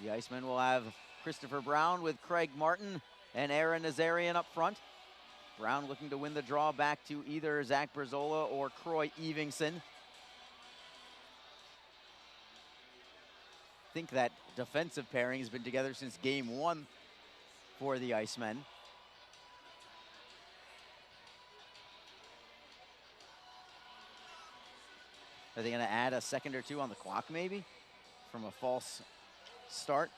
[SPEAKER 3] The Icemen will have Christopher Brown with Craig Martin and Aaron Nazarian up front. Brown looking to win the draw back to either Zach Berzola or Croy Evenson. I think that defensive pairing has been together since game 1 for the Icemen. Are they going to add a second or two on the clock maybe from a false start?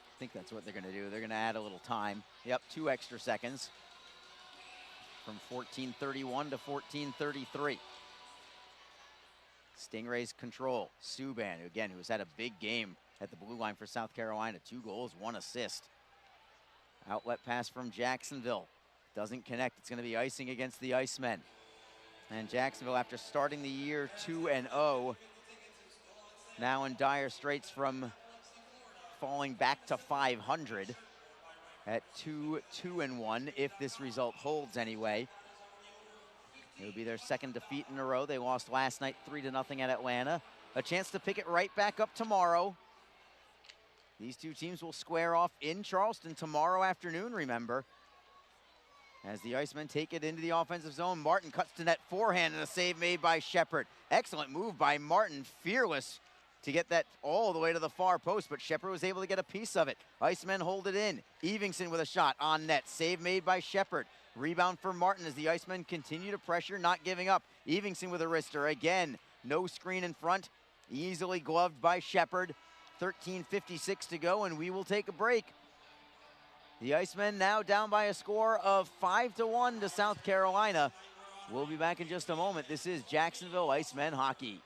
[SPEAKER 3] I think that's what they're going to do. They're going to add a little time. Yep, 2 extra seconds. From 14:31 to 14:33. Stingrays control. Subban, who has had a big game at the blue line for South Carolina. 2 goals, 1 assist. Outlet pass from Jacksonville. Doesn't connect. It's going to be icing against the Icemen. And Jacksonville, after starting the year 2-0, now in dire straits from falling back to 500 at 2-1, if this result holds anyway. It would be their second defeat in a row. They lost last night 3-0 at Atlanta. A chance to pick it right back up tomorrow. These two teams will square off in Charleston tomorrow afternoon, remember. As the Icemen take it into the offensive zone, Martin cuts to net forehand and a save made by Shepard. Excellent move by Martin, fearless to get that all the way to the far post, but Shepard was able to get a piece of it. Icemen hold it in. Evingson with a shot on net. Save made by Shepard. Rebound for Martin as the Icemen continue to pressure, not giving up. Evingson with a wrister again. No screen in front. Easily gloved by Shepard. 13:56 to go, and we will take a break. The Icemen now down by a score of 5-1 to South Carolina. We'll be back in just a moment. This is Jacksonville Icemen hockey.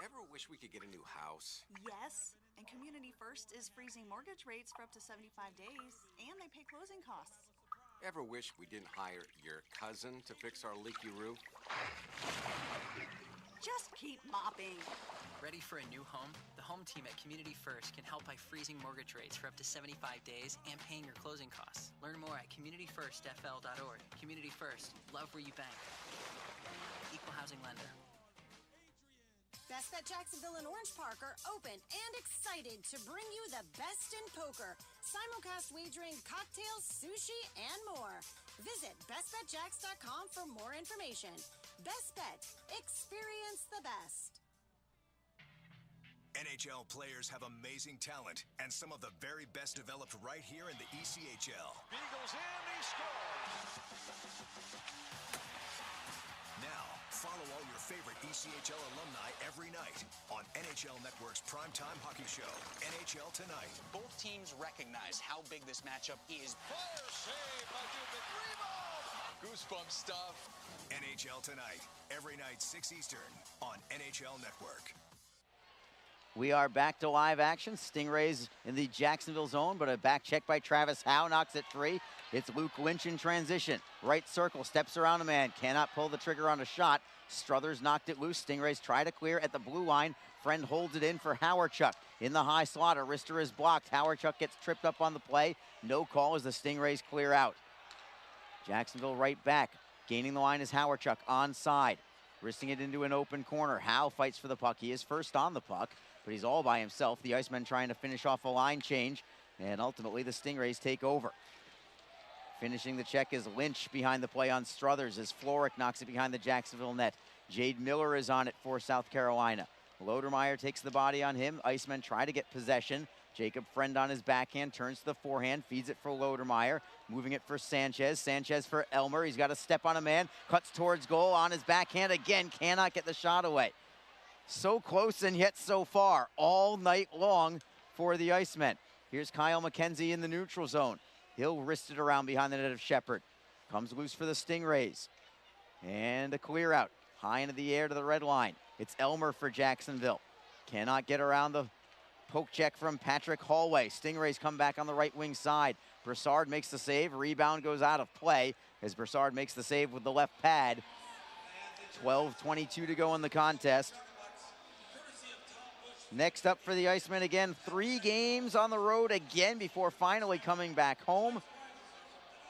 [SPEAKER 12] Ever wish we could get a new house?
[SPEAKER 13] Yes, and Community First is freezing mortgage rates for up to 75 days, and they pay closing costs.
[SPEAKER 12] Ever wish we didn't hire your cousin to fix our leaky roof?
[SPEAKER 13] Just keep mopping.
[SPEAKER 14] Ready for a new home? The home team at Community First can help by freezing mortgage rates for up to 75 days and paying your closing costs. Learn more at communityfirstfl.org. Community First, love where you bank. Equal housing lender.
[SPEAKER 7] Best Bet Jacksonville and Orange Park are open and excited to bring you the best in poker. Simulcast wagering, cocktails, sushi, and more. Visit bestbetjacks.com for more information. Best Bet. Experience the best.
[SPEAKER 9] NHL players have amazing talent, and some of the very best developed right here in the ECHL.
[SPEAKER 2] Beagles in, he scores.
[SPEAKER 9] Now, follow all your favorite ECHL alumni every night on NHL Network's primetime hockey show, NHL Tonight.
[SPEAKER 10] Both teams recognize how big this matchup is.
[SPEAKER 2] Fire save by Dubin. Rebound.
[SPEAKER 10] Goosebump stuff.
[SPEAKER 9] NHL Tonight, every night 6 Eastern on NHL Network.
[SPEAKER 3] We are back to live action. Stingrays in the Jacksonville zone, but a back check by Travis Howe knocks it free. It's Luke Lynch in transition. Right circle, steps around a man, cannot pull the trigger on a shot. Struthers knocked it loose. Stingrays try to clear at the blue line. Friend holds it in for Howarchuk. In the high slot, a wrister is blocked. Howarchuk gets tripped up on the play. No call as the Stingrays clear out. Jacksonville right back. Gaining the line is Howarchuk onside. Wristing it into an open corner. Howe fights for the puck. He is first on the puck, but he's all by himself. The Icemen trying to finish off a line change, and ultimately the Stingrays take over. Finishing the check is Lynch behind the play on Struthers as Floric knocks it behind the Jacksonville net. Jade Miller is on it for South Carolina. Lodermeyer takes the body on him. Icemen try to get possession. Jacob Friend on his backhand, turns to the forehand, feeds it for Lodermeyer. Moving it for Sanchez. Sanchez for Elmer. He's got to step on a man. Cuts towards goal on his backhand again. Cannot get the shot away. So close and yet so far all night long for the Icemen. Here's Kyle McKenzie in the neutral zone. He'll wrist it around behind the net of Shepard. Comes loose for the Stingrays. And a clear out. High into the air to the red line. It's Elmer for Jacksonville. Cannot get around the poke check from Patrick Hallway. Stingrays come back on the right wing side. Broussard makes the save. Rebound goes out of play as Broussard makes the save with the left pad. 12:22 to go in the contest. Next up for the Icemen again, 3 games on the road again before finally coming back home.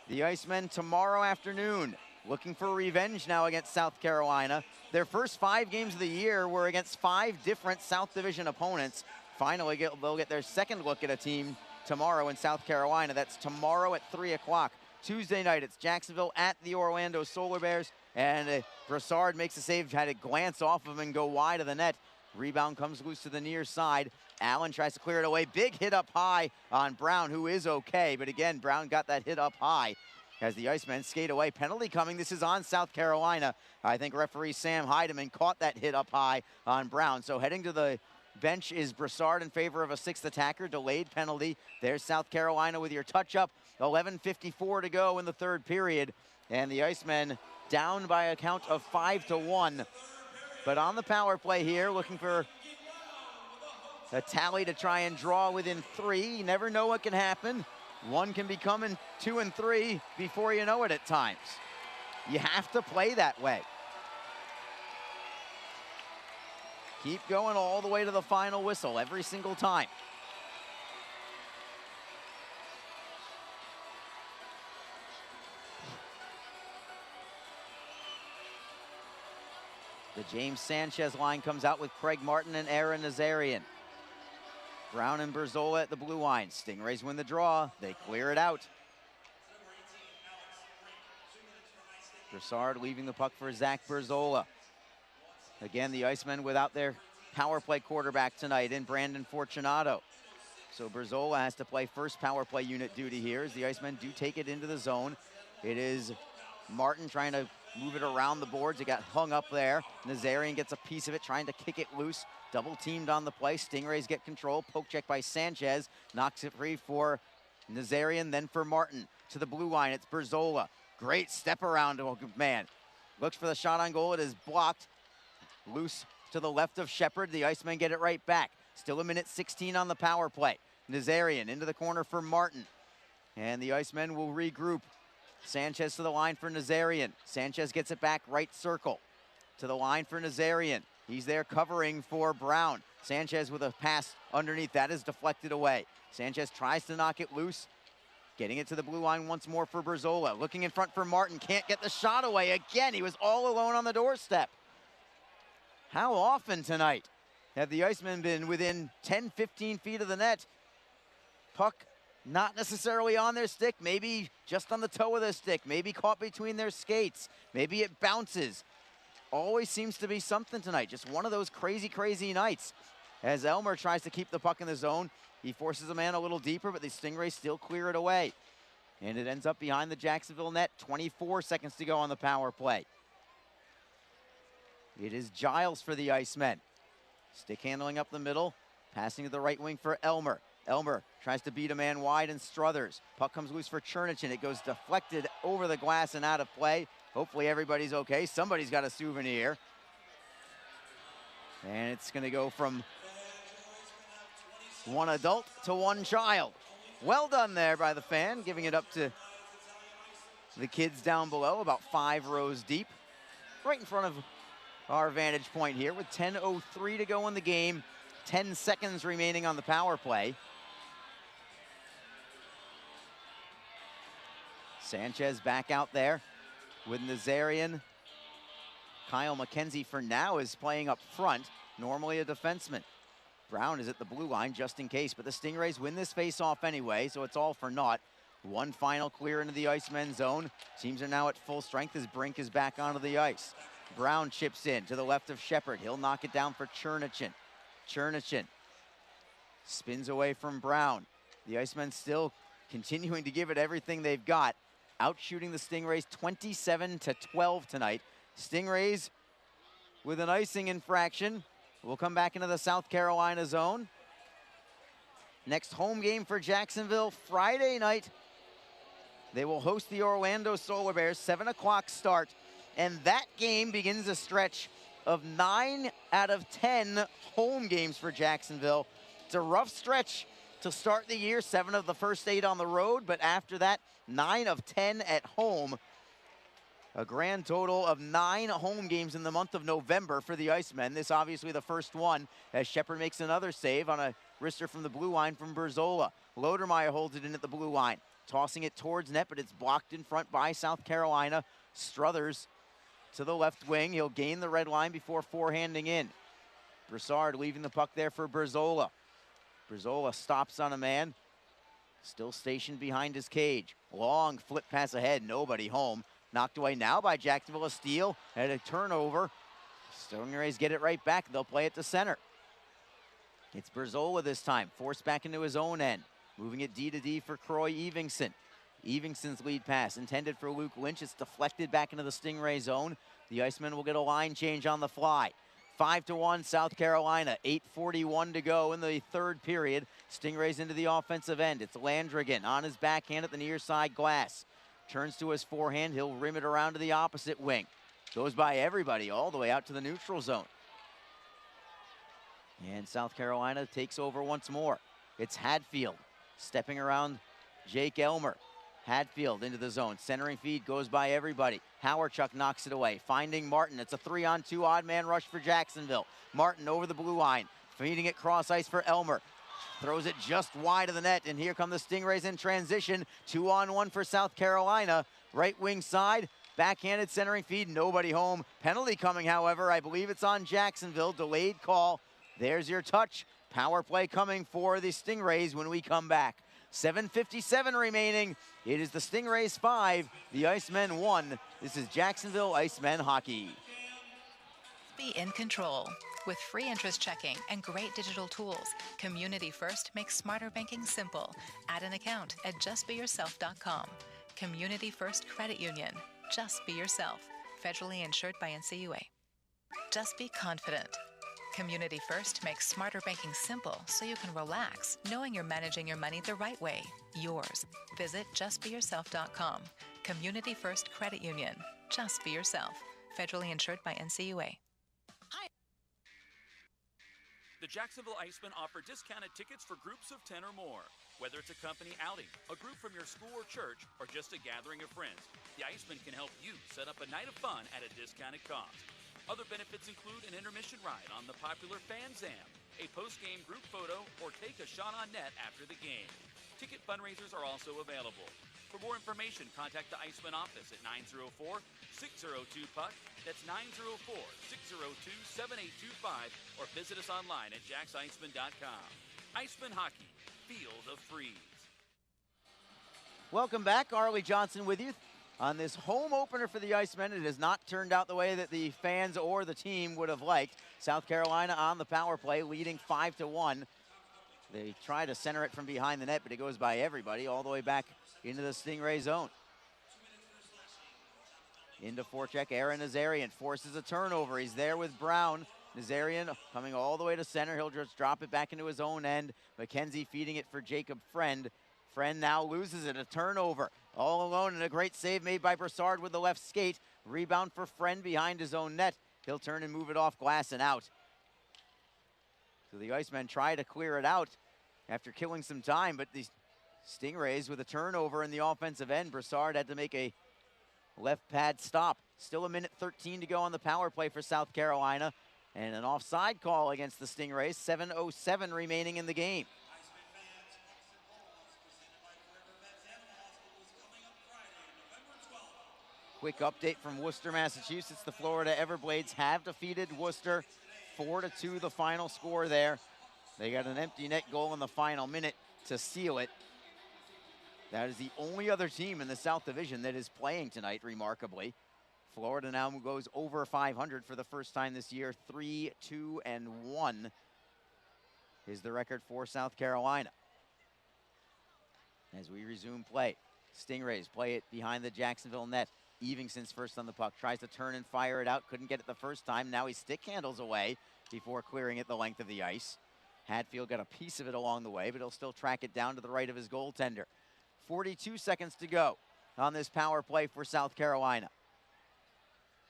[SPEAKER 3] The Icemen tomorrow afternoon looking for revenge now against South Carolina. Their first 5 games of the year were against 5 different South Division opponents. Finally, they'll get their second look at a team tomorrow in South Carolina. That's tomorrow at 3 o'clock. Tuesday night, it's Jacksonville at the Orlando Solar Bears. And Broussard makes a save, had to glance off of him and go wide of the net. Rebound comes loose to the near side. Allen tries to clear it away. Big hit up high on Brown, who is okay. But again, Brown got that hit up high as the Icemen skate away. Penalty coming. This is on South Carolina. I think referee Sam Heidemann caught that hit up high on Brown. So heading to the bench is Broussard in favor of a 6th attacker. Delayed penalty. There's South Carolina with your touch-up. 11:54 to go in the third period. And the Icemen down by a count of 5-1. But on the power play here, looking for a tally to try and draw within 3. You never know what can happen. 1 can be coming 2 and 3 before you know it at times. You have to play that way. Keep going all the way to the final whistle every single time. The James Sanchez line comes out with Craig Martin and Aaron Nazarian. Brown and Berzola at the blue line. Stingrays win the draw. They clear it out. Broussard leaving the puck for Zach Berzola. Again, the Icemen without their power play quarterback tonight in Brandon Fortunato. So Berzola has to play first power play unit duty here as the Icemen do take it into the zone. It is Martin trying to move it around the boards. It got hung up there. Nazarian gets a piece of it, trying to kick it loose. Double teamed on the play. Stingrays get control. Poke check by Sanchez. Knocks it free for Nazarian, then for Martin. To the blue line, it's Berzola. Great step around, oh, man. Looks for the shot on goal. It is blocked. Loose to the left of Shepard. The Icemen get it right back. Still a minute 16 on the power play. Nazarian into the corner for Martin. And the Icemen will regroup. Sanchez to the line for Nazarian. Sanchez gets it back right circle. To the line for Nazarian. He's there covering for Brown. Sanchez with a pass underneath. That is deflected away. Sanchez tries to knock it loose. Getting it to the blue line once more for Berzola. Looking in front for Martin. Can't get the shot away again. He was all alone on the doorstep. How often tonight have the Icemen been within 10, 15 feet of the net? Puck not necessarily on their stick, maybe just on the toe of their stick, maybe caught between their skates, maybe it bounces. Always seems to be something tonight. Just one of those crazy, crazy nights. As Elmer tries to keep the puck in the zone, he forces a man a little deeper, but the Stingrays still clear it away. And it ends up behind the Jacksonville net. 24 seconds to go on the power play. It is Giles for the Icemen. Stick handling up the middle, passing to the right wing for Elmer. Elmer tries to beat a man wide and Struthers. Puck comes loose for Chernichin. It goes deflected over the glass and out of play. Hopefully everybody's okay. Somebody's got a souvenir. And it's going to go from one adult to one child. Well done there by the fan, giving it up to the kids down below, about 5 rows deep. Right in front of our vantage point here with 10:03 to go in the game. 10 seconds remaining on the power play. Sanchez back out there with Nazarian. Kyle McKenzie for now is playing up front, normally a defenseman. Brown is at the blue line just in case, but the Stingrays win this face-off anyway, so it's all for naught. One final clear into the Icemen zone. Teams are now at full strength as Brink is back onto the ice. Brown chips in to the left of Shepard. He'll knock it down for Chernichin. Chernichin spins away from Brown. The Icemen still continuing to give it everything they've got. Outshooting the Stingrays 27-12 tonight. Stingrays with an icing infraction. We'll come back into the South Carolina zone. Next home game for Jacksonville Friday night. They will host the Orlando Solar Bears, 7 o'clock start. And that game begins a stretch of 9 out of 10 home games for Jacksonville. It's a rough stretch to start the year, 7 of the first 8 on the road, but after that, 9 of 10 at home. A grand total of 9 home games in the month of November for the Icemen. This obviously the first one as Shepard makes another save on a wrister from the blue line from Berzola. Lodermeyer holds it in at the blue line, tossing it towards net, but it's blocked in front by South Carolina. Struthers to the left wing. He'll gain the red line before forehanding in. Broussard leaving the puck there for Berzola. Berzola stops on a man, still stationed behind his cage. Long flip pass ahead, nobody home. Knocked away now by Jacksonville. A steal and a turnover. Stingrays get it right back. They'll play it to center. It's Berzola this time, forced back into his own end. Moving it D to D for Croy Evingson. Evingson's lead pass intended for Luke Lynch. It's deflected back into the Stingray zone. The Icemen will get a line change on the fly. 5-1 South Carolina. 8:41 to go in the third period. Stingrays into the offensive end. It's Landrigan on his backhand at the near side glass. turns to his forehand. He'll rim it around to the opposite wing. Goes by everybody all the way out to the neutral zone. And South Carolina takes over once more. It's Hadfield stepping around Jake Elmer. Hadfield into the zone. Centering feed goes by everybody. Howarchuk knocks it away. Finding Martin. It's a 3-on-2 odd man rush for Jacksonville. Martin over the blue line. Feeding it cross ice for Elmer. Throws it just wide of the net. And here come the Stingrays in transition. 2-on-1 for South Carolina. Right wing side. Backhanded centering feed. Nobody home. Penalty coming, however. I believe it's on Jacksonville. Delayed call. There's your touch. Power play coming for the Stingrays when we come back. 7:57 remaining. It is the Stingrays 5, the Icemen 1. This is Jacksonville Icemen hockey.
[SPEAKER 5] Be in control. With free interest checking and great digital tools, Community First makes smarter banking simple. Add an account at justbeyourself.com. Community First Credit Union. Just be yourself. Federally insured by NCUA. Just be confident. Community First makes smarter banking simple so you can relax, knowing you're managing your money the right way. Yours. Visit justbeyourself.com. Community First Credit Union. Just be yourself. Federally insured by NCUA.
[SPEAKER 17] The Jacksonville Icemen offer discounted tickets for groups of 10 or more. Whether it's a company outing, a group from your school or church, or just a gathering of friends, the Icemen can help you set up a night of fun at a discounted cost. Other benefits include an intermission ride on the popular Fan Zam, a post-game group photo, or take a shot on net after the game. Ticket fundraisers are also available. For more information, contact the Icemen office at 904-602-PUCK. That's 904-602-7825, or visit us online at jacksiceman.com. Icemen Hockey, feel the freeze.
[SPEAKER 3] Welcome back. Arlie Johnson with you on this home opener for the Icemen. It has not turned out the way that the fans or the team would have liked. South Carolina on the power play, leading 5-1. They try to center it from behind the net, but it goes by everybody all the way back into the Stingray zone. Into forecheck, Aaron Nazarian forces a turnover. He's there with Brown. Nazarian coming all the way to center. He'll just drop it back into his own end. McKenzie feeding it for Jacob Friend. Friend now loses it, a turnover. All alone, and a great save made by Broussard with the left skate. Rebound for Friend behind his own net. He'll turn and move it off glass and out. So the Icemen try to clear it out after killing some time, but the Stingrays with a turnover in the offensive end. Broussard had to make a left pad stop. Still 1:13 to go on the power play for South Carolina. And an offside call against the Stingrays. 7:07 remaining in the game. Quick update from Worcester, Massachusetts. The Florida Everblades have defeated Worcester 4-2, the final score there. They got an empty net goal in the final minute to seal it. That is the only other team in the South Division that is playing tonight, remarkably. Florida now goes over 500 for the first time this year. 3-2-1 is the record for South Carolina. As we resume play, Stingrays play it behind the Jacksonville net. Evingson's first on the puck, tries to turn and fire it out, couldn't get it the first time. Now he stick handles away before clearing it the length of the ice. Hadfield got a piece of it along the way, but he'll still track it down to the right of his goaltender. 42 seconds to go on this power play for South Carolina.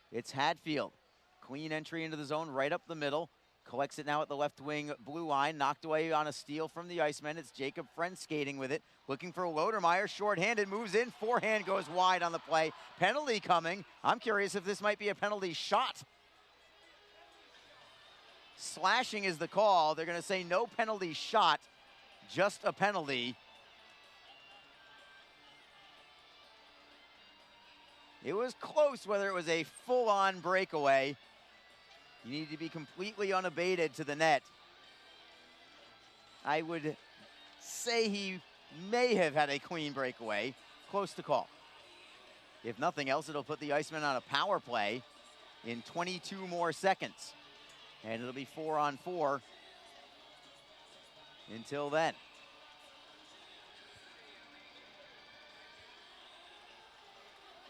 [SPEAKER 3] It's Hadfield. Clean entry into the zone right up the middle. Collects it now at the left wing blue line. Knocked away on a steal from the Icemen. It's Jacob Friend skating with it. Looking for Lodermeyer. Short-handed. Moves in. Forehand goes wide on the play. Penalty coming. I'm curious if this might be a penalty shot. Slashing is the call. They're going to say no penalty shot. Just a penalty. It was close whether it was a full-on breakaway. You need to be completely unabated to the net. I would say he may have had a clean breakaway. Close to call. If nothing else, it'll put the Icemen on a power play in 22 more seconds. And it'll be 4-on-4 until then.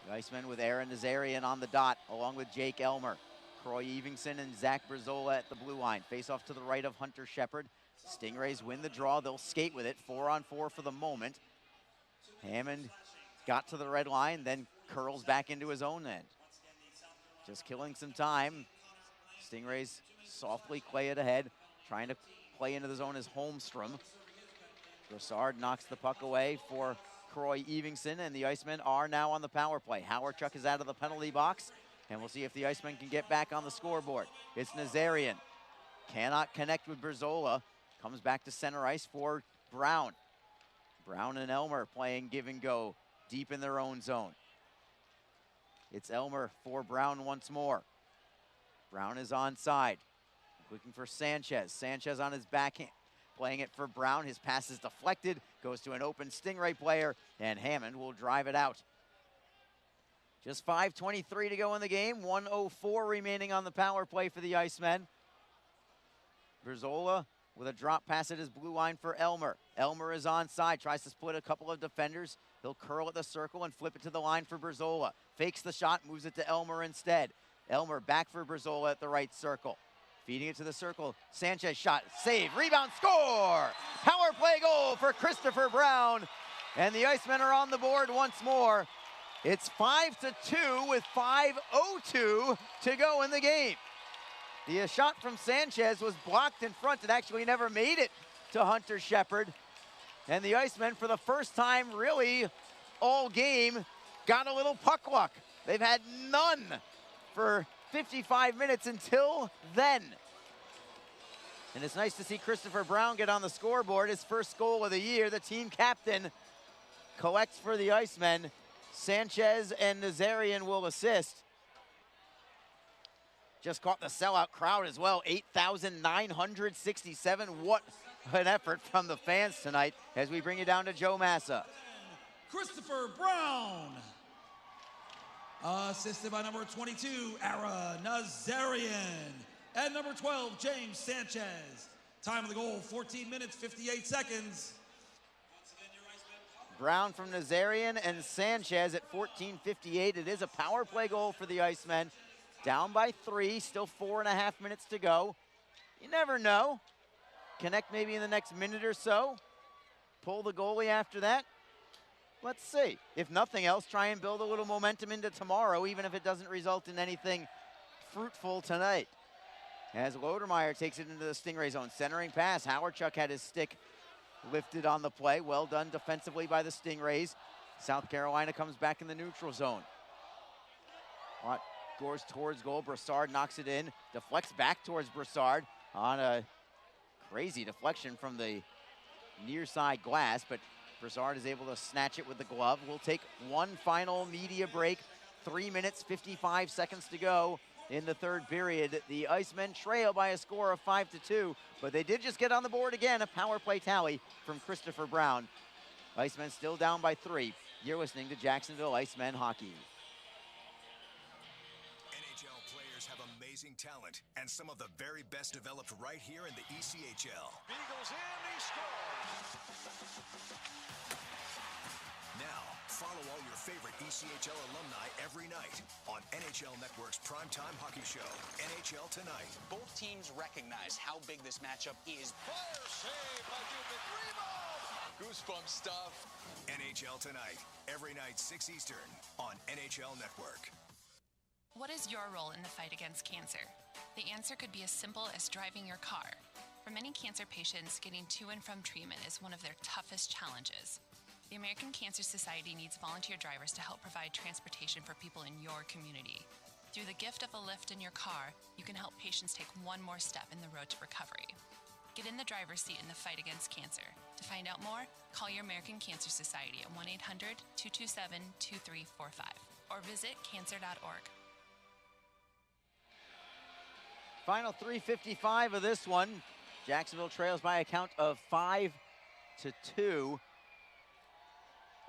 [SPEAKER 3] The Icemen with Aaron Nazarian on the dot, along with Jake Elmer. Croy Evingson and Zach Brazola at the blue line. Face off to the right of Hunter Shepard. Stingrays win the draw. They'll skate with it. 4-on-4 for the moment. Hammond got to the red line, then curls back into his own end. Just killing some time. Stingrays softly play it ahead, trying to play into the zone is Holmstrom. Broussard knocks the puck away for Croy Evingson, and the Icemen are now on the power play. Howardchuk is out of the penalty box, and we'll see if the Icemen can get back on the scoreboard. It's Nazarian. Cannot connect with Berzola. Comes back to center ice for Brown. Brown and Elmer playing give and go deep in their own zone. It's Elmer for Brown once more. Brown is onside. Looking for Sanchez. Sanchez on his backhand. Playing it for Brown. His pass is deflected. Goes to an open Stingray player. And Hammond will drive it out. Just 5:23 to go in the game. 1:04 remaining on the power play for the Icemen. Berzola with a drop pass at his blue line for Elmer. Elmer is onside. Tries to split a couple of defenders. He'll curl at the circle and flip it to the line for Berzola. Fakes the shot. Moves it to Elmer instead. Elmer back for Berzola at the right circle. Feeding it to the circle. Sanchez shot. Save. Rebound. Score! Power play goal for Christopher Brown. And the Icemen are on the board once more. It's 5-2 with 5:02 to go in the game. The shot from Sanchez was blocked in front. It actually never made it to Hunter Shepard. And the Icemen, for the first time really all game, got a little puck luck. They've had none for 55 minutes until then. And it's nice to see Christopher Brown get on the scoreboard, his first goal of the year. The team captain collects for the Icemen. Sanchez and Nazarian will assist. Just caught the sellout crowd as well, 8,967. What an effort from the fans tonight as we bring you down to Joe Massa.
[SPEAKER 1] Christopher Brown. Assisted by number 22, Ara Nazarian. And number 12, James Sanchez. Time of the goal, 14 minutes, 58 seconds.
[SPEAKER 3] Brown from Nazarian and Sanchez at 14:58. It is a power play goal for the Icemen. Down by 3, still 4.5 minutes to go. You never know. Connect maybe in the next minute or so. Pull the goalie after that. Let's see. If nothing else, try and build a little momentum into tomorrow, even if it doesn't result in anything fruitful tonight. As Lodermeyer takes it into the Stingray zone. Centering pass. Howardchuk had his stick lifted on the play. Well done defensively by the Stingrays. South Carolina comes back in the neutral zone. Goes towards goal. Broussard knocks it in. Deflects back towards Broussard on a crazy deflection from the near side glass, but Broussard is able to snatch it with the glove. We'll take one final media break. 3 minutes, 55 seconds to go in the third period. The Icemen trail by a score of 5-2, but they did just get on the board again. A power play tally from Christopher Brown. Icemen still down by 3. You're listening to Jacksonville Icemen Hockey.
[SPEAKER 9] NHL players have amazing talent, and some of the very best developed right here in the ECHL.
[SPEAKER 2] Beagles in, he scores.
[SPEAKER 9] Now, follow all your favorite ECHL alumni every night on NHL Network's primetime hockey show, NHL Tonight.
[SPEAKER 10] Both teams recognize how big this matchup is.
[SPEAKER 2] Fire save by Dubin. Rebound.
[SPEAKER 10] Goosebump stuff.
[SPEAKER 9] NHL Tonight, every night 6 Eastern on NHL Network.
[SPEAKER 15] What is your role in the fight against cancer? The answer could be as simple as driving your car. For many cancer patients, getting to and from treatment is one of their toughest challenges. The American Cancer Society needs volunteer drivers to help provide transportation for people in your community. Through the gift of a lift in your car, you can help patients take one more step in the road to recovery. Get in the driver's seat in the fight against cancer. To find out more, call your American Cancer Society at 1-800-227-2345 or visit cancer.org.
[SPEAKER 3] Final 3:55 of this one. Jacksonville trails by a count of 5-2.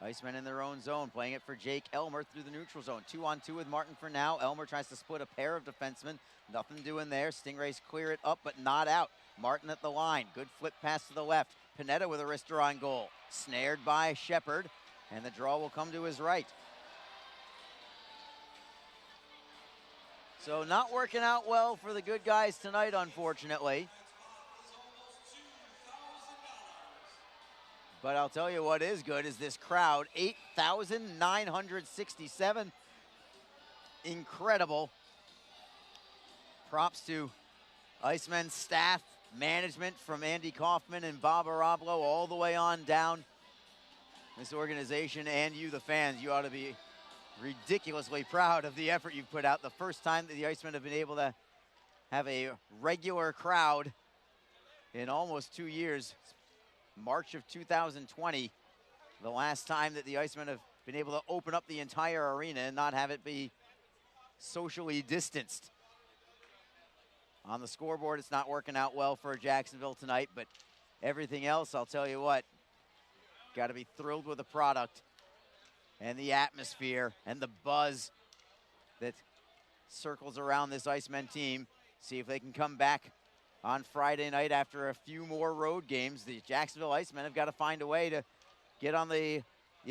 [SPEAKER 3] Icemen in their own zone, playing it for Jake Elmer through the neutral zone. 2-on-2 with Martin for now. Elmer tries to split a pair of defensemen. Nothing doing there. Stingrays clear it up, but not out. Martin at the line. Good flip pass to the left. Pineda with a wrister on goal. Snared by Shepard, and the draw will come to his right. So not working out well for the good guys tonight, unfortunately. But I'll tell you what is good is this crowd, 8,967. Incredible. Props to Icemen staff, management from Andy Kaufman and Bob Arablo all the way on down. This organization and you, the fans, you ought to be ridiculously proud of the effort you've put out. The first time that the Icemen have been able to have a regular crowd in almost 2 years. March of 2020, the last time that the Icemen have been able to open up the entire arena and not have it be socially distanced. On the scoreboard, it's not working out well for Jacksonville tonight, but everything else, I'll tell you what, got to be thrilled with the product and the atmosphere and the buzz that circles around this Icemen team. See if they can come back on Friday night after a few more road games. The Jacksonville Icemen have got to find a way to get in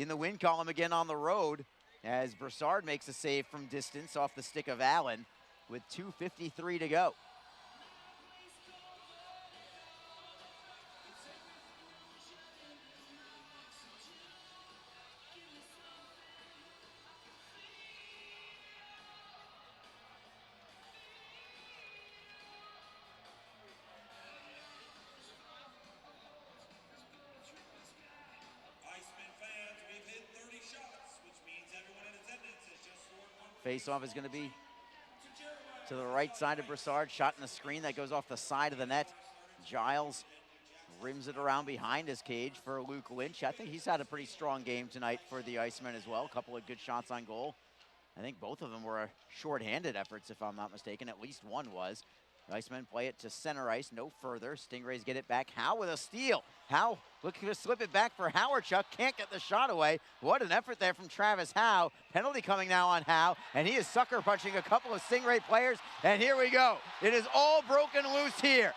[SPEAKER 3] the win column again on the road as Broussard makes a save from distance off the stick of Allen with 2:53 to go. Face-off is going to be to the right side of Broussard. Shot in the screen that goes off the side of the net. Giles rims it around behind his cage for Luke Lynch. I think he's had a pretty strong game tonight for the Icemen as well. A couple of good shots on goal. I think both of them were short-handed efforts, if I'm not mistaken. At least one was. The Icemen play it to center ice, no further. Stingrays get it back. Howe with a steal. Howe looking to slip it back for Howarchuk. Can't get the shot away. What an effort there from Travis Howe. Penalty coming now on Howe, and he is sucker punching a couple of Stingray players. And here we go. It is all broken loose here.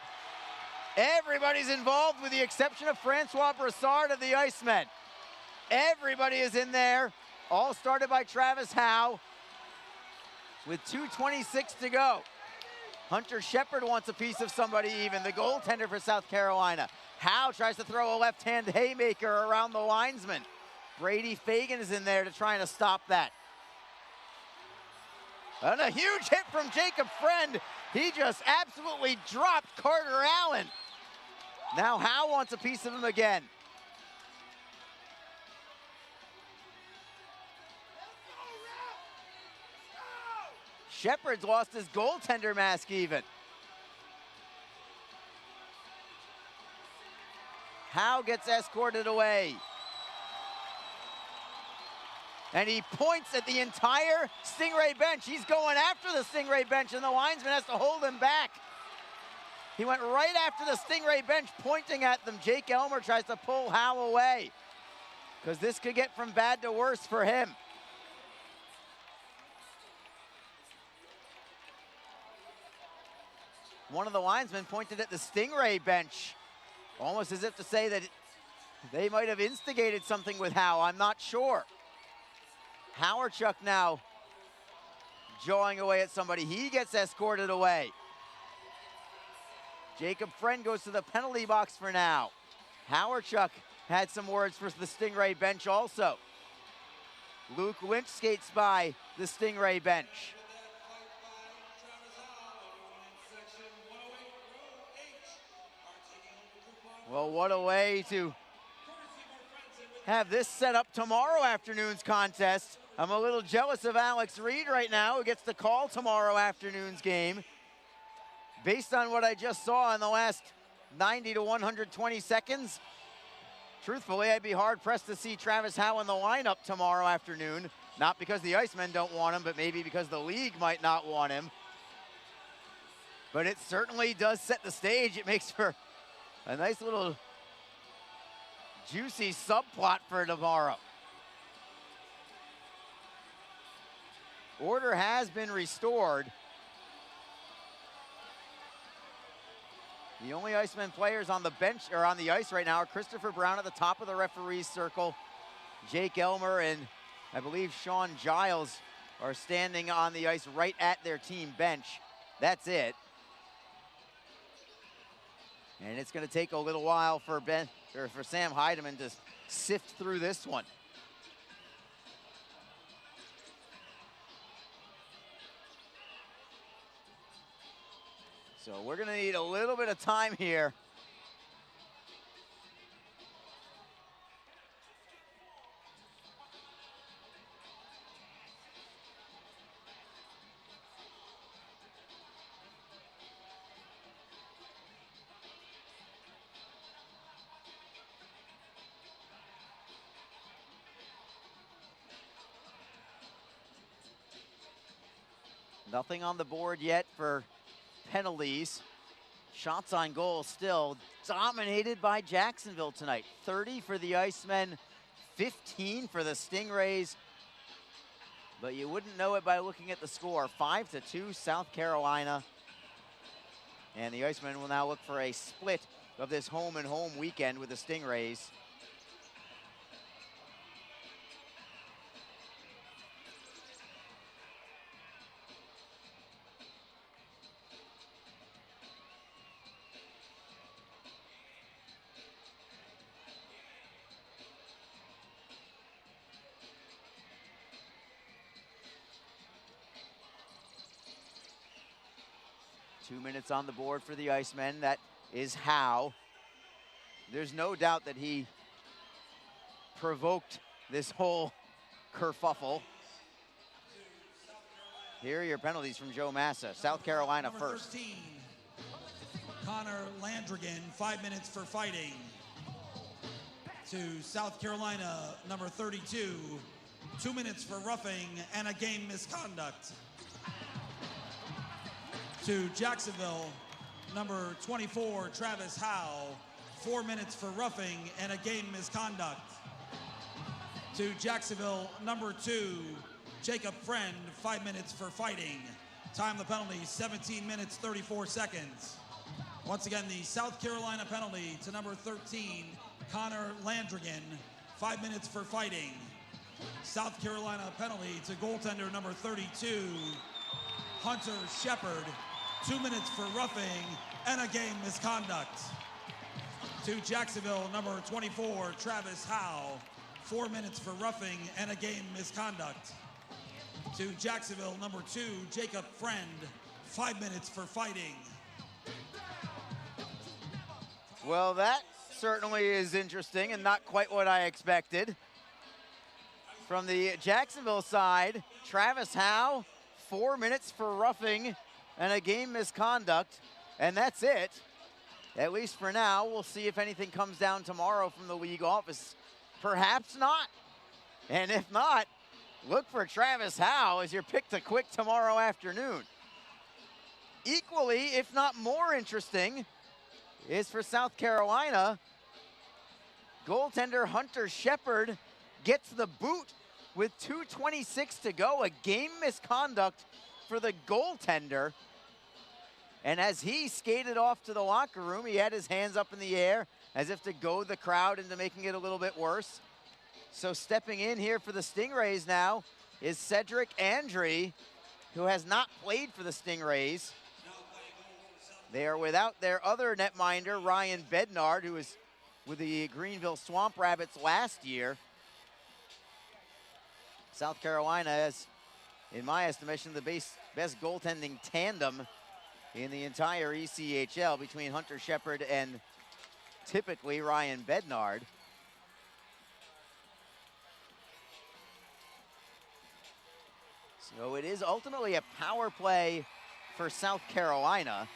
[SPEAKER 3] Everybody's involved with the exception of Francois Broussard of the Icemen. Everybody is in there. All started by Travis Howe with 2:26 to go. Hunter Shepard wants a piece of somebody even, the goaltender for South Carolina. Howe tries to throw a left-hand haymaker around the linesman. Brady Fagan is in there to try to stop that. And a huge hit from Jacob Friend. He just absolutely dropped Carter Allen. Now Howe wants a piece of him again. Shepard's lost his goaltender mask even. Howe gets escorted away. And he points at the entire Stingray bench. He's going after the Stingray bench, and the linesman has to hold him back. He went right after the Stingray bench, pointing at them. Jake Elmer tries to pull Howe away, because this could get from bad to worse for him. One of the linesmen pointed at the Stingray bench, almost as if to say that they might have instigated something with Howe. I'm not sure. Howarchuk now jawing away at somebody. He gets escorted away. Jacob Friend goes to the penalty box for now. Howarchuk had some words for the Stingray bench also. Luke Lynch skates by the Stingray bench. Well, what a way to have this set up tomorrow afternoon's contest. I'm a little jealous of Alex Reed right now, who gets the call tomorrow afternoon's game. Based on what I just saw in the last 90 to 120 seconds, truthfully, I'd be hard-pressed to see Travis Howe in the lineup tomorrow afternoon. Not because the Icemen don't want him, but maybe because the league might not want him. But it certainly does set the stage. It makes for a nice little juicy subplot for tomorrow. Order has been restored. The only Icemen players on the bench or on the ice right now are Christopher Brown at the top of the referee's circle. Jake Elmer and I believe Sean Giles are standing on the ice right at their team bench. That's it. And it's going to take a little while for Sam Heidemann to sift through this one. So we're going to need a little bit of time here. Nothing on the board yet for penalties. Shots on goal still dominated by Jacksonville tonight. 30 for the Icemen, 15 for the Stingrays. But you wouldn't know it by looking at the score. 5-2 South Carolina. And the Icemen will now look for a split of this home and home weekend with the Stingrays. Two minutes on the board for the Icemen. That is Howe. There's no doubt that he provoked this whole kerfuffle. Here are your penalties from Joe Massa. South Carolina
[SPEAKER 1] Number
[SPEAKER 3] first.
[SPEAKER 1] 13, Connor Landrigan, 5 minutes for fighting. To South Carolina, number 32, 2 minutes for roughing and a game misconduct. To Jacksonville, number 24, Travis Howe, 4 minutes for roughing and a game misconduct. To Jacksonville, number 2, Jacob Friend, 5 minutes for fighting. Time of the penalty, 17 minutes, 34 seconds. Once again, the South Carolina penalty to number 13, Connor Landrigan, 5 minutes for fighting. South Carolina penalty to goaltender number 32, Hunter Shepard, 2 minutes for roughing and a game misconduct. To Jacksonville, number 24, Travis Howe, 4 minutes for roughing and a game misconduct. To Jacksonville, number 2, Jacob Friend, 5 minutes for fighting.
[SPEAKER 3] Well, that certainly is interesting and not quite what I expected. From the Jacksonville side, Travis Howe, 4 minutes for roughing and a game misconduct, and that's it. At least for now. We'll see if anything comes down tomorrow from the league office. Perhaps not. And if not, look for Travis Howe as your pick to quit tomorrow afternoon. Equally, if not more interesting, is for South Carolina. Goaltender Hunter Shepard gets the boot with 2:26 to go. A game misconduct for the goaltender. And as he skated off to the locker room, he had his hands up in the air as if to goad the crowd into making it a little bit worse. So stepping in here for the Stingrays now is Cedric Andre, who has not played for the Stingrays. They are without their other netminder, Ryan Bednard, who was with the Greenville Swamp Rabbits last year. South Carolina has, in my estimation, the best goaltending tandem in the entire ECHL between Hunter Shepard and typically Ryan Bednard. So it is ultimately a power play for South Carolina.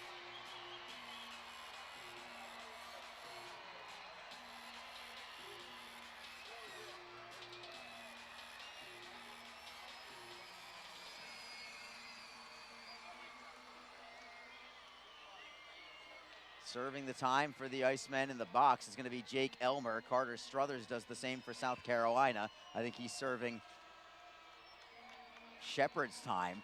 [SPEAKER 3] Serving the time for the Icemen in the box is going to be Jake Elmer. Carter Struthers does the same for South Carolina. I think he's serving Shepard's time.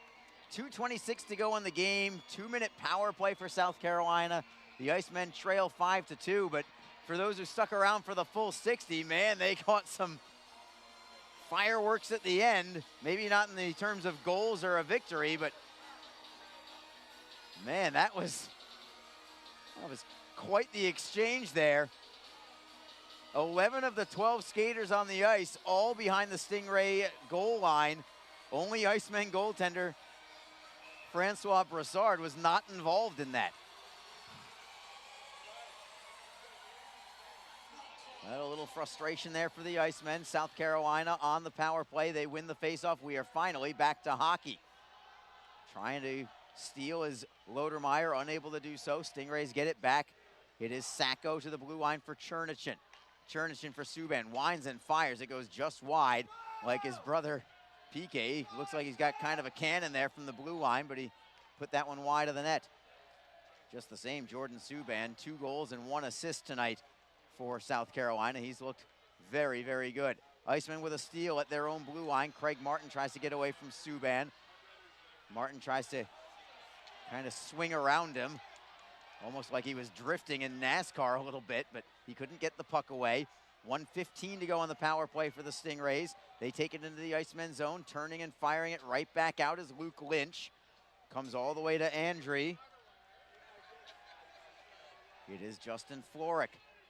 [SPEAKER 3] 2:26 to go in the game. 2-minute power play for South Carolina. The Icemen trail 5-2, but for those who stuck around for the full 60, man, they caught some fireworks at the end. Maybe not in the terms of goals or a victory, but man, that was That was quite the exchange there. 11 of the 12 skaters on the ice, all behind the Stingray goal line. Only Icemen goaltender Francois Brassard was not involved in that. A little frustration there for the Icemen. South Carolina on the power play. They win the faceoff. We are finally back to hockey. Trying to steal is Lodermeyer, unable to do so. Stingrays get it back. It is Sacco to the blue line for Chernichin. Chernichin for Subban. Winds and fires. It goes just wide like his brother PK. Looks like he's got kind of a cannon there from the blue line, but he put that one wide of the net. Just the same, Jordan Subban, 2 goals and 1 assist tonight for South Carolina. He's looked very, very good. Icemen with a steal at their own blue line. Craig Martin tries to get away from Subban. Martin tries to kind of swing around him, almost like he was drifting in NASCAR a little bit, but he couldn't get the puck away. 1:15 to go on the power play for the Stingrays. They take it into the Icemen zone, turning and firing it right back out is Luke Lynch. Comes all the way to Andre. It is Justin Florek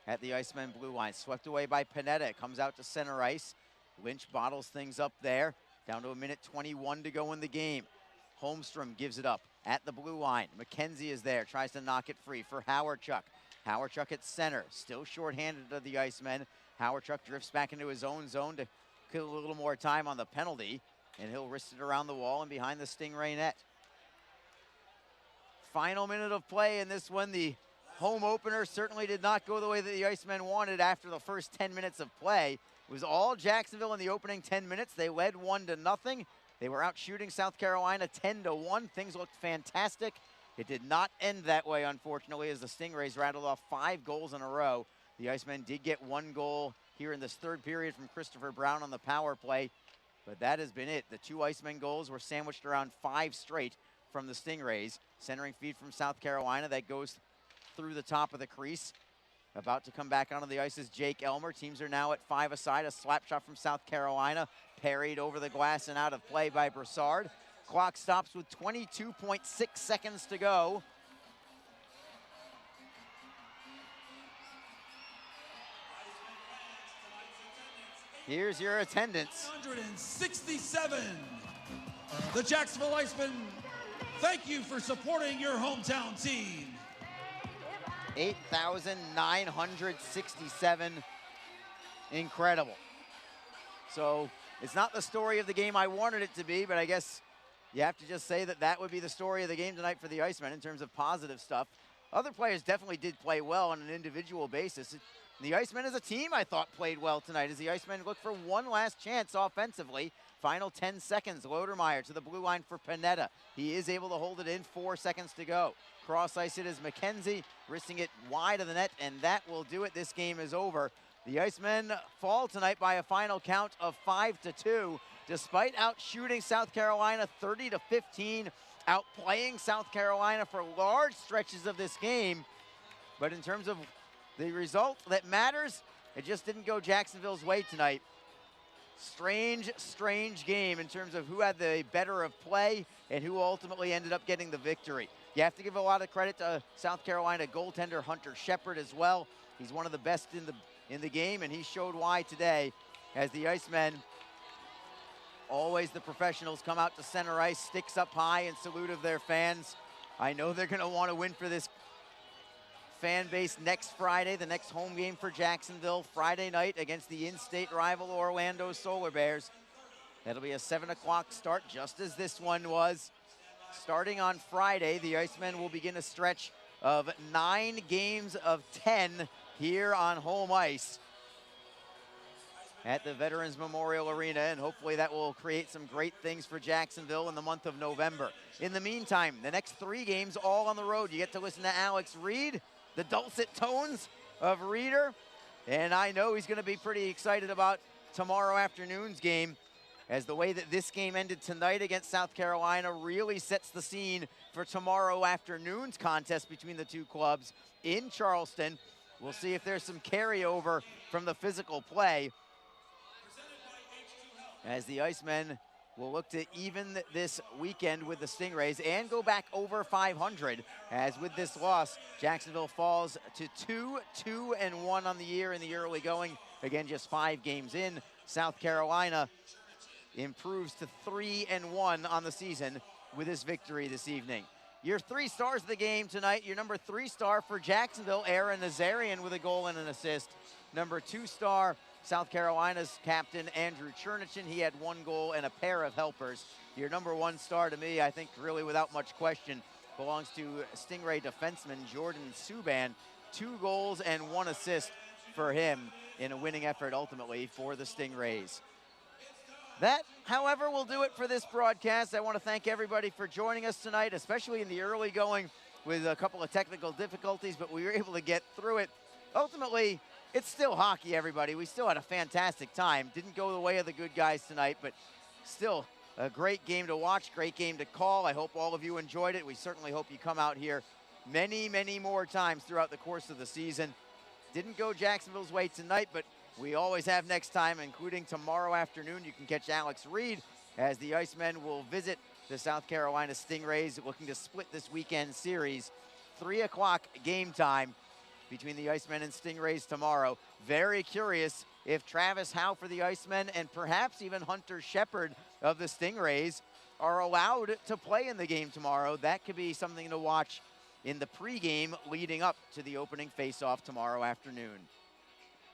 [SPEAKER 3] at the Icemen blue line. Swept away by Panetta. It comes out to center ice. Lynch bottles things up there. Down to 1:21 to go in the game. Holmstrom gives it up at the blue line. McKenzie is there, tries to knock it free for Howardchuk. Howardchuk at center, still shorthanded to the Icemen. Howardchuk drifts back into his own zone to kill a little more time on the penalty, and he'll wrist it around the wall and behind the Stingray net. Final minute of play in this one. The home opener certainly did not go the way that the Icemen wanted after the first 10 minutes of play. It was all Jacksonville in the opening 10 minutes. They led 1-0. They were out shooting South Carolina 10-1. Things looked fantastic. It did not end that way, unfortunately, as the Stingrays rattled off 5 goals in a row. The Icemen did get 1 goal here in this third period from Christopher Brown on the power play, but that has been it. The 2 Icemen goals were sandwiched around 5 straight from the Stingrays. Centering feed from South Carolina that goes through the top of the crease. About to come back onto the ice is Jake Elmer. Teams are now at 5 aside. A slap shot from South Carolina, parried over the glass and out of play by Brassard. Clock stops with 22.6 seconds to go. Here's your attendance.
[SPEAKER 1] 167. The Jacksonville Icemen, thank you for supporting your hometown team.
[SPEAKER 3] 8,967. Incredible. So it's not the story of the game I wanted it to be, but I guess you have to just say that that would be the story of the game tonight for the Icemen in terms of positive stuff. Other players definitely did play well on an individual basis. The Icemen as a team, I thought, played well tonight as the Icemen look for one last chance offensively. Final 10 seconds, Lodermeyer to the blue line for Panetta. He is able to hold it in, 4 seconds to go. Cross ice it is McKenzie, wristing it wide of the net, and that will do it. This game is over. The Icemen fall tonight by a final count of 5-2, despite out shooting South Carolina 30-15, outplaying South Carolina for large stretches of this game. But in terms of the result that matters, it just didn't go Jacksonville's way tonight. Strange, strange game in terms of who had the better of play and who ultimately ended up getting the victory. You have to give a lot of credit to South Carolina goaltender Hunter Shepard as well. He's one of the best in the game, and he showed why today as the Icemen, always the professionals, come out to center ice, sticks up high in salute of their fans. I know they're going to want to win for this fan base next Friday, the next home game for Jacksonville, Friday night against the in-state rival Orlando Solar Bears. That'll be a 7 o'clock start, just as this one was. Starting on Friday, the Icemen will begin a stretch of 9 games of 10 here on home ice at the Veterans Memorial Arena, and hopefully that will create some great things for Jacksonville in the month of November. In the meantime, the next 3 games all on the road. You get to listen to Alex Reed, the dulcet tones of Reeder, and I know he's going to be pretty excited about tomorrow afternoon's game, as the way that this game ended tonight against South Carolina really sets the scene for tomorrow afternoon's contest between the 2 clubs in Charleston. We'll see if there's some carryover from the physical play, as the Icemen will look to even this weekend with the Stingrays and go back over 500, as with this loss, Jacksonville falls to 2-2-1 on the year in the early going. Again, just 5 games in. South Carolina improves to 3-1 on the season with this victory this evening. Your 3 stars of the game tonight, your number 3 star for Jacksonville, Aaron Nazarian with a goal and an assist. Number 2 star, South Carolina's captain, Andrew Chernichin. He had 1 goal and a pair of helpers. Your number 1 star to me, I think really without much question, belongs to Stingray defenseman Jordan Subban. 2 goals and 1 assist for him in a winning effort ultimately for the Stingrays. That, however, will do it for this broadcast. I want to thank everybody for joining us tonight, especially in the early going with a couple of technical difficulties, but we were able to get through it. Ultimately, it's still hockey, everybody. We still had a fantastic time. Didn't go the way of the good guys tonight, but still a great game to watch, great game to call. I hope all of you enjoyed it. We certainly hope you come out here many, many more times throughout the course of the season. Didn't go Jacksonville's way tonight, but we always have next time, including tomorrow afternoon. You can catch Alex Reed as the Icemen will visit the South Carolina Stingrays, looking to split this weekend series. 3 o'clock game time between the Icemen and Stingrays tomorrow. Very curious if Travis Howe for the Icemen and perhaps even Hunter Shepard of the Stingrays are allowed to play in the game tomorrow. That could be something to watch in the pregame leading up to the opening face-off tomorrow afternoon.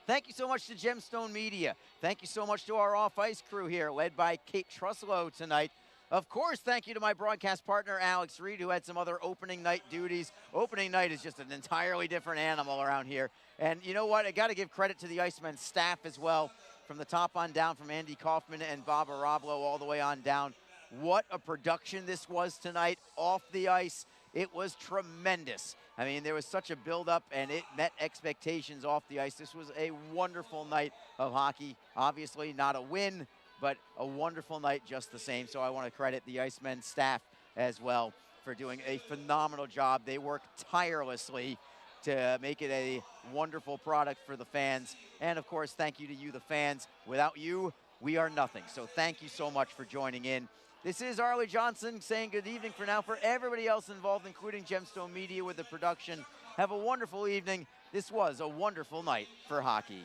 [SPEAKER 3] Thank you so much to Gemstone Media. Thank you so much to our off-ice crew here, led by Kate Truslow tonight. Of course, thank you to my broadcast partner, Alex Reed, who had some other opening night duties. Opening night is just an entirely different animal around here. And you know what? I got to give credit to the Icemen staff as well, from the top on down, from Andy Kaufman and Bob Arablo all the way on down. What a production this was tonight off the ice. It was tremendous. I mean, there was such a build-up, and it met expectations off the ice. This was a wonderful night of hockey. Obviously not a win, but a wonderful night just the same. So I want to credit the Icemen staff as well for doing a phenomenal job. They worked tirelessly to make it a wonderful product for the fans. And, of course, thank you to you, the fans. Without you, we are nothing. So thank you so much for joining in. This is Arlie Johnson saying good evening for now for everybody else involved, including Gemstone Media with the production. Have a wonderful evening. This was a wonderful night for hockey.